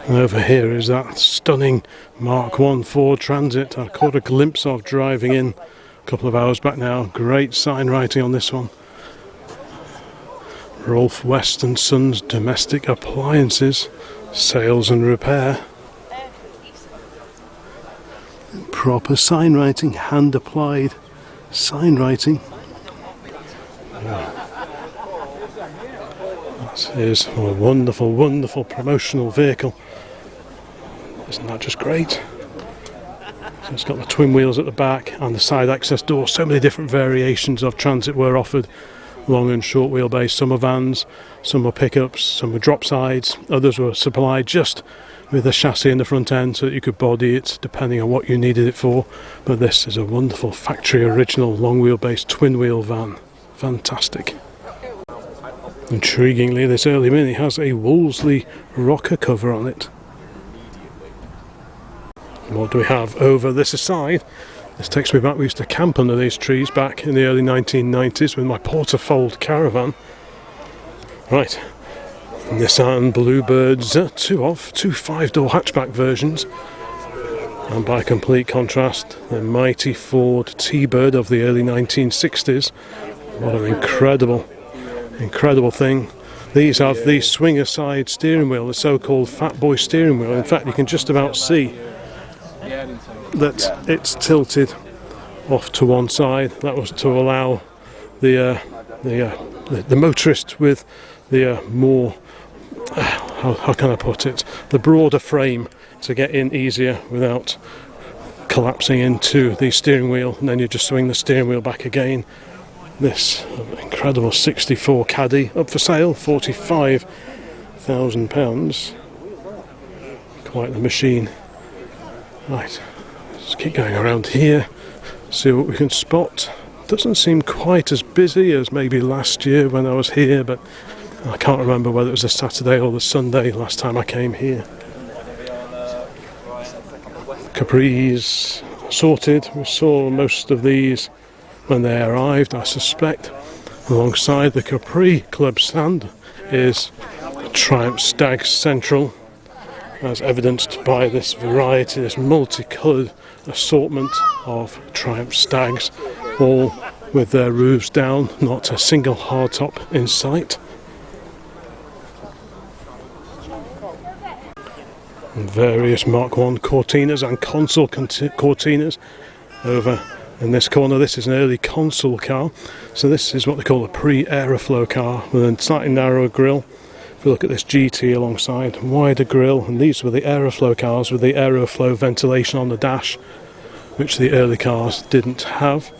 And over here is that stunning Mark I Ford Transit I caught a glimpse of driving in a couple of hours back now. Great sign writing on this one. Rolf West and Sons Domestic Appliances, Sales and Repair. Proper sign writing, hand applied sign writing. That is a wonderful, wonderful promotional vehicle. Isn't that just great? So it's got the twin wheels at the back and the side access door. So many different variations of Transit were offered. Long and short wheelbase. Some are vans, some were pickups, some were drop sides. Others were supplied just with a chassis in the front end so that you could body it depending on what you needed it for. But this is a wonderful factory original long wheelbase twin wheel van. Fantastic. Intriguingly, this early Mini has a Wolseley rocker cover on it. What do we have over this side? This takes me back. We used to camp under these trees back in the early 1990s with my Portafold caravan. Right, Nissan Bluebirds, two 5-door hatchback versions. And by complete contrast, the mighty Ford T-Bird of the early 1960s. What an incredible thing. These have the swinger side steering wheel, the so-called Fat Boy steering wheel. In fact, you can just about see that it's tilted off to one side. That was to allow the motorist with the more how can I put it, the broader frame to get in easier without collapsing into the steering wheel, and then you just swing the steering wheel back again. This incredible 64 Caddy up for sale, £45,000. Quite the machine. Right, let's keep going around here, see what we can spot. Doesn't seem quite as busy as maybe last year when I was here, but I can't remember whether it was the Saturday or the Sunday last time I came here. Capris sorted. We saw most of these when they arrived, I suspect. Alongside the Capri Club stand is Triumph Stag Central, as evidenced by this variety, this multicoloured assortment of Triumph Stags, all with their roofs down, not a single hardtop in sight. And various Mark I Cortinas and Consul Cortinas over in this corner. This is an early Consul car, so this is what they call a pre-Aeroflow car with a slightly narrower grille. If you look at this GT alongside, wider grille, and these were the Aeroflow cars with the Aeroflow ventilation on the dash, which the early cars didn't have.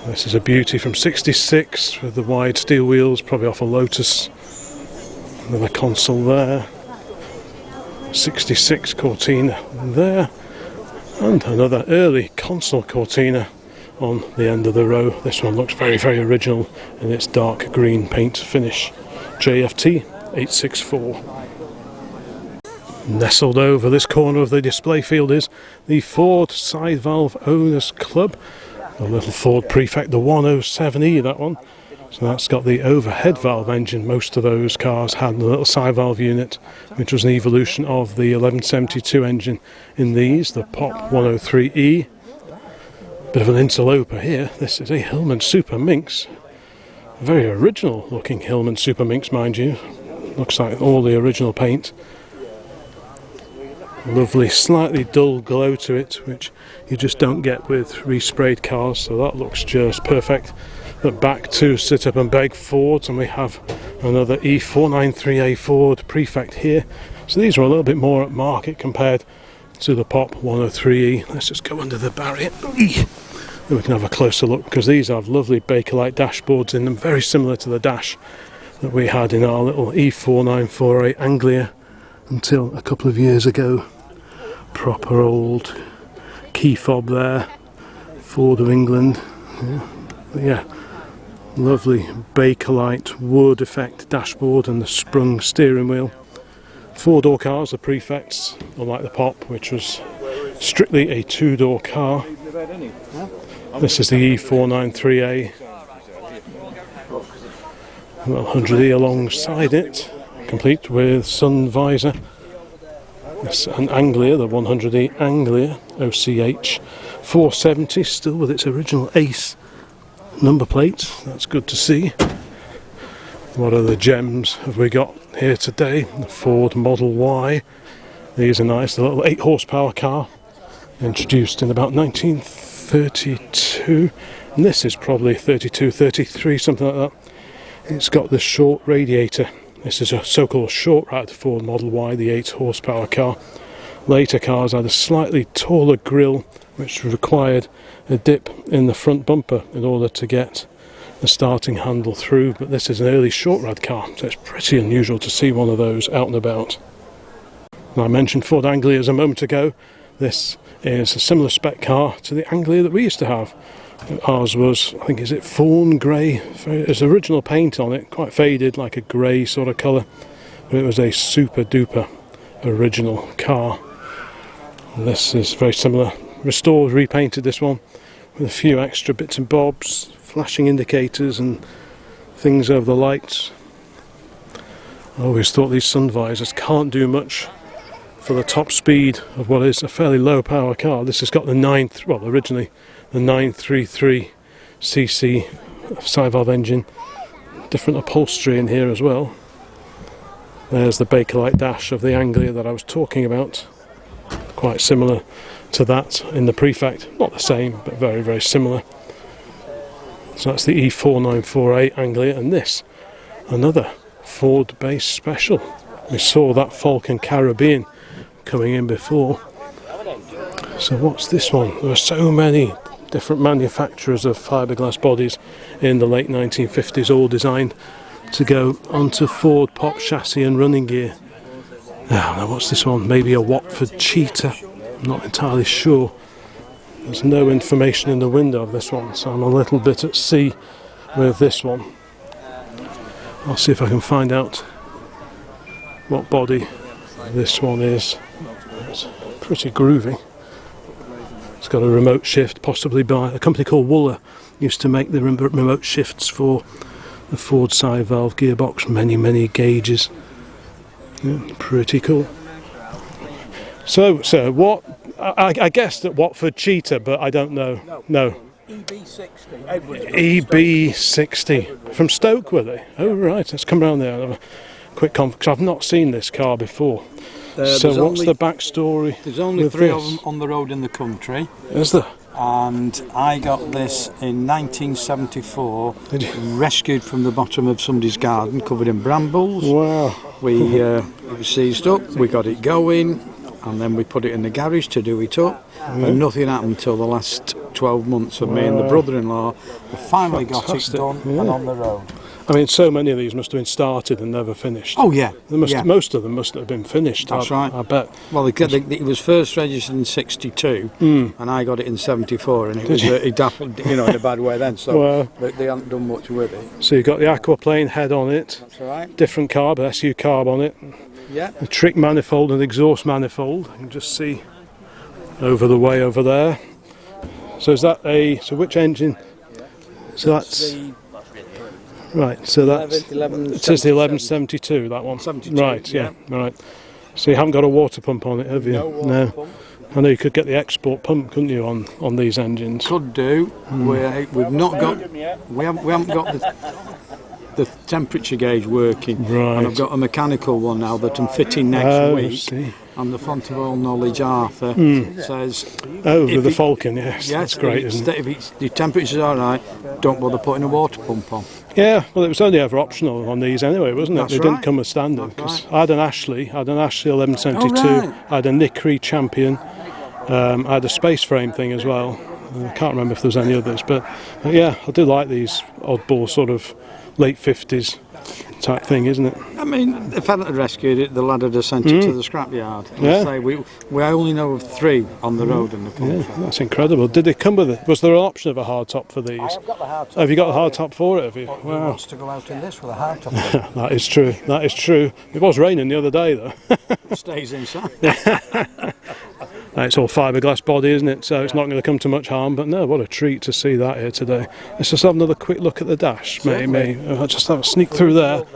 This is a beauty from '66 with the wide steel wheels, probably off a Lotus. Another Consul there. 66 Cortina there, and another early Consul Cortina on the end of the row. This one looks very, very original in its dark green paint finish. JFT 864. Nestled over this corner of the display field is the Ford Side Valve Owners Club, a little Ford Prefect, the 107E, that one. So that's got the overhead valve engine. Most of those cars had a little side valve unit, which was an evolution of the 1172 engine in these, the POP 103E. Bit of an interloper here. This is a Hillman Super Minx. Very original looking Hillman Super Minx, mind you. Looks like all the original paint. Lovely, slightly dull glow to it, which you just don't get with resprayed cars, so that looks just perfect. But back to Sit Up and Beg Fords, and we have another E493A Ford Prefect here. So these are a little bit more at market compared to the POP 103E. Let's just go under the barrier. Then we can have a closer look, because these have lovely Bakelite dashboards in them, very similar to the dash that we had in our little E494A Anglia until a couple of years ago. Proper old key fob there, Ford of England. Yeah. Lovely Bakelite wood effect dashboard and the sprung steering wheel. 4-door cars, the Prefects, unlike the POP, which was strictly a 2-door car. This is the E493A. Well, 100E alongside it, complete with sun visor It's an Anglia, the 100e Anglia OCH 470, still with its original Ace number plate. That's good to see. What other gems have we got here today? The Ford Model Y. These are nice. The little 8 horsepower car, introduced in about 1932. And this is probably 32, 33, something like that. It's got the short radiator. This is a so-called short rad Ford Model Y, the 8 horsepower car. Later cars had a slightly taller grille, which required a dip in the front bumper in order to get the starting handle through, but this is an early short rad car, so it's pretty unusual to see one of those out and about. And I mentioned Ford Anglias a moment ago. This is a similar spec car to the Anglia that we used to have. Ours was, I think, is it fawn grey? There's original paint on it, quite faded, like a grey sort of colour, but it was a super duper original car. And this is very similar, restored, repainted this one, with a few extra bits and bobs, flashing indicators and things over the lights. I always thought these sun visors can't do much for the top speed of what is a fairly low power car. This has got the originally the 933cc side valve engine, different upholstery in here as well. There's the Bakelite dash of the Anglia that I was talking about, quite similar to that in the prefect, not the same but very, very similar. So that's the E4948 Anglia, and this, another Ford base special. We saw that Falcon Caribbean coming in before. So what's this one? There are so many different manufacturers of fiberglass bodies in the late 1950s, all designed to go onto Ford pop chassis and running gear. Now what's this one? Maybe a Watford Cheetah? I'm not entirely sure. There's no information in the window of this one, so I'm a little bit at sea with this one. I'll see if I can find out what body this one is. It's pretty groovy. It's got a remote shift, possibly by a company called Wooler. Used to make the remote shifts for the Ford side valve gearbox, many gauges. Yeah, pretty cool. So what? I guessed at Watford Cheetah, but I don't know. No. EB60 from Stoke, were they? Oh right, let's come round there and have a quick because I've not seen this car before. So what's the backstory? There's only 3 of them on the road in the country. Is there? And I got this in 1974. Did you? Rescued from the bottom of somebody's garden, covered in brambles. Wow. It was seized up. We got it going, and then we put it in the garage to do it up. And nothing happened until the last 12 months of me and the brother-in-law. We finally got it done and on the road. I mean, so many of these must have been started and never finished. Oh yeah, most of them must have been finished. That's right. I bet. Well, it was first registered in '62, and I got it in '74, and it dappled, in a bad way then. So they haven't done much with it. So you've got the aquaplane head on it. That's right. Different carb, SU carb on it. Yeah. The trick manifold and exhaust manifold. You can just see over the way over there. So is that so which engine? So that's. Right, so that's it is the 1172, that one. 72, right, yeah, right. So you haven't got a water pump on it, have you? No water pump. I know you could get the export pump, couldn't you, on these engines? Could do. We've not got. We haven't got the temperature gauge working. Right. And I've got a mechanical one now that I'm fitting next week. See. And the font of all knowledge, Arthur, says... Oh, with the Falcon, yes. That's great, isn't it? If the temperature's all right, don't bother putting a water pump on. Yeah, well, it was only ever optional on these anyway, wasn't it? That's They didn't come with standard. That's Because I had an Ashley 1172, right. I had a Nickery Champion, I had a space frame thing as well. I can't remember if there's any others, but yeah, I do like these oddball sort of late 50s type thing, isn't it? I mean, if I had rescued it, the lad would have sent it to the scrapyard. Yeah. Say we only know of 3 on the road in the country. Yeah, that's incredible. Did they come with it? Was there an option of a hard top for these? I've got the hard top. Have you got the hard top for it? Have you? Who Wow. wants to go out in this with a hard top? That is true. That is true. It was raining the other day though. Stays inside. It's all fiberglass body, isn't it? So it's not going to come to much harm. But no, what a treat to see that here today. Let's just have another quick look at the dash, maybe. I'll just have a sneak through there.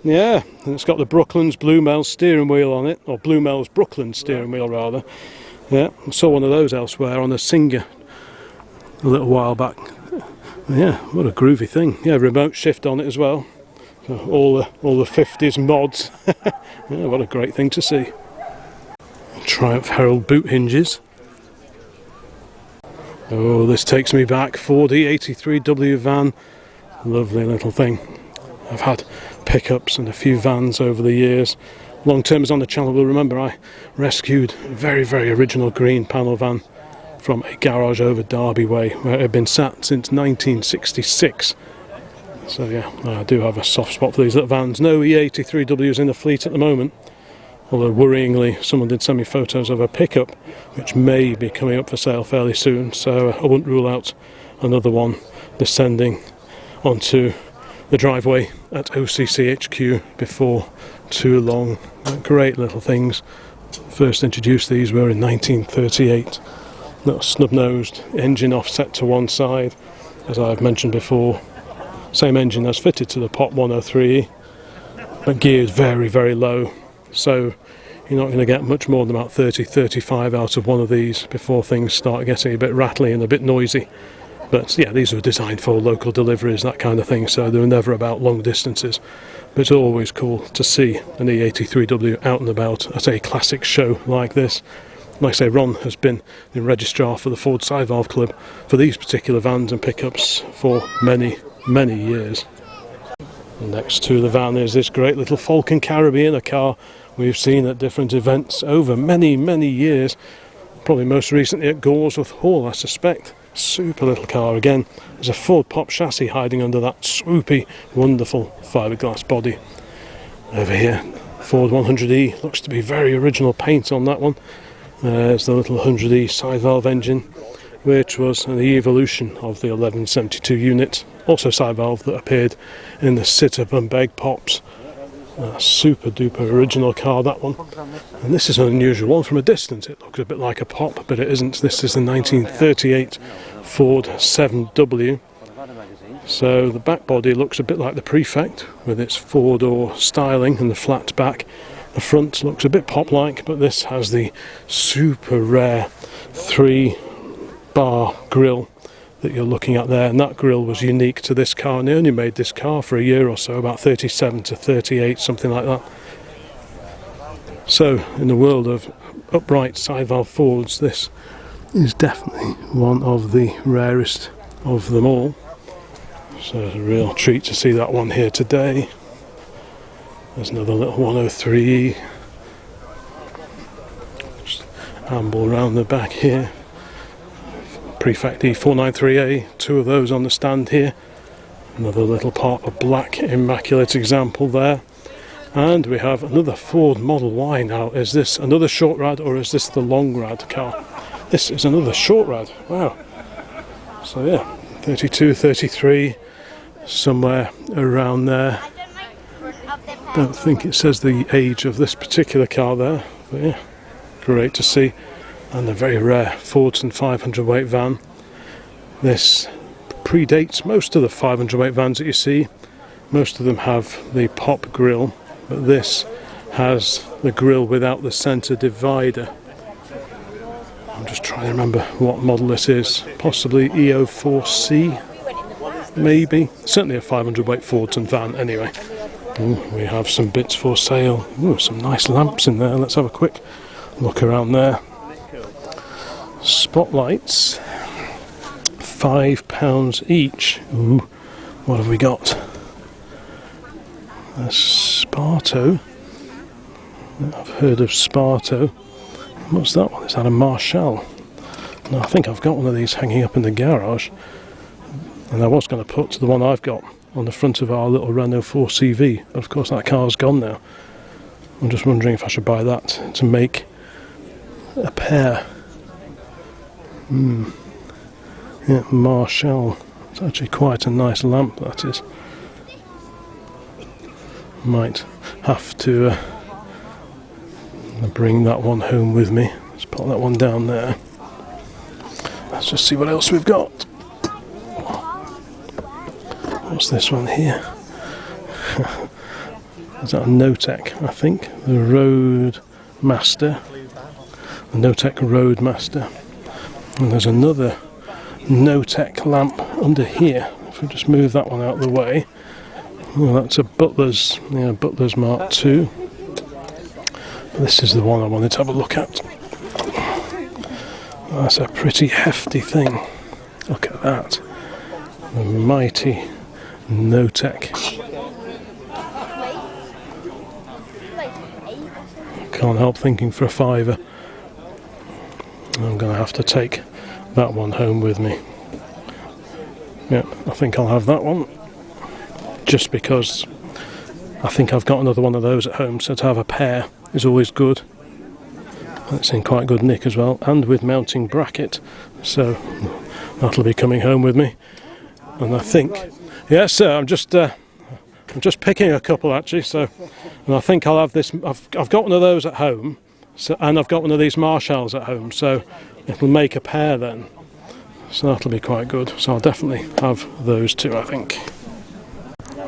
Yeah, and it's got the Brooklands Blue steering wheel on it, or Blue Brooklands steering wheel rather. Yeah, I saw one of those elsewhere on a Singer a little while back. Yeah, what a groovy thing. Yeah, remote shift on it as well. So all the 50s mods. Yeah, what a great thing to see. Triumph Herald boot hinges. Oh, this takes me back. Ford E83W van. Lovely little thing. I've had pickups and a few vans over the years. Long-termers on the channel will remember I rescued a very, very original green panel van from a garage over Derby Way where it had been sat since 1966. So yeah, I do have a soft spot for these little vans. No E83Ws in the fleet at the moment, although worryingly someone did send me photos of a pickup which may be coming up for sale fairly soon, so I wouldn't rule out another one descending onto the driveway at OCCHQ before too long. Great little things. First introduced these were in 1938. Little snub-nosed, engine offset to one side, as I've mentioned before. Same engine as fitted to the Pop 103, but geared very, very low. So you're not going to get much more than about 30-35 out of one of these before things start getting a bit rattly and a bit noisy. But yeah, these were designed for local deliveries, that kind of thing, so they were never about long distances. But it's always cool to see an E83W out and about at a classic show like this. Like I say, Ron has been the registrar for the Ford Side Valve Club for these particular vans and pickups for many, many years. Next to the van is this great little Falcon Caribbean, a car we've seen at different events over many, many years. Probably most recently at Goresworth Hall, I suspect. Super little car again. There's a Ford Pop chassis hiding under that swoopy, wonderful fiberglass body. Over here, Ford 100E, looks to be very original paint on that one. There's the little 100E side valve engine, which was an evolution of the 1172 unit, also side valve, that appeared in the Sit-Up and Beg Pops. Super duper original car, that one. And this is an unusual one. From a distance it looks a bit like a Pop, but it isn't. This is the 1938 Ford 7W. So the back body looks a bit like the Prefect with its four-door styling and the flat back. The front looks a bit Pop-like, but this has the super rare 3-bar grille that you're looking at there, and that grille was unique to this car, and they only made this car for a year or so, about 37 to 38, something like that. So in the world of upright side valve Fords, this is definitely one of the rarest of them all. So it's a real treat to see that one here today. There's another little 103E. Just amble around the back here. Prefect E493A, two of those on the stand here. Another little part of black immaculate example there. And we have another Ford Model Y now. Is this another short rad or is this the long rad car? This is another short rad, wow. So yeah, 32, 33, somewhere around there. Don't think it says the age of this particular car there, but yeah, great to see. And a very rare Fordson 500 weight van. This predates most of the 500 weight vans that you see. Most of them have the Pop grille, but this has the grille without the centre divider. I'm just trying to remember what model this is. Possibly E04C, maybe. Certainly a 500 weight Fordson van anyway. Ooh, we have some bits for sale. Ooh, some nice lamps in there. Let's have a quick look around there. Spotlights, £5 each. Ooh, what have we got? A Sparto. I've heard of Sparto. What's that one? Is that a Marshall? No, I think I've got one of these hanging up in the garage. And I was going to put the one I've got on the front of our little Renault 4CV. But of course that car's gone now. I'm just wondering if I should buy that to make a pair. Yeah, Marshall. It's actually quite a nice lamp, that is. Might have to bring that one home with me. Let's put that one down there. Let's just see what else we've got. What's this one here? Is that a Notec? I think the Roadmaster, the Notec Roadmaster, and there's another Notec lamp under here. If we just move that one out of the way, well, that's a Butler's, yeah, Butler's Mark II. This is the one I wanted to have a look at. That's a pretty hefty thing. Look at that. The mighty Notec. Can't help thinking for a £5. I'm going to have to take that one home with me. Yeah, I think I'll have that one. Just because I think I've got another one of those at home, so to have a pair is always good. It's in quite good nick as well, and with mounting bracket, so that'll be coming home with me. And I think, yes, sir, I'm just picking a couple actually. So, and I think I'll have this. I've got one of those at home, so, and I've got one of these Marshalls at home, so it'll make a pair then. So that'll be quite good. So I'll definitely have those two, I think.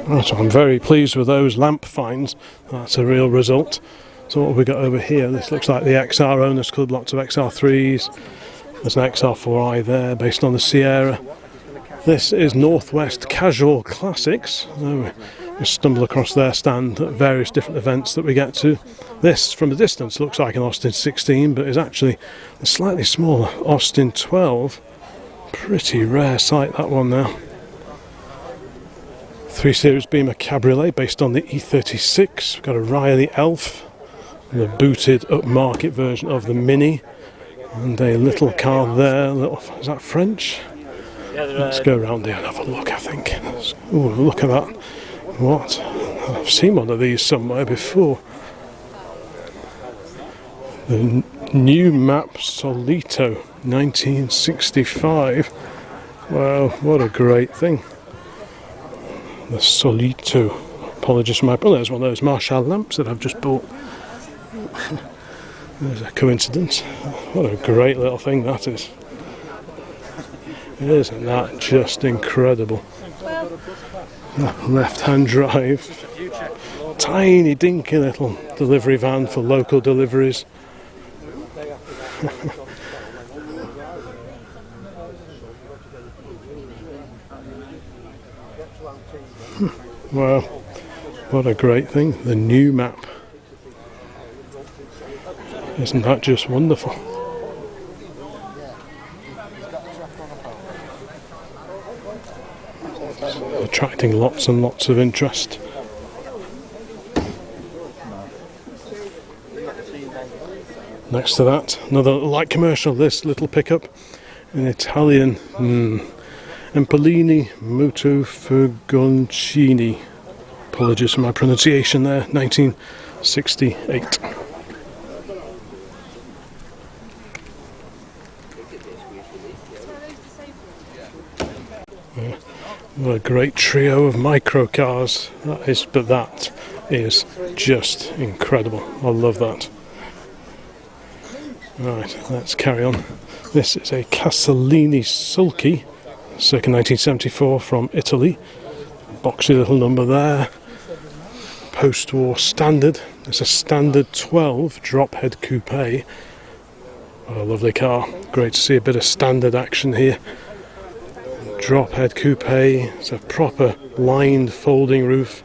Right, so I'm very pleased with those lamp finds. That's a real result. So what have we got over here? This looks like the XR Owners Club, lots of XR3s. There's an XR4i there based on the Sierra. This is Northwest Casual Classics. We stumble across their stand at various different events that we get to. This, from a distance, looks like an Austin 16, but is actually a slightly smaller Austin 12. Pretty rare sight, that one now. 3 Series Beamer Cabriolet based on the E36. We've got a Riley Elf, the booted upmarket version of the Mini, and a little car there. Is that French? Let's go around there and have a look, I think. Oh, look at that. What? I've seen one of these somewhere before. The new map Solito, 1965. Wow, what a great thing. The Solito. Apologies for my... Oh, there's one of those Marshall lamps that I've just bought. There's a coincidence. What a great little thing that is. Isn't that just incredible? Left-hand drive. Tiny dinky little delivery van for local deliveries. Wow, what a great thing. The new map. Isn't that just wonderful? Attracting lots and lots of interest. Next to that, another light commercial, this little pickup, an Italian Empolini Moto Furgoncini. Apologies for my pronunciation there, 1968. What a great trio of micro cars that is, but that is just incredible. I love that. Right, let's carry on. This is a Casalini Sulky, circa 1974 from Italy. Boxy little number there. Post-war standard. It's a standard 12 drop head coupe. What a lovely car. Great to see a bit of standard action here. Drop head coupe. It's a proper lined folding roof.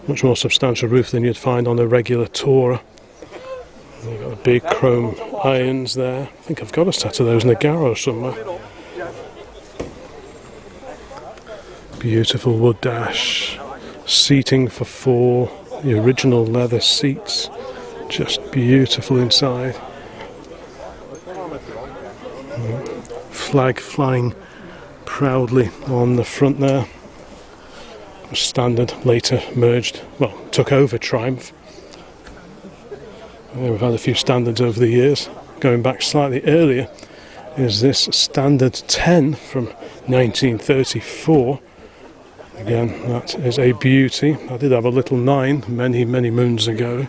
Much more substantial roof than you'd find on a regular Tourer. We've got the big chrome irons there. I think I've got a set of those in the garage somewhere. Beautiful wood dash. Seating for 4. The original leather seats. Just beautiful inside. Flag flying proudly on the front there. Standard, later merged, well, took over Triumph. We've had a few standards over the years. Going back slightly earlier is this standard 10 from 1934. Again, that is a beauty. I did have a little 9 many moons ago.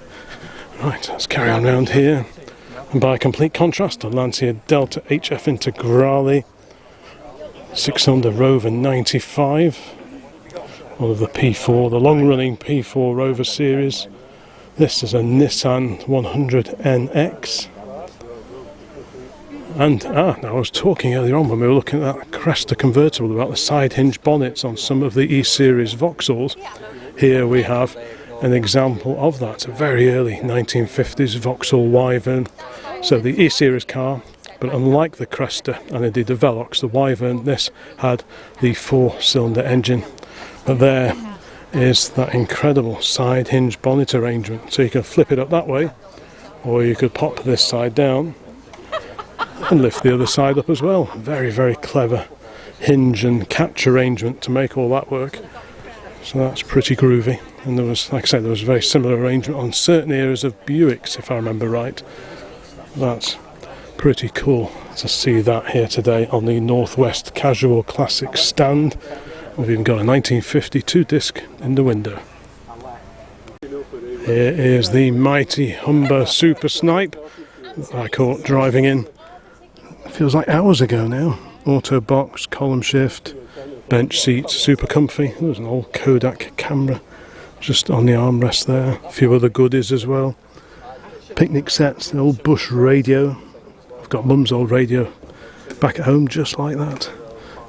Right, let's carry on round here. And by complete contrast, a Lancia Delta HF Integrale 6-cylinder Rover 95. one of the P4, the long-running P4 Rover series. This is a Nissan 100NX. And now I was talking earlier on when we were looking at that Cresta convertible about the side hinge bonnets on some of the E-Series Vauxhalls. Here we have an example of that, a very early 1950s Vauxhall Wyvern. So the E-Series car, but unlike the Cresta and indeed the Velox, the Wyvern, this had the 4-cylinder engine. But there is that incredible side hinge bonnet arrangement. So you can flip it up that way, or you could pop this side down and lift the other side up as well. Very, very clever hinge and catch arrangement to make all that work. So that's pretty groovy. And there was, like I said, there was a very similar arrangement on certain eras of Buicks, if I remember right. That's pretty cool to see that here today on the Northwest Casual Classic stand. We've even got a 1952 disc in the window. Here is the mighty Humber Super Snipe that I caught driving in. Feels like hours ago now. Auto box, column shift, bench seats, super comfy. There's an old Kodak camera just on the armrest there. A few other goodies as well. Picnic sets, the old Bush radio. I've got Mum's old radio back at home just like that.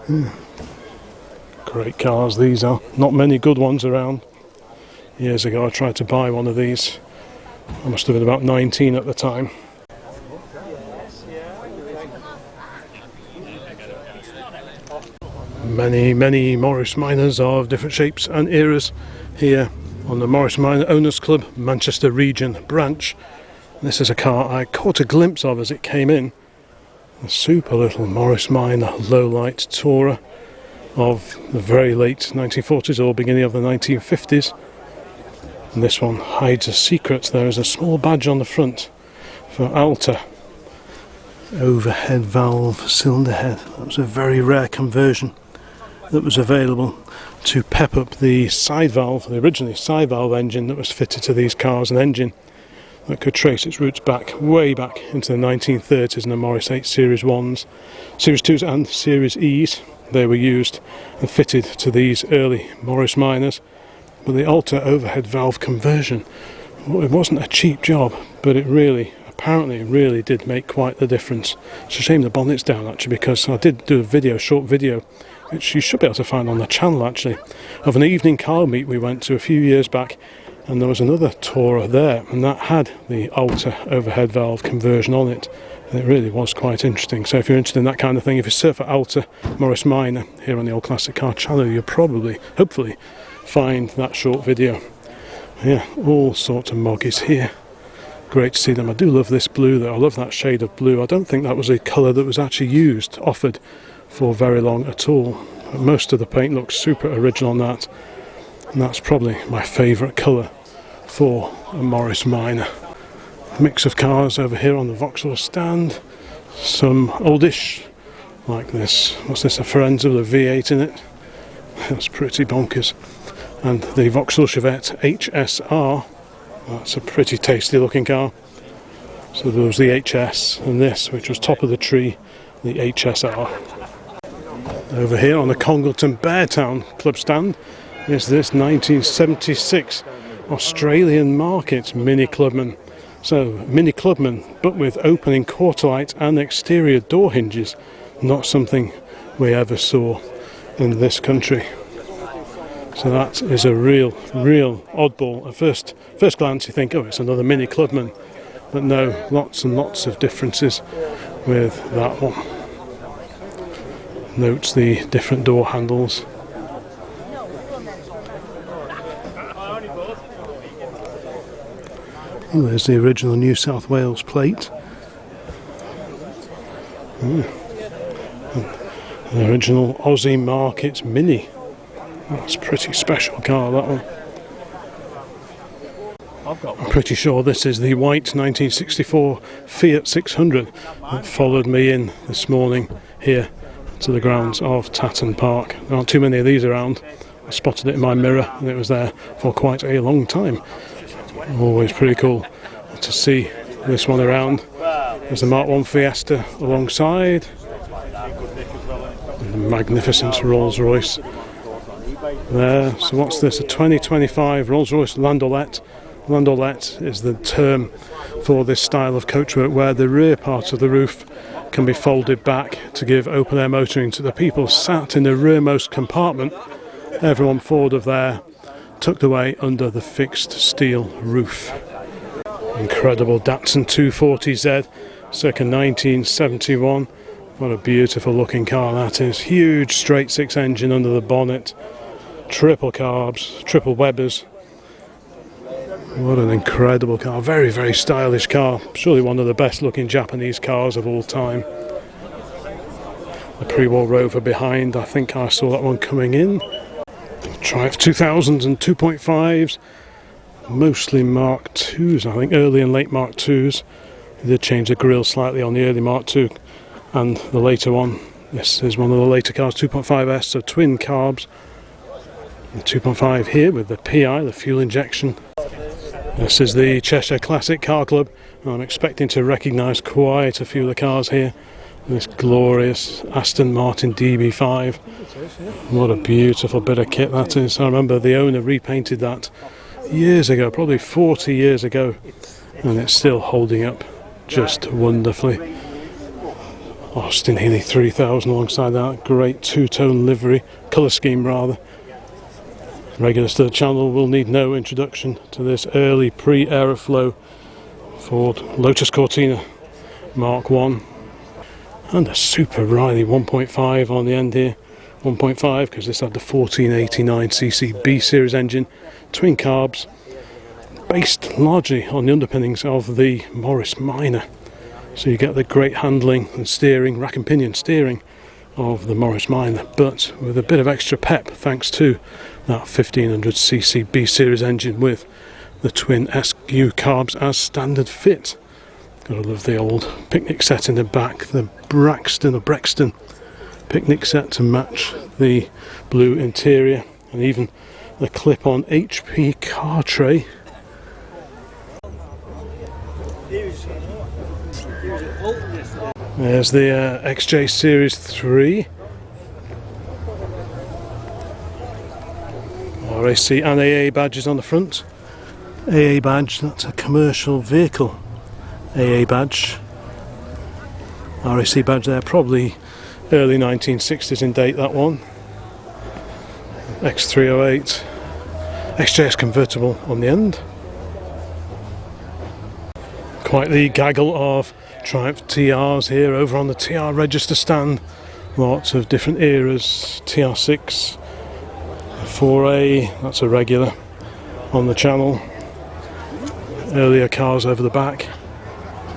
Yeah. Great cars these are. Not many good ones around. Years ago I tried to buy one of these. I must have been about 19 at the time. Many Morris Minors of different shapes and eras here on the Morris Minor Owners Club Manchester Region branch. This is a car I caught a glimpse of as it came in. A super little Morris Minor low-light tourer of the very late 1940s or beginning of the 1950s. And this one hides a secret. There is a small badge on the front for Alta. Overhead valve cylinder head. That was a very rare conversion that was available to pep up the side valve, the originally side valve engine that was fitted to these cars, an engine that could trace its roots back, way back into the 1930s in the Morris 8 Series 1s, Series 2s and Series E's. They were used and fitted to these early Morris Minors. But the Alta overhead valve conversion, well, it wasn't a cheap job, but it really did make quite the difference. It's a shame the bonnet's down actually, because I did do a short video, which you should be able to find on the channel actually, of an evening car meet we went to a few years back, and there was another tourer there, and that had the Alta overhead valve conversion on it, and it really was quite interesting. So if you're interested in that kind of thing, if you search for Alta Morris Minor here on the Old Classic Car channel, you'll probably, hopefully, find that short video. Yeah, all sorts of moggies here. Great to see them. I do love this blue though. I love that shade of blue. I don't think that was a colour that was actually offered for very long at all. But most of the paint looks super original on that, and that's probably my favourite colour for a Morris Minor. Mix of cars over here on the Vauxhall stand. Some oldish, like this. What's this? A Firenze with a V8 in it. That's pretty bonkers. And the Vauxhall Chevette HSR. That's a pretty tasty looking car. So there was the HS and this, which was top of the tree, the HSR. Over here on the Congleton Beartown Club stand is this 1976 Australian Market Mini Clubman. So Mini Clubman, but with opening quarter light and exterior door hinges. Not something we ever saw in this country. So that is a real oddball. At first glance you think, oh, it's another Mini Clubman. But no, lots and lots of differences with that one. Notes the different door handles. Oh, there's the original New South Wales plate. The original Aussie Market Mini. That's a pretty special car, that one. I'm pretty sure this is the white 1964 Fiat 600 that followed me in this morning here to the grounds of Tatton Park. There aren't too many of these around. I spotted it in my mirror and it was there for quite a long time. Always pretty cool to see this one around. There's the Mark 1 Fiesta alongside. And the magnificent Rolls Royce there. So what's this? A 2025 Rolls-Royce Landaulet. Landaulet is the term for this style of coachwork where the rear part of the roof can be folded back to give open air motoring to the people sat in the rearmost compartment. Everyone forward of there tucked away under the fixed steel roof. Incredible Datsun 240Z, circa 1971. What a beautiful looking car that is. Huge straight six engine under the bonnet. Triple carbs, triple Webers. What an incredible car. Very, very stylish car. Surely one of the best looking Japanese cars of all time. The pre-war Rover behind. I think I saw that one coming in. Triumph 2000s and 2.5s. Mostly Mark IIs, I think. Early and late Mark IIs. They did change the grille slightly on the early Mark II. And the later one. This is one of the later cars. 2.5S, so twin carbs. The 2.5 here with the PI, the fuel injection. This is the Cheshire Classic Car Club. I'm expecting to recognise quite a few of the cars here. This glorious Aston Martin DB5. What a beautiful bit of kit that is. I remember the owner repainted that years ago, probably 40 years ago, and it's still holding up just wonderfully. Austin Healey 3000 alongside that. Great two-tone livery, colour scheme rather. Regulars to the channel will need no introduction to this early pre-Aeroflow Ford Lotus Cortina Mark 1 and a super Riley 1.5 on the end here. 1.5 because this had the 1489cc B series engine, twin carbs, based largely on the underpinnings of the Morris Minor. So you get the great handling and steering, rack and pinion steering of the Morris Minor, but with a bit of extra pep thanks to that 1500cc B series engine with the twin SQ carbs as standard fit. Gotta love the old picnic set in the back, the Brexton picnic set to match the blue interior, and even the clip-on HP car tray. There's the XJ Series 3. RAC and AA badges on the front. AA badge, that's a commercial vehicle. AA badge. RAC badge there, probably early 1960s in date, that one. X308. XJS convertible on the end. Quite the gaggle of Triumph TRs here over on the TR register stand. Lots of different eras. TR6, 4A, that's a regular on the channel. Earlier cars over the back.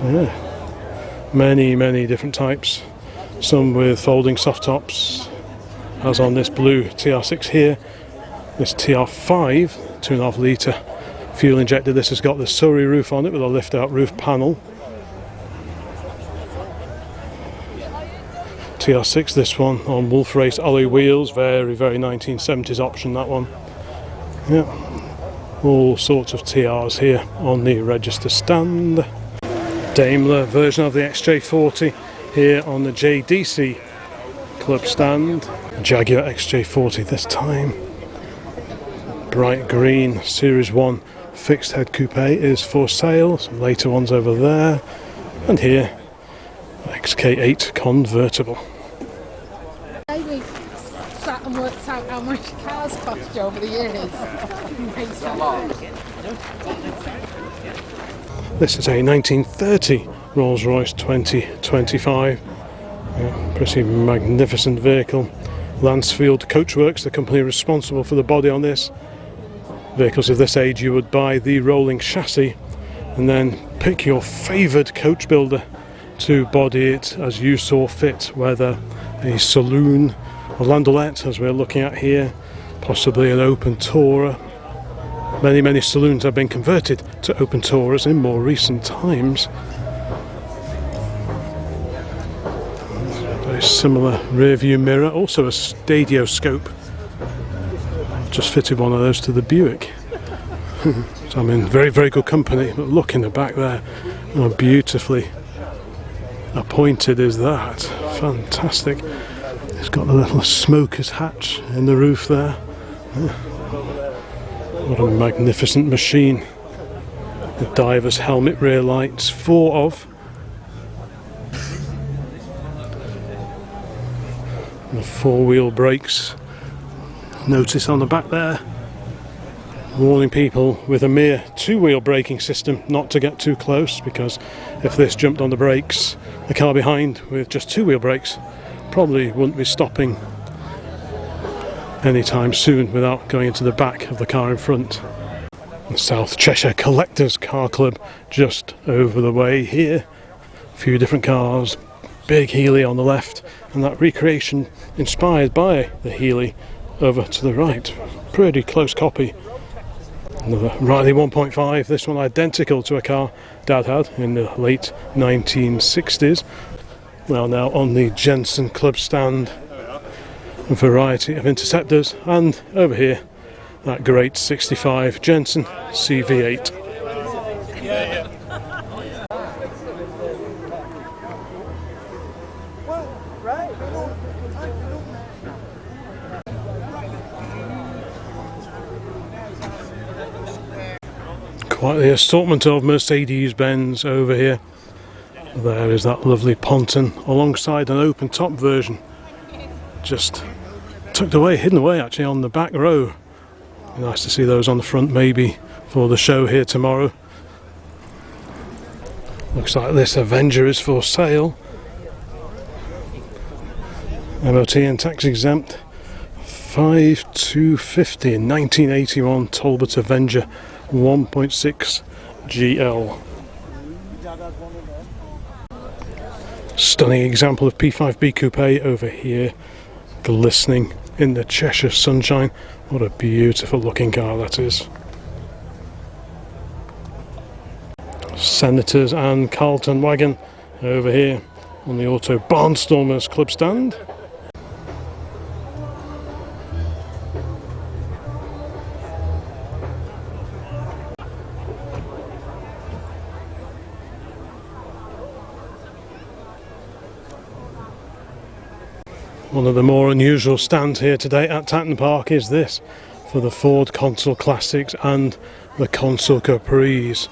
Yeah. Many different types. Some with folding soft tops, as on this blue TR6 here. This TR5, 2.5 litre fuel injector. This has got the Surrey roof on it with a lift out roof panel. TR6, this one on Wolf Race alloy wheels, very 1970s option, that one. Yeah, all sorts of TRs here on the register stand. Daimler version of the XJ40 here on the JDC club stand. Jaguar XJ40 this time. Bright green Series 1 fixed head coupe is for sale. Some later ones over there. And here, XK8 convertible. We sat and worked out how much cars cost you over the years. This is a 1930 Rolls-Royce 2025. Pretty magnificent vehicle. Lancefield Coachworks, the company responsible for the body on this. Vehicles of this age, you would buy the rolling chassis and then pick your favoured coach builder to body it as you saw fit, whether a saloon, a landaulet as we're looking at here, possibly an open tourer. Many saloons have been converted to open tourers in more recent times. Very similar rear view mirror, also a stadioscope. Just fitted one of those to the Buick. So I'm in very good company, but look in the back there, how beautifully appointed is that. Fantastic. It's got the little smoker's hatch in the roof there. What a magnificent machine. The diver's helmet rear lights, 4 of. The 4-wheel brakes. Notice on the back there, warning people with a mere 2-wheel braking system not to get too close, because if this jumped on the brakes, the car behind with just 2-wheel brakes probably wouldn't be stopping anytime soon without going into the back of the car in front. The South Cheshire Collectors Car Club just over the way here. A few different cars, big Healey on the left, and that recreation inspired by the Healey over to the right. Pretty close copy. Another Riley 1.5, this one identical to a car Dad had in the late 1960s. Well, now on the Jensen Club stand, a variety of interceptors, and over here that great 65 Jensen CV8. Quite the assortment of Mercedes-Benz over here. There is that lovely Ponton alongside an open top version, just tucked away, hidden away actually on the back row. Nice to see those on the front, maybe for the show here tomorrow. Looks like this Avenger is for sale. MOT and tax exempt. 5250 1981 Talbot Avenger 1.6 GL. Stunning example of P5B coupe over here, glistening in the Cheshire sunshine. What a beautiful looking car that is. Senators and Carlton wagon over here on the Auto Barnstormers club stand. One of the more unusual stands here today at Tatton Park is this, for the Ford Consul Classics and the Consul Caprice.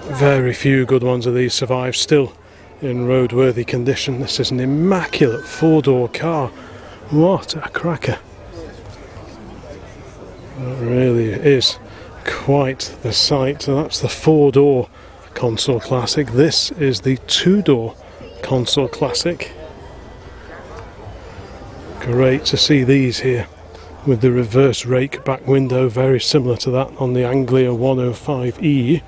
Very few good ones of these survive, still in roadworthy condition. This is an immaculate 4-door car. What a cracker. It really is quite the sight. So that's the 4-door Consul Classic. This is the 2-door Consul Classic. Great to see these here with the reverse rake back window, very similar to that on the Anglia 105E.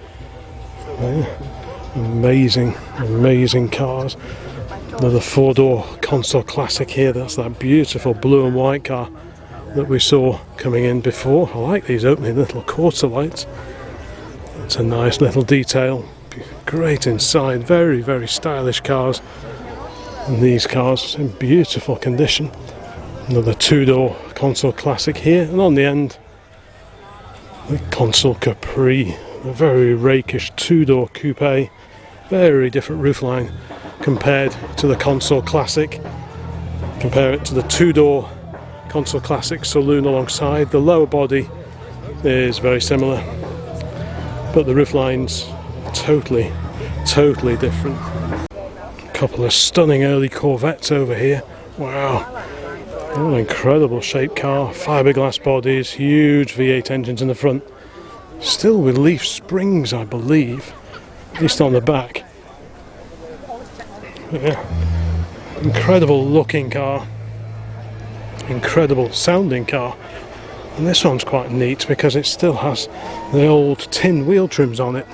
Amazing cars. Another 4-door Consul Classic here. That's that beautiful blue and white car that we saw coming in before. I like these opening little quarter lights. It's a nice little detail. Great inside, very stylish cars. And these cars in beautiful condition. Another 2-door Consul Classic here, and on the end the Consul Capri, a very rakish 2-door coupe. Very different roofline compared to the Consul Classic. Compare it to the 2-door Consul Classic saloon alongside. The lower body is very similar, but the roofline's totally different. A couple of stunning early Corvettes over here. Wow. What an incredible shaped car, fiberglass bodies, huge V8 engines in the front, still with leaf springs I believe, at least on the back. Yeah. Incredible looking car, incredible sounding car, and this one's quite neat because it still has the old tin wheel trims on it.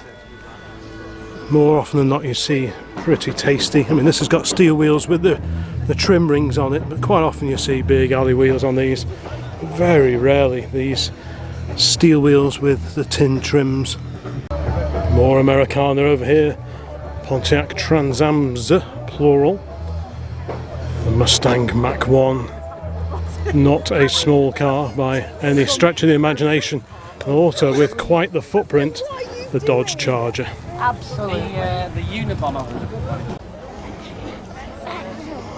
More often than not you see pretty tasty, I mean this has got steel wheels with the trim rings on it, but quite often you see big alley wheels on these. Very rarely these steel wheels with the tin trims. More Americana over here. Pontiac Transams, plural. The Mustang Mach 1. Not a small car by any stretch of the imagination. An auto with quite the footprint, the Dodge Charger. Absolutely. The Unabomber.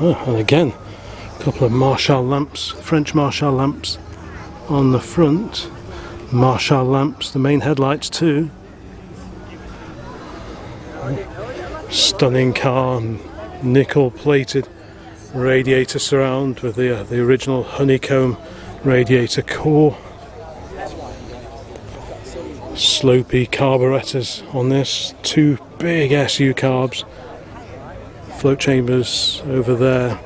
Oh, and again, a couple of Marshall lamps, French Marshall lamps. on the front. Marshall lamps, the main headlights too. Stunning car, nickel plated radiator surround with the original honeycomb radiator core. Slopey carburetors on this, two big SU carbs, float chambers over there.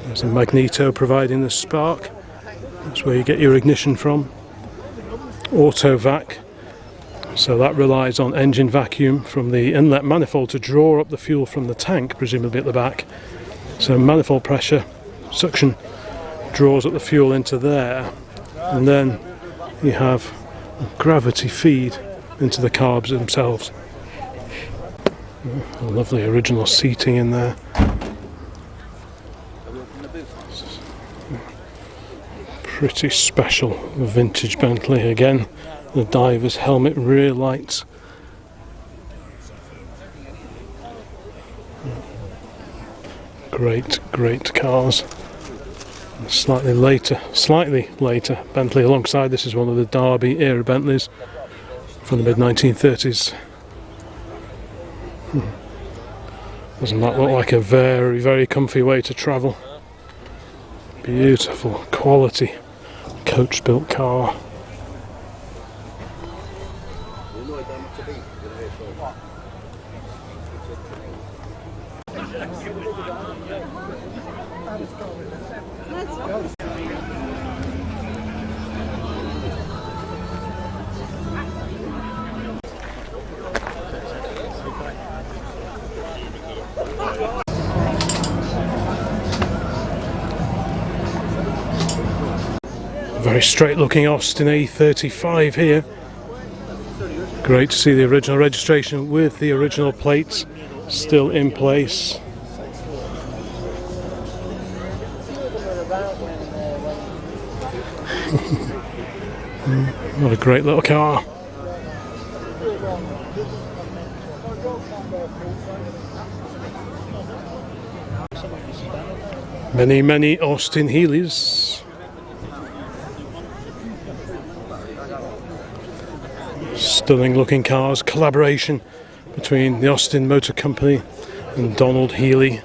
There's a magneto providing the spark, that's where you get your ignition from. Auto vac, so that relies on engine vacuum from the inlet manifold to draw up the fuel from the tank, presumably at the back. So manifold pressure, suction, draws up the fuel into there, and then you have gravity feed into the carbs themselves. Lovely original seating in there. Pretty special vintage Bentley again. The diver's helmet, rear lights. Great cars. Slightly later Bentley alongside this is one of the Derby era Bentleys from the mid 1930s. Doesn't that look like a very comfy way to travel? Beautiful quality coach built car. Very straight looking Austin A35 here. Great to see the original registration with the original plates still in place. What a great little car. Many Austin Healey's. Stunning looking cars, collaboration between the Austin Motor Company and Donald Healey.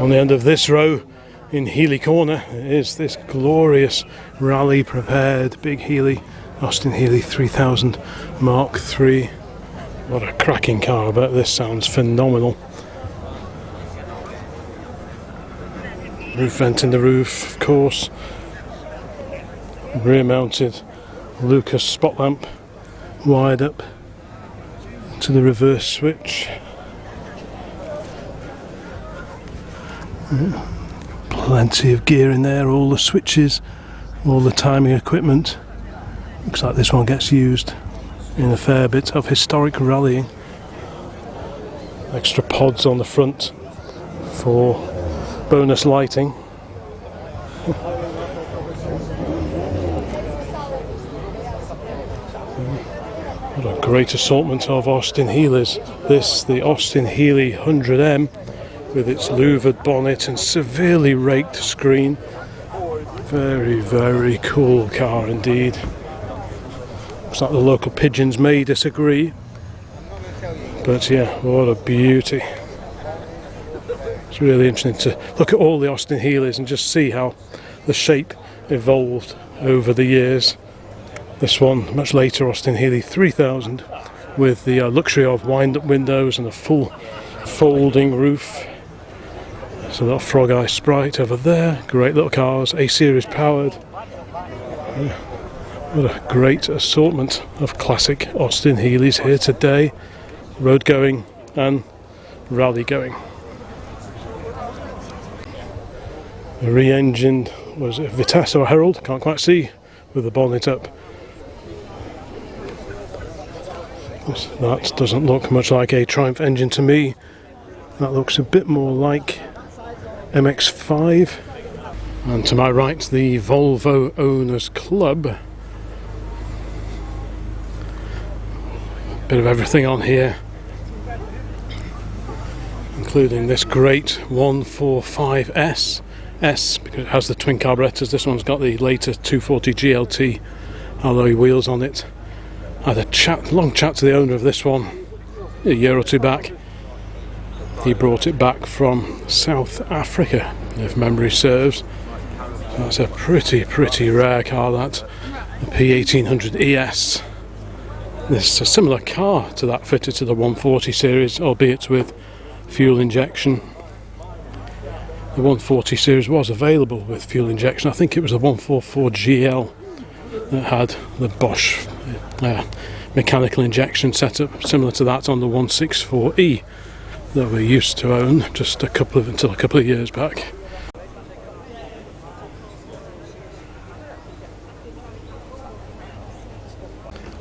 On the end of this row in Healey Corner is this glorious rally prepared big Healey, Austin Healey 3000 Mark III. What a cracking car, I bet this sounds phenomenal. Roof vent in the roof, of course. Rear mounted Lucas spot lamp, wired up to the reverse switch. Plenty of gear in there, all the switches, all the timing equipment. Looks like this one gets used in a fair bit of historic rallying. Extra pods on the front for bonus lighting. What a great assortment of Austin Healey's. This, the Austin Healey 100M, with its louvered bonnet and severely raked screen. Very cool car indeed. Looks like the local pigeons may disagree, but yeah, what a beauty. It's really interesting to look at all the Austin Healeys and just see how the shape evolved over the years. This one, much later, Austin Healey 3000, with the luxury of wind-up windows and a full folding roof. So that Frog Eye Sprite over there, great little cars, A-Series powered. Yeah. What a great assortment of classic Austin Healeys here today, road going and rally going. A re-engined, was it Vitesse or Herald? Can't quite see, with the bonnet up. That doesn't look much like a Triumph engine to me. That looks a bit more like MX-5. And to my right, the Volvo Owners Club. Bit of everything on here. including this great 145S S, because it has the twin carburetors. This one's got the later 240 GLT alloy wheels on it. I had a long chat to the owner of this one a year or two back. He brought it back from South Africa, if memory serves. That's a pretty rare car, that, the P1800 ES. This is a similar car to that fitted to the 140 series, albeit with fuel injection. The 140 series was available with fuel injection. I think it was the 144 GL that had the Bosch mechanical injection setup, similar to that on the 164E that we used to own until a couple of years back.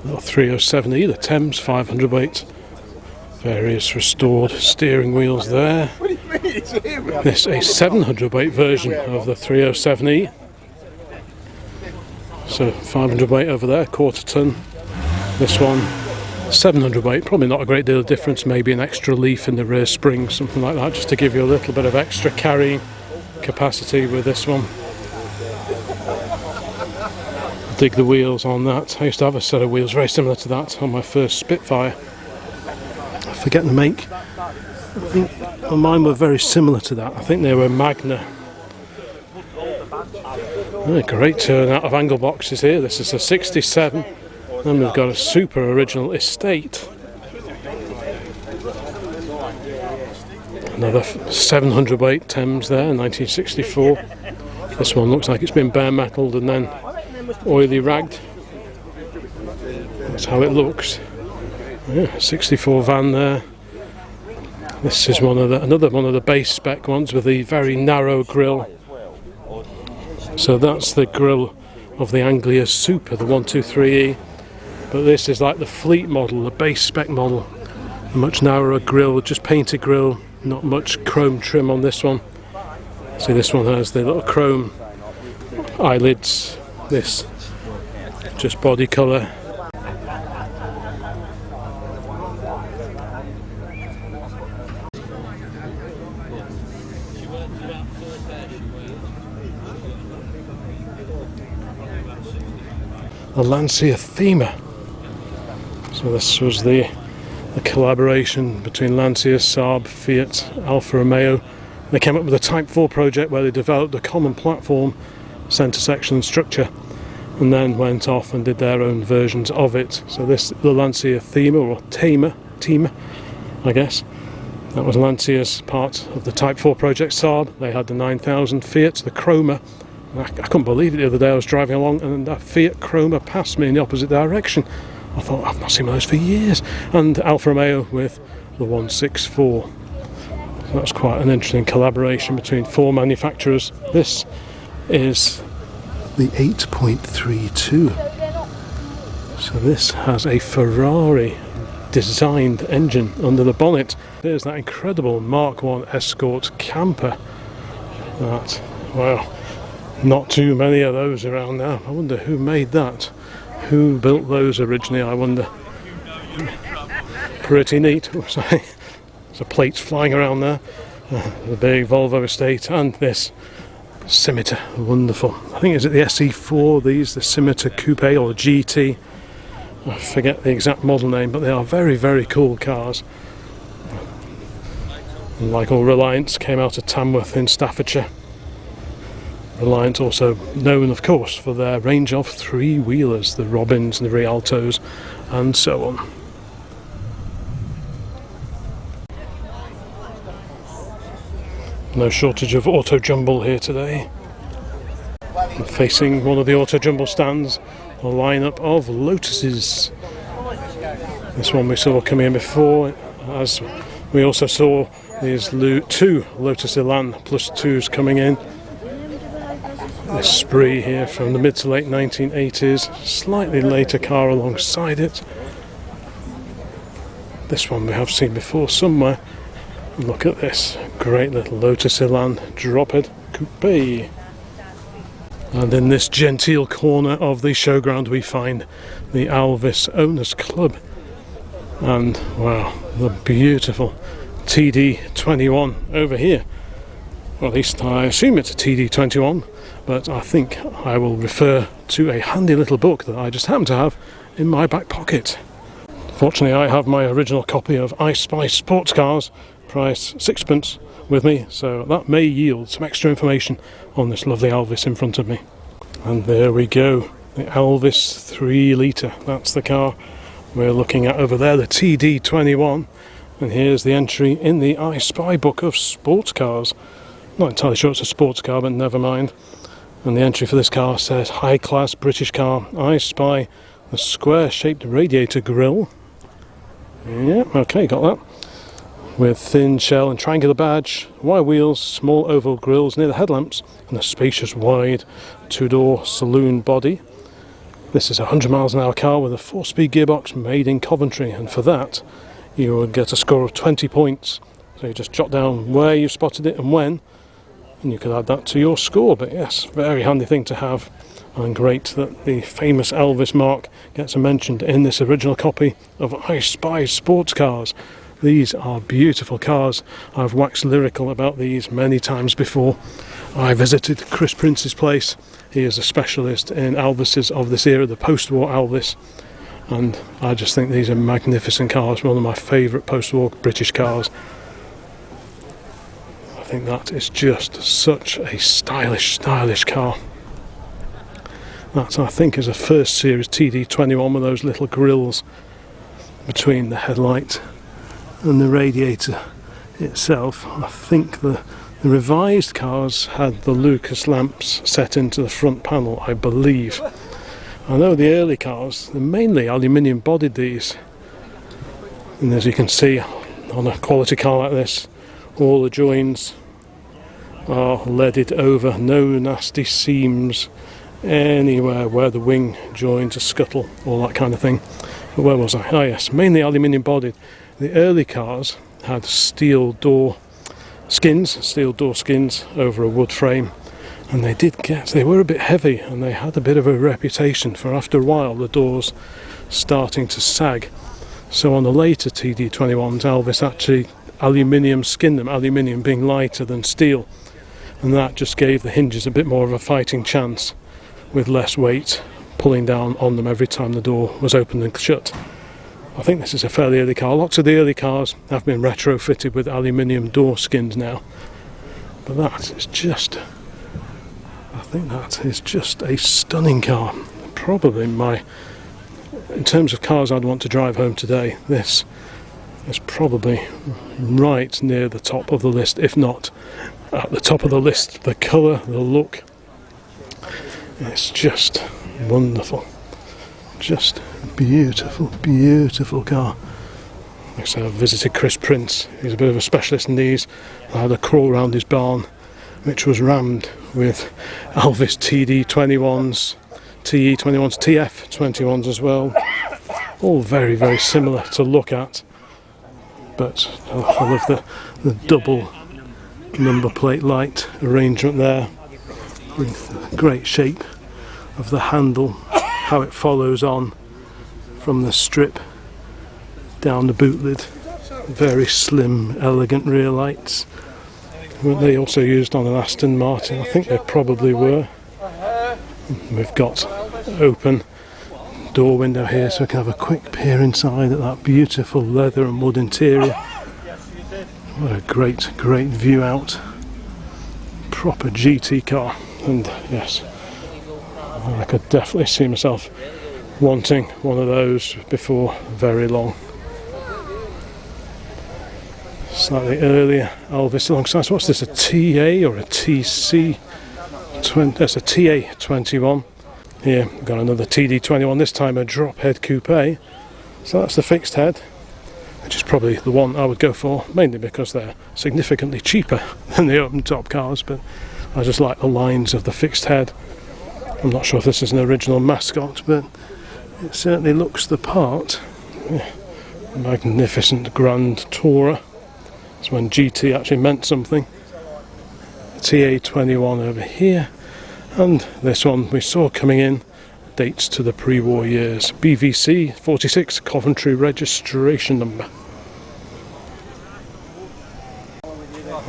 Little 307E, the Thames 500 weight, various restored steering wheels there. This a 700 weight version of the 307E, so 500 weight over there, quarter ton. This one 700 weight, probably not a great deal of difference, maybe an extra leaf in the rear spring, something like that, just to give you a little bit of extra carrying capacity with this one. Dig the wheels on that. I used to have a set of wheels very similar to that on my first Spitfire. I forget the make. I think mine were very similar to that. I think they were Magna. Oh, great turnout of angle boxes here. This is a 67. Then we've got a super original Estate. Another 700 weight Thames there, 1964. This one looks like it's been bare metalled and then oily ragged. That's how it looks. Yeah, 64 van there. This is another one of the base spec ones with the very narrow grille. So that's the grille of the Anglia Super, the 123E. But this is like the fleet model, the base spec model. A much narrower grille, just painted grille, not much chrome trim on this one. See, this one has the little chrome eyelids. This just body colour. The Lancia Thema. So this was the collaboration between Lancia, Saab, Fiat, Alfa Romeo. They came up with a Type 4 project where they developed a common platform, centre section and structure, and then went off and did their own versions of it. So the Lancia Thema, or Thema, I guess, that was Lancia's part of the Type 4 project. Saab, they had the 9000 Fiat, the Chroma. I couldn't believe it the other day. I was driving along and that Fiat Chroma passed me in the opposite direction. I thought, I've not seen one of those for years. And Alfa Romeo with the 164. So that's quite an interesting collaboration between four manufacturers. This is the 8.32. So this has a Ferrari designed engine under the bonnet. There's that incredible Mark 1 Escort camper. Wow, not too many of those around now. I wonder who made that. Who built those originally, I wonder. Pretty neat. Sorry. There's plates flying around there. The big Volvo Estate and this Scimitar. Wonderful. I think is it the SE4, the Scimitar Coupe or GT. I forget the exact model name, but they are very, very cool cars. And like all Reliance, came out of Tamworth in Staffordshire. Reliance also known, of course, for their range of three-wheelers, the Robins and the Rialtos, and so on. No shortage of auto jumble here today. And facing one of the auto jumble stands, a lineup of Lotuses. This one we saw coming in before, as we also saw these two Lotus Elan plus 2s coming in. This Spree here from the mid to late 1980s, slightly later car alongside it. This one we have seen before somewhere. Look at this, great little Lotus Elan drophead coupe. And in this genteel corner of the showground we find the Alvis Owners Club. And wow, the beautiful TD21 over here. Or at least I assume it's a TD21, but I think I will refer to a handy little book that I just happen to have in my back pocket. Fortunately, I have my original copy of I Spy Sports Cars, price sixpence, with me, so that may yield some extra information on this lovely Elvis in front of me. And there we go, the Elvis 3 litre. That's the car we're looking at over there, the TD21. And here's the entry in the I Spy book of sports cars. Not entirely sure it's a sports car, but never mind. And the entry for this car says high class British car, I Spy the square shaped radiator grille. Yeah, okay, got that. With thin shell and triangular badge, wire wheels, small oval grills near the headlamps, and a spacious wide two-door saloon body. This is a 100 miles an hour car with a 4-speed gearbox made in Coventry, and for that you would get a score of 20 points. So you just jot down where you spotted it and when, and you could add that to your score. But yes, very handy thing to have, and great that the famous Elvis mark gets mentioned in this original copy of I Spy Sports Cars. These are beautiful cars. I've waxed lyrical about these many times before. I visited Chris Prince's place. He is a specialist in Elvises of this era, the post-war Elvis, and I just think these are magnificent cars, one of my favourite post-war British cars. I think that is just such a stylish car. That, I think, is a first series TD21 with those little grills between the headlight and the radiator itself. I think the revised cars had the Lucas lamps set into the front panel, I believe. I know the early cars, they're mainly aluminium bodied, these. And as you can see on a quality car like this, all the joins are leaded over, no nasty seams anywhere where the wing joins a scuttle, all that kind of thing. But where was I? Oh yes, mainly aluminium bodied. The early cars had steel door skins over a wood frame, and they were a bit heavy, and they had a bit of a reputation for, after a while, the doors starting to sag. So on the later TD21s, Elvis actually aluminium skinned them, aluminium being lighter than steel, and that just gave the hinges a bit more of a fighting chance, with less weight pulling down on them every time the door was opened and shut. I think this is a fairly early car. Lots of the early cars have been retrofitted with aluminium door skins now. But that is just a stunning car. Probably in terms of cars I'd want to drive home today, this is probably right near the top of the list, if not at the top of the list. The colour, the look, it's just wonderful. Just beautiful car. Like I said, I've visited Chris Prince. He's a bit of a specialist in these. I had a crawl around his barn, which was rammed with Elvis TD21s, TE21s, TF21s as well. All very similar to look at, but I love the double number plate light arrangement there. Great shape of the handle, how it follows on from the strip down the boot lid. Very slim, elegant rear lights. Were they also used on an Aston Martin? I think they probably were. We've got open door window here, so we can have a quick peer inside at that beautiful leather and wood interior. What a great view out. Proper GT car, and yes, I could definitely see myself wanting one of those before very long. Slightly earlier Elvis alongside. So what's this, a TA or a TC? That's a TA21. Here we've got another TD21, this time a drop head coupe. So that's the fixed head, which is probably the one I would go for, mainly because they're significantly cheaper than the open top cars, but I just like the lines of the fixed head. I'm not sure if this is an original mascot, but it certainly looks the part. Yeah. Magnificent Grand Tourer. That's when GT actually meant something. TA21 over here, and this one we saw coming in dates to the pre-war years. BVC 46 Coventry registration number.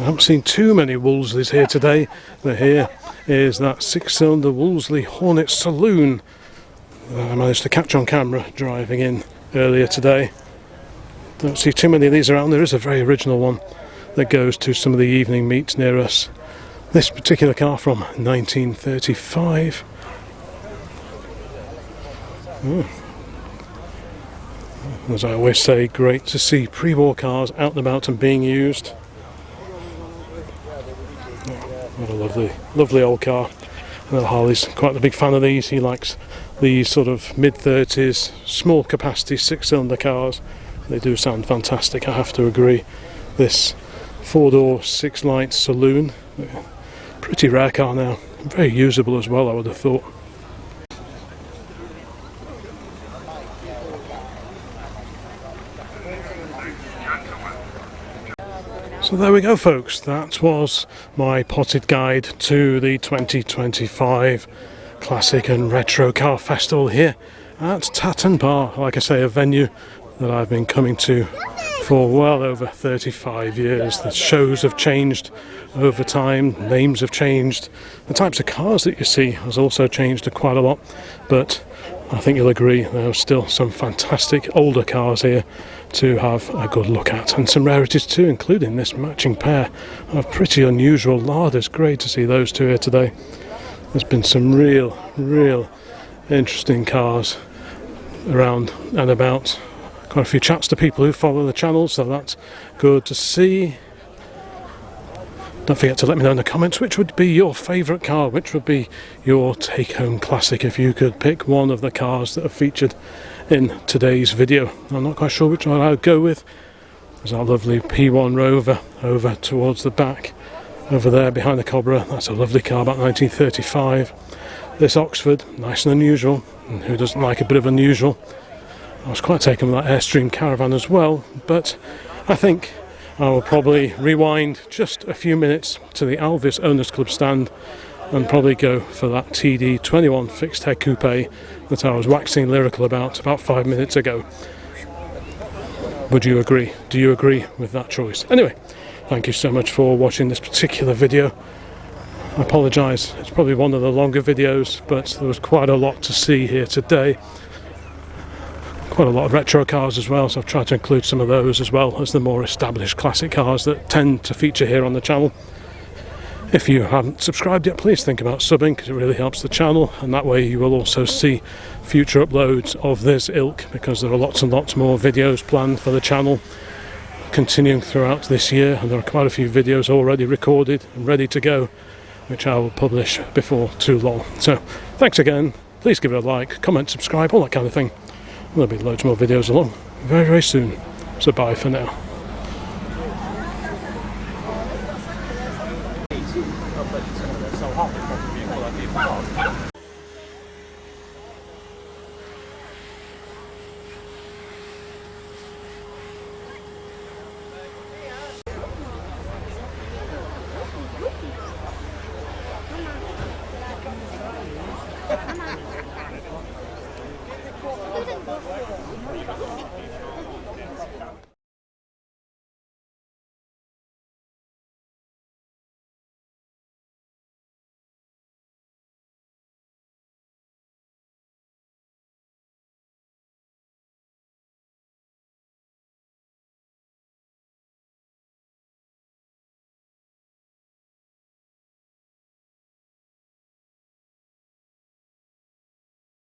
I haven't seen too many Wolsleys here today, but here is that 6-cylinder Wolseley Hornet Saloon that I managed to catch on camera driving in earlier today. Don't see too many of these around. There is a very original one that goes to some of the evening meets near us. This particular car from 1935. As I always say, great to see pre-war cars out and about and being used. What a lovely old car. I know Harley's quite a big fan of these. He likes these sort of mid-30s, small capacity 6-cylinder cars. They do sound fantastic, I have to agree. This 4-door 6-light saloon, pretty rare car now. Very usable as well, I would have thought. So there we go, folks. That was my potted guide to the 2025 Classic and Retro Car Festival here at Tatton Park. Like I say, a venue that I've been coming to for well over 35 years. The shows have changed over time, names have changed, the types of cars that you see has also changed quite a lot, but I think you'll agree there are still some fantastic older cars here to have a good look at, and some rarities too, including this matching pair of pretty unusual larders. Great to see those two here today. There's been some real interesting cars around and about. Quite a few chats to people who follow the channel, so that's good to see. Don't forget to let me know in the comments which would be your favourite car, which would be your take-home classic if you could pick one of the cars that are featured in today's video. I'm not quite sure which one I'd go with. There's our lovely P1 Rover over towards the back, over there behind the Cobra. That's a lovely car, about 1935. This Oxford, nice and unusual, and who doesn't like a bit of unusual? I was quite taken with that Airstream Caravan as well, but I think I will probably rewind just a few minutes to the Alvis Owners Club stand and probably go for that TD21 fixed head coupe that I was waxing lyrical about 5 minutes ago. Would you agree? Do you agree with that choice? Anyway, thank you so much for watching this particular video. I apologise, it's probably one of the longer videos, but there was quite a lot to see here today. Quite a lot of retro cars as well, so I've tried to include some of those as well as the more established classic cars that tend to feature here on the channel. If you haven't subscribed yet, please think about subbing, because it really helps the channel, and that way you will also see future uploads of this ilk, because there are lots and lots more videos planned for the channel continuing throughout this year, and there are quite a few videos already recorded and ready to go, which I will publish before too long. So thanks again, please give it a like, comment, subscribe, all that kind of thing. There'll be loads more videos along very soon, so bye for now.